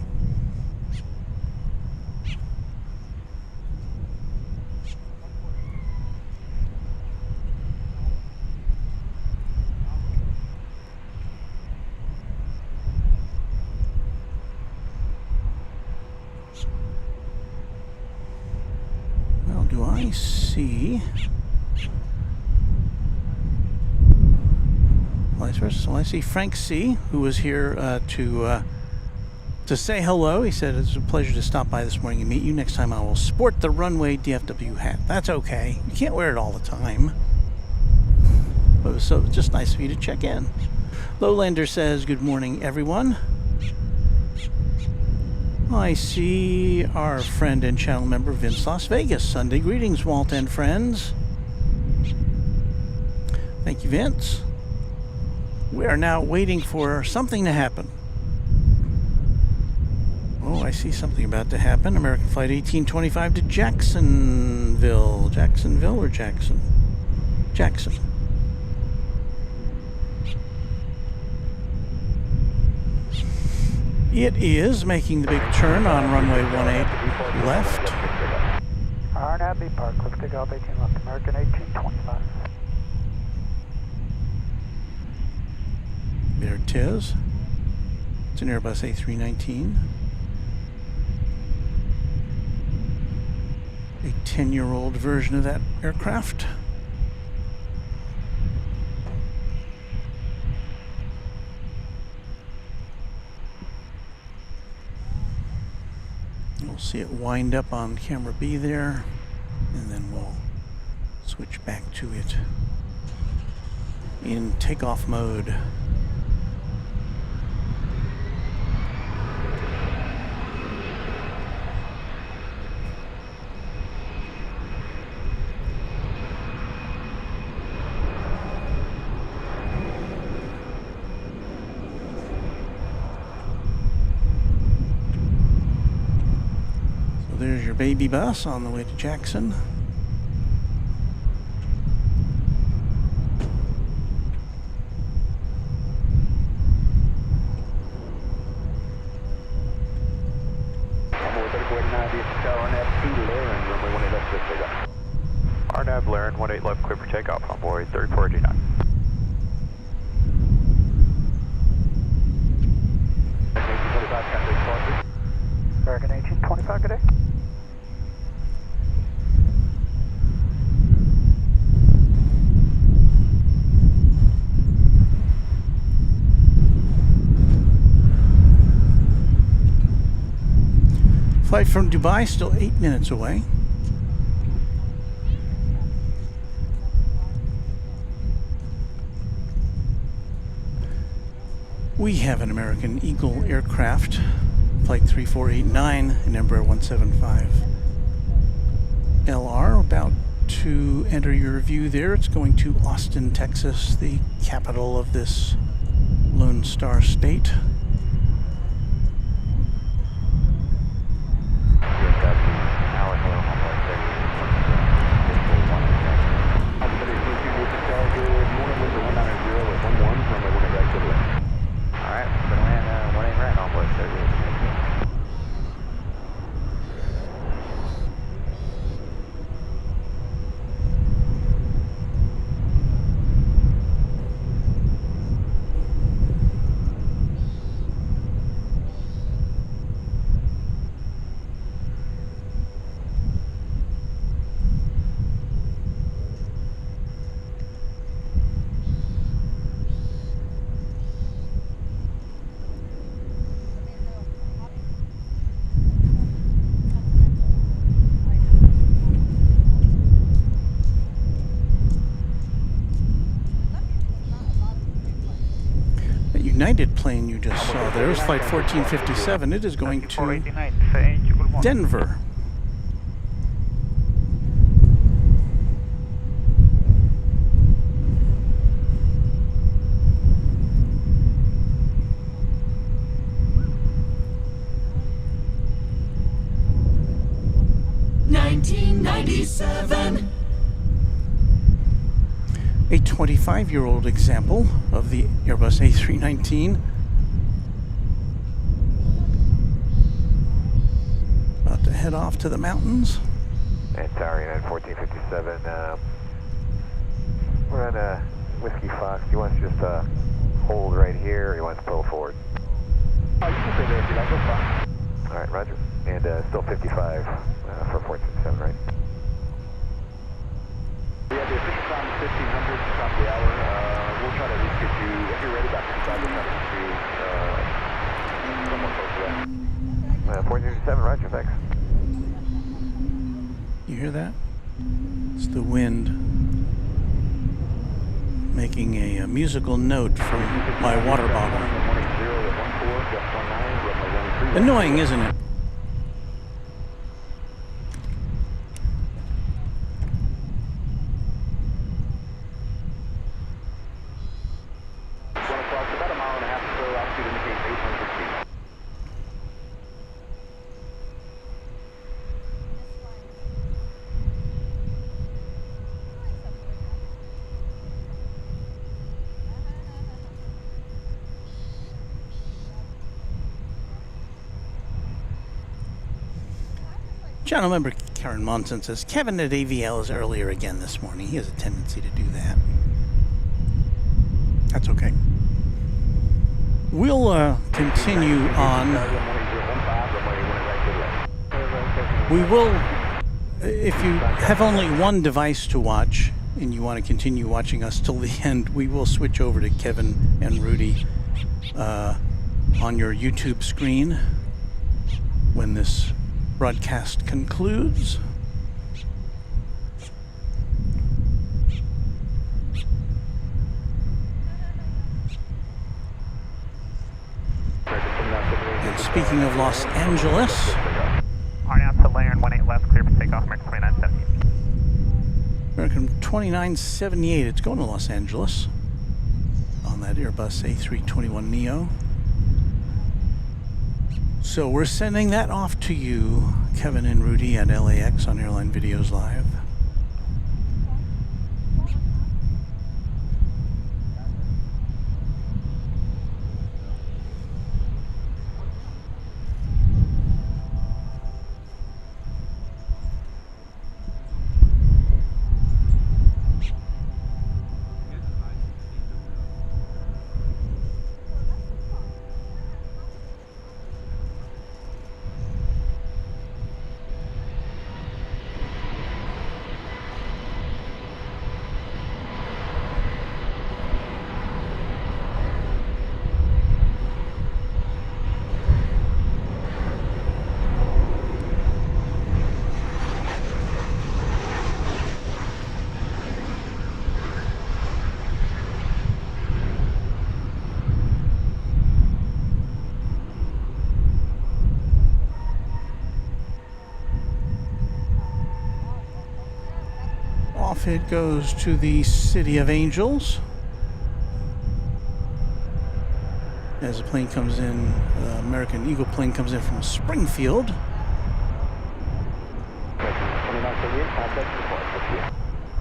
Do I see? Well, I see Frank C., who was here to say hello. He said it's a pleasure to stop by this morning and meet you. Next time I will sport the Runway DFW hat. That's okay. You can't wear it all the time. But it was just nice of you to check in. Lowlander says, good morning, everyone. I see our friend and channel member Vince Las Vegas. Sunday greetings, Walt and friends. Thank you, Vince. We are now waiting for something to happen. Oh, I see something about to happen. American Flight 1825 to Jacksonville. Jacksonville or Jackson? Jackson. It is making the big turn on runway 18 left. RNAB Park, let's take off 18 left, American 1825. There it is. It's an Airbus A319. A 10-year-old version of that aircraft. We'll see it wind up on camera B there, and then we'll switch back to it in takeoff mode. There's your baby bus on the way to Jackson. RNAV Laren, 18 left, clear for takeoff, envoy 3489. American 1825 today. Flight from Dubai still 8 minutes away. We have an American Eagle aircraft, Flight 3489, an Embraer 175 LR, about to enter your view there. It's going to Austin, Texas, the capital of this Lone Star State. United plane you just saw there is flight 1457. It is going to Denver. A 25-year-old example of the Airbus A319. About to head off to the mountains. And Tower United 1457, we're on Whiskey Fox. Do you want to just hold right here, or you want to pull forward? Oh, you can stay there if you like, that's fine. All right, roger. And still 55 for 1457, right? Yeah, the official time is 1500, top of the hour. We'll try to at least get you, if you're ready, about 55, we'll try to get you somewhat close to that. 1457, roger, thanks. You hear that? It's the wind making a musical note from my water bottle. Annoying, isn't it? About a mile and a half or so, altitude indicates 800 feet. Channel member Karen Monson says Kevin at AVL is earlier again this morning. He has a tendency to do that. That's okay. We'll continue on. We will, if you have only one device to watch and you want to continue watching us till the end, we will switch over to Kevin and Rudy on your YouTube screen when this broadcast concludes. And speaking of Los Angeles, Arnout to Laren, 18 left, clear for takeoff, American 2978. American 2978, it's going to Los Angeles on that Airbus A321neo. So we're sending that off to you, Kevin and Rudy at LAX on Airline Videos Live. Off it goes to the City of Angels. As the plane comes in, the American Eagle plane comes in from Springfield.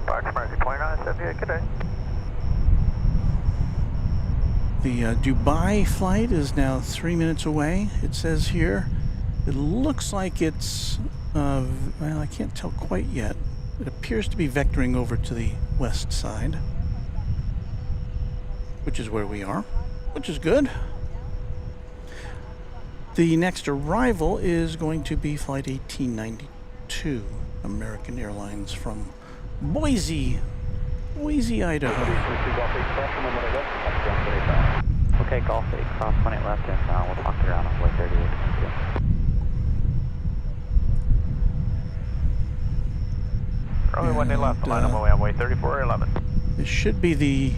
Fox American 2978, good day. The Dubai flight is now 3 minutes away, it says here. It looks like it's, well, I can't tell quite yet. It appears to be vectoring over to the west side, which is where we are, which is good. The next arrival is going to be flight 1892, American Airlines from Boise, Idaho. Okay, Golf 8, cross 18 left, and we'll talk to you around on way 38. Runway 18 left, line on my way on way 3411. This should be the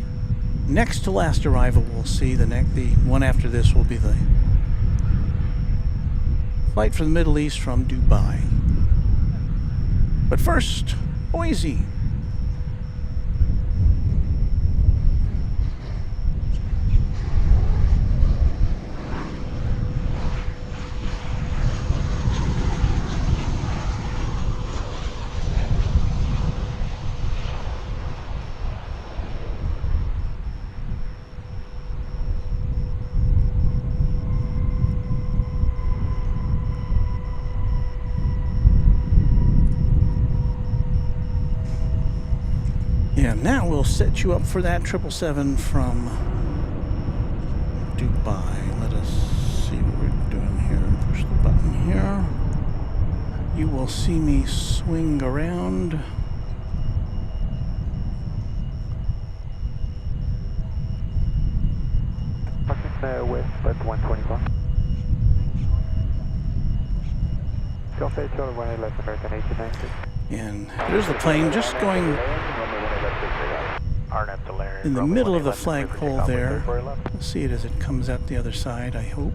next to last arrival. We'll see the one after this will be the flight from the Middle East from Dubai. But first, Boise. And now we'll set you up for that 777 from Dubai. Let us see what we're doing here. Push the button here. You will see me swing around. West, but 125. Delta 8, Charlie 18, left American 1896. And there's the plane just going in the middle of the flagpole there. We'll see it as it comes out the other side, I hope.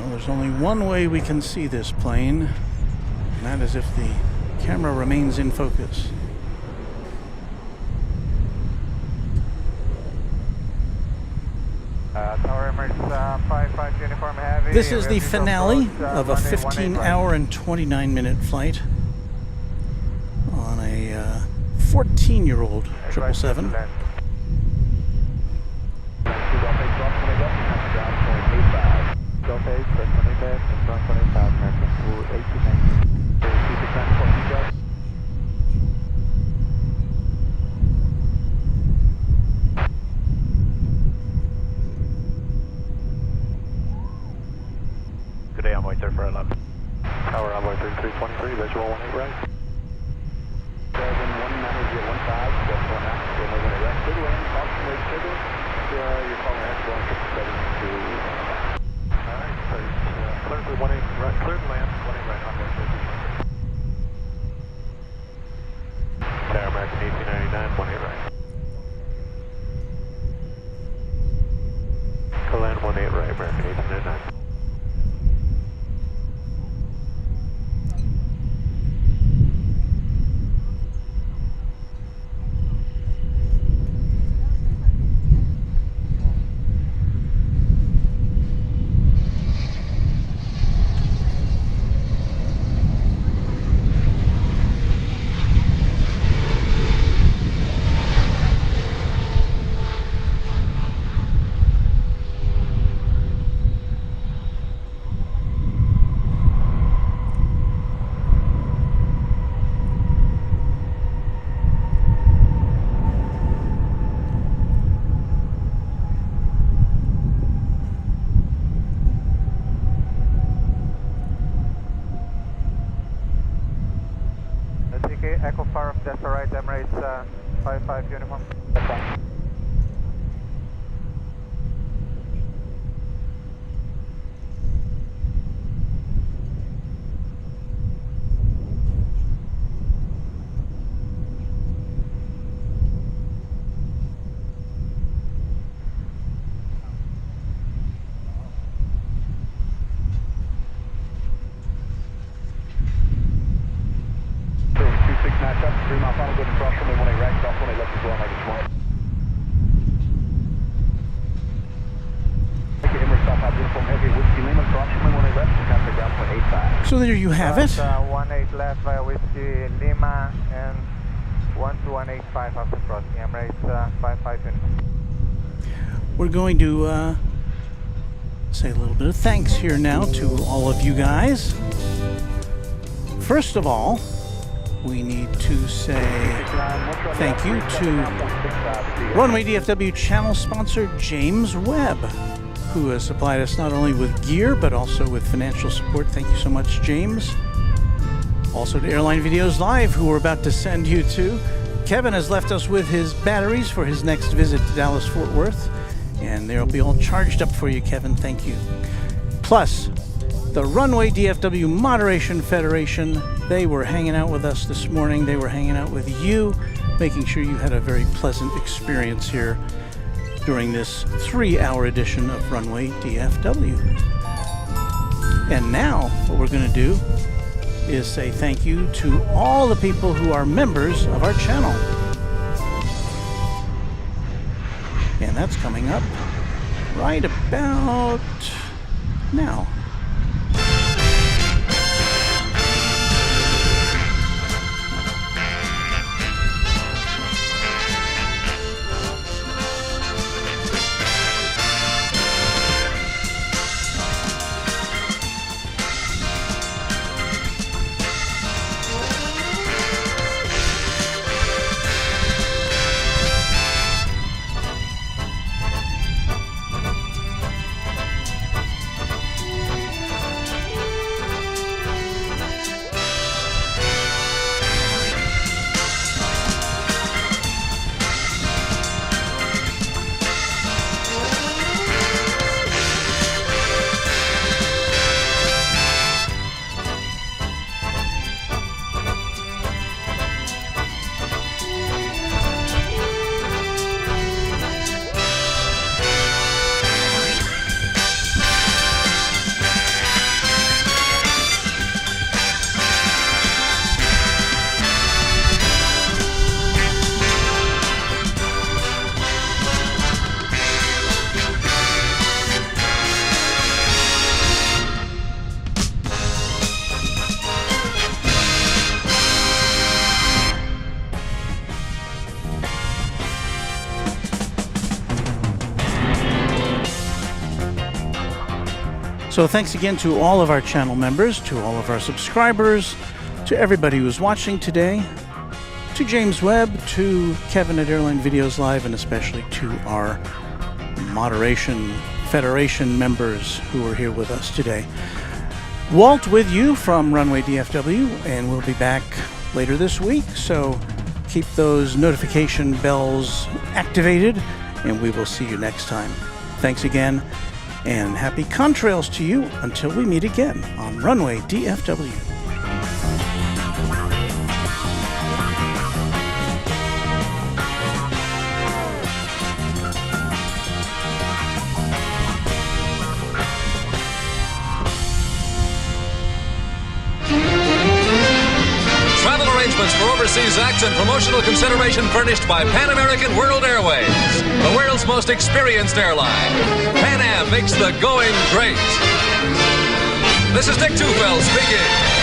There's only one way we can see this plane, and that is if the camera remains in focus. Tower Emirates 55 uniform heavy. This is the finale of a 15-hour and 29-minute flight on a 14-year-old 777. Delta 8, press 20 left, and front 25, American 1890. 2% for you guys. Good day, Envoy 3411. Tower Envoy 3323, visual 18 right. 71915, just 1 out, runway 18 right. Good wind, approximately schedule. You're calling X1 777 to... Clear to 18 right, clear to land, 18 right, Envoy 3323. Tower American 1899, 18 right. Land 18 right, American 1899. Echo Far of Delta right, Emirates 55 uniform. That's fine. So there you have it. 18 left via Whiskey Lima and 12185 after crossing Emirates 55 uniform. We're going to say a little bit of thanks here now to all of you guys. First of all, we need to say thank you to Runway DFW channel sponsor James Webb, who has supplied us not only with gear but also with financial support. Thank you so much, James. Also to Airline Videos Live, who we're about to send you to. Kevin has left us with his batteries for his next visit to Dallas-Fort Worth, and they'll be all charged up for you, Kevin. Thank you. Plus, the Runway DFW Moderation Federation, they were hanging out with us this morning. They were hanging out with you, making sure you had a very pleasant experience here during this 3-hour edition of Runway DFW. And now, what we're going to do is say thank you to all the people who are members of our channel. And that's coming up right about now. So thanks again to all of our channel members, to all of our subscribers, to everybody who's watching today, to James Webb, to Kevin at Airline Videos Live, and especially to our Moderation Federation members who are here with us today. Walt with you from Runway DFW, and we'll be back later this week, so keep those notification bells activated, and we will see you next time. Thanks again. And happy contrails to you until we meet again on Runway DFW. Travel arrangements for overseas acts and promotional consideration furnished by Pan American World Airways, the world's most experienced airline. Pan Am makes the going great. This is Dick Tufeld speaking.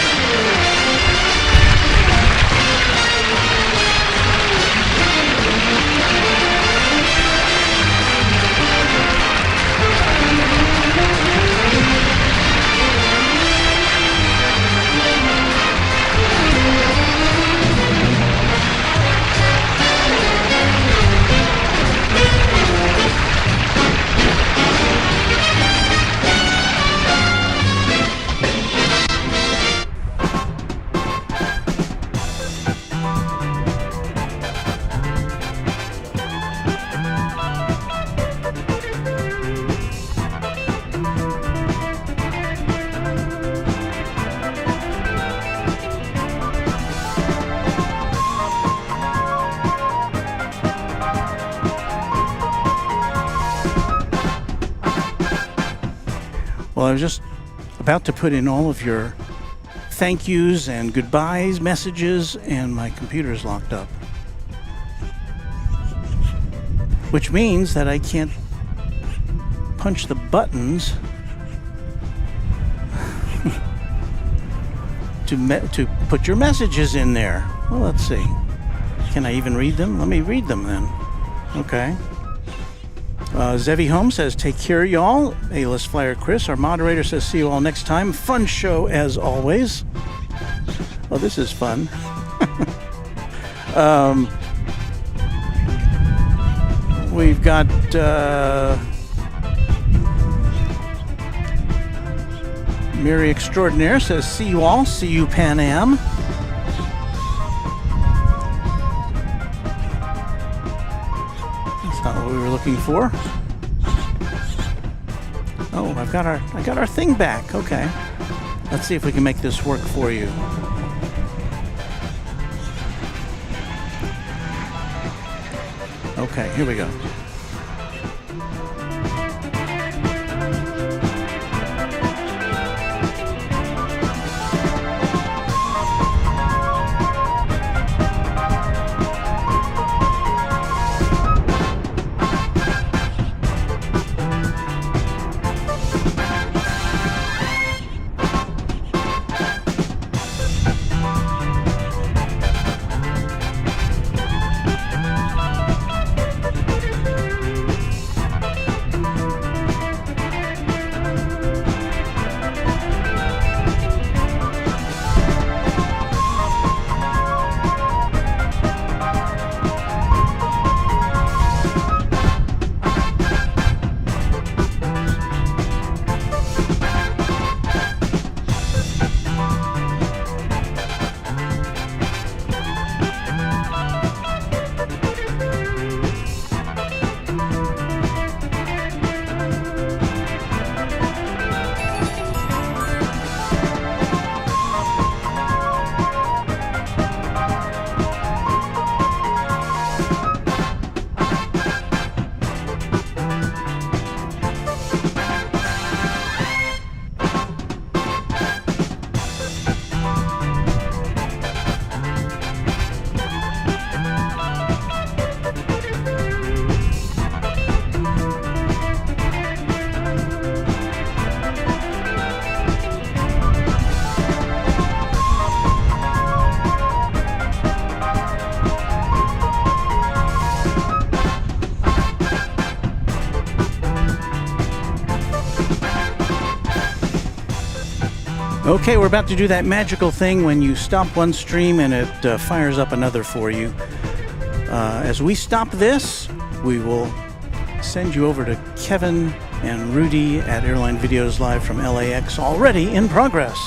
Well, I was just about to put in all of your thank yous and goodbyes messages, and my computer's locked up. Which means that I can't punch the buttons to put your messages in there. Well, let's see. Can I even read them? Let me read them then. Okay. Zevi Holmes says, take care, y'all. A-list flyer Chris, our moderator, says, see you all next time. Fun show as always. Oh, this is fun. We've got Mary Extraordinaire says, see you all. See you, Pan Am. Not what we were looking for. Oh, I got our thing back. Okay. Let's see if we can make this work for you. Okay, here we go. Okay, we're about to do that magical thing when you stop one stream and it fires up another for you. As we stop this, we will send you over to Kevin and Rudy at Airline Videos live from LAX, already in progress.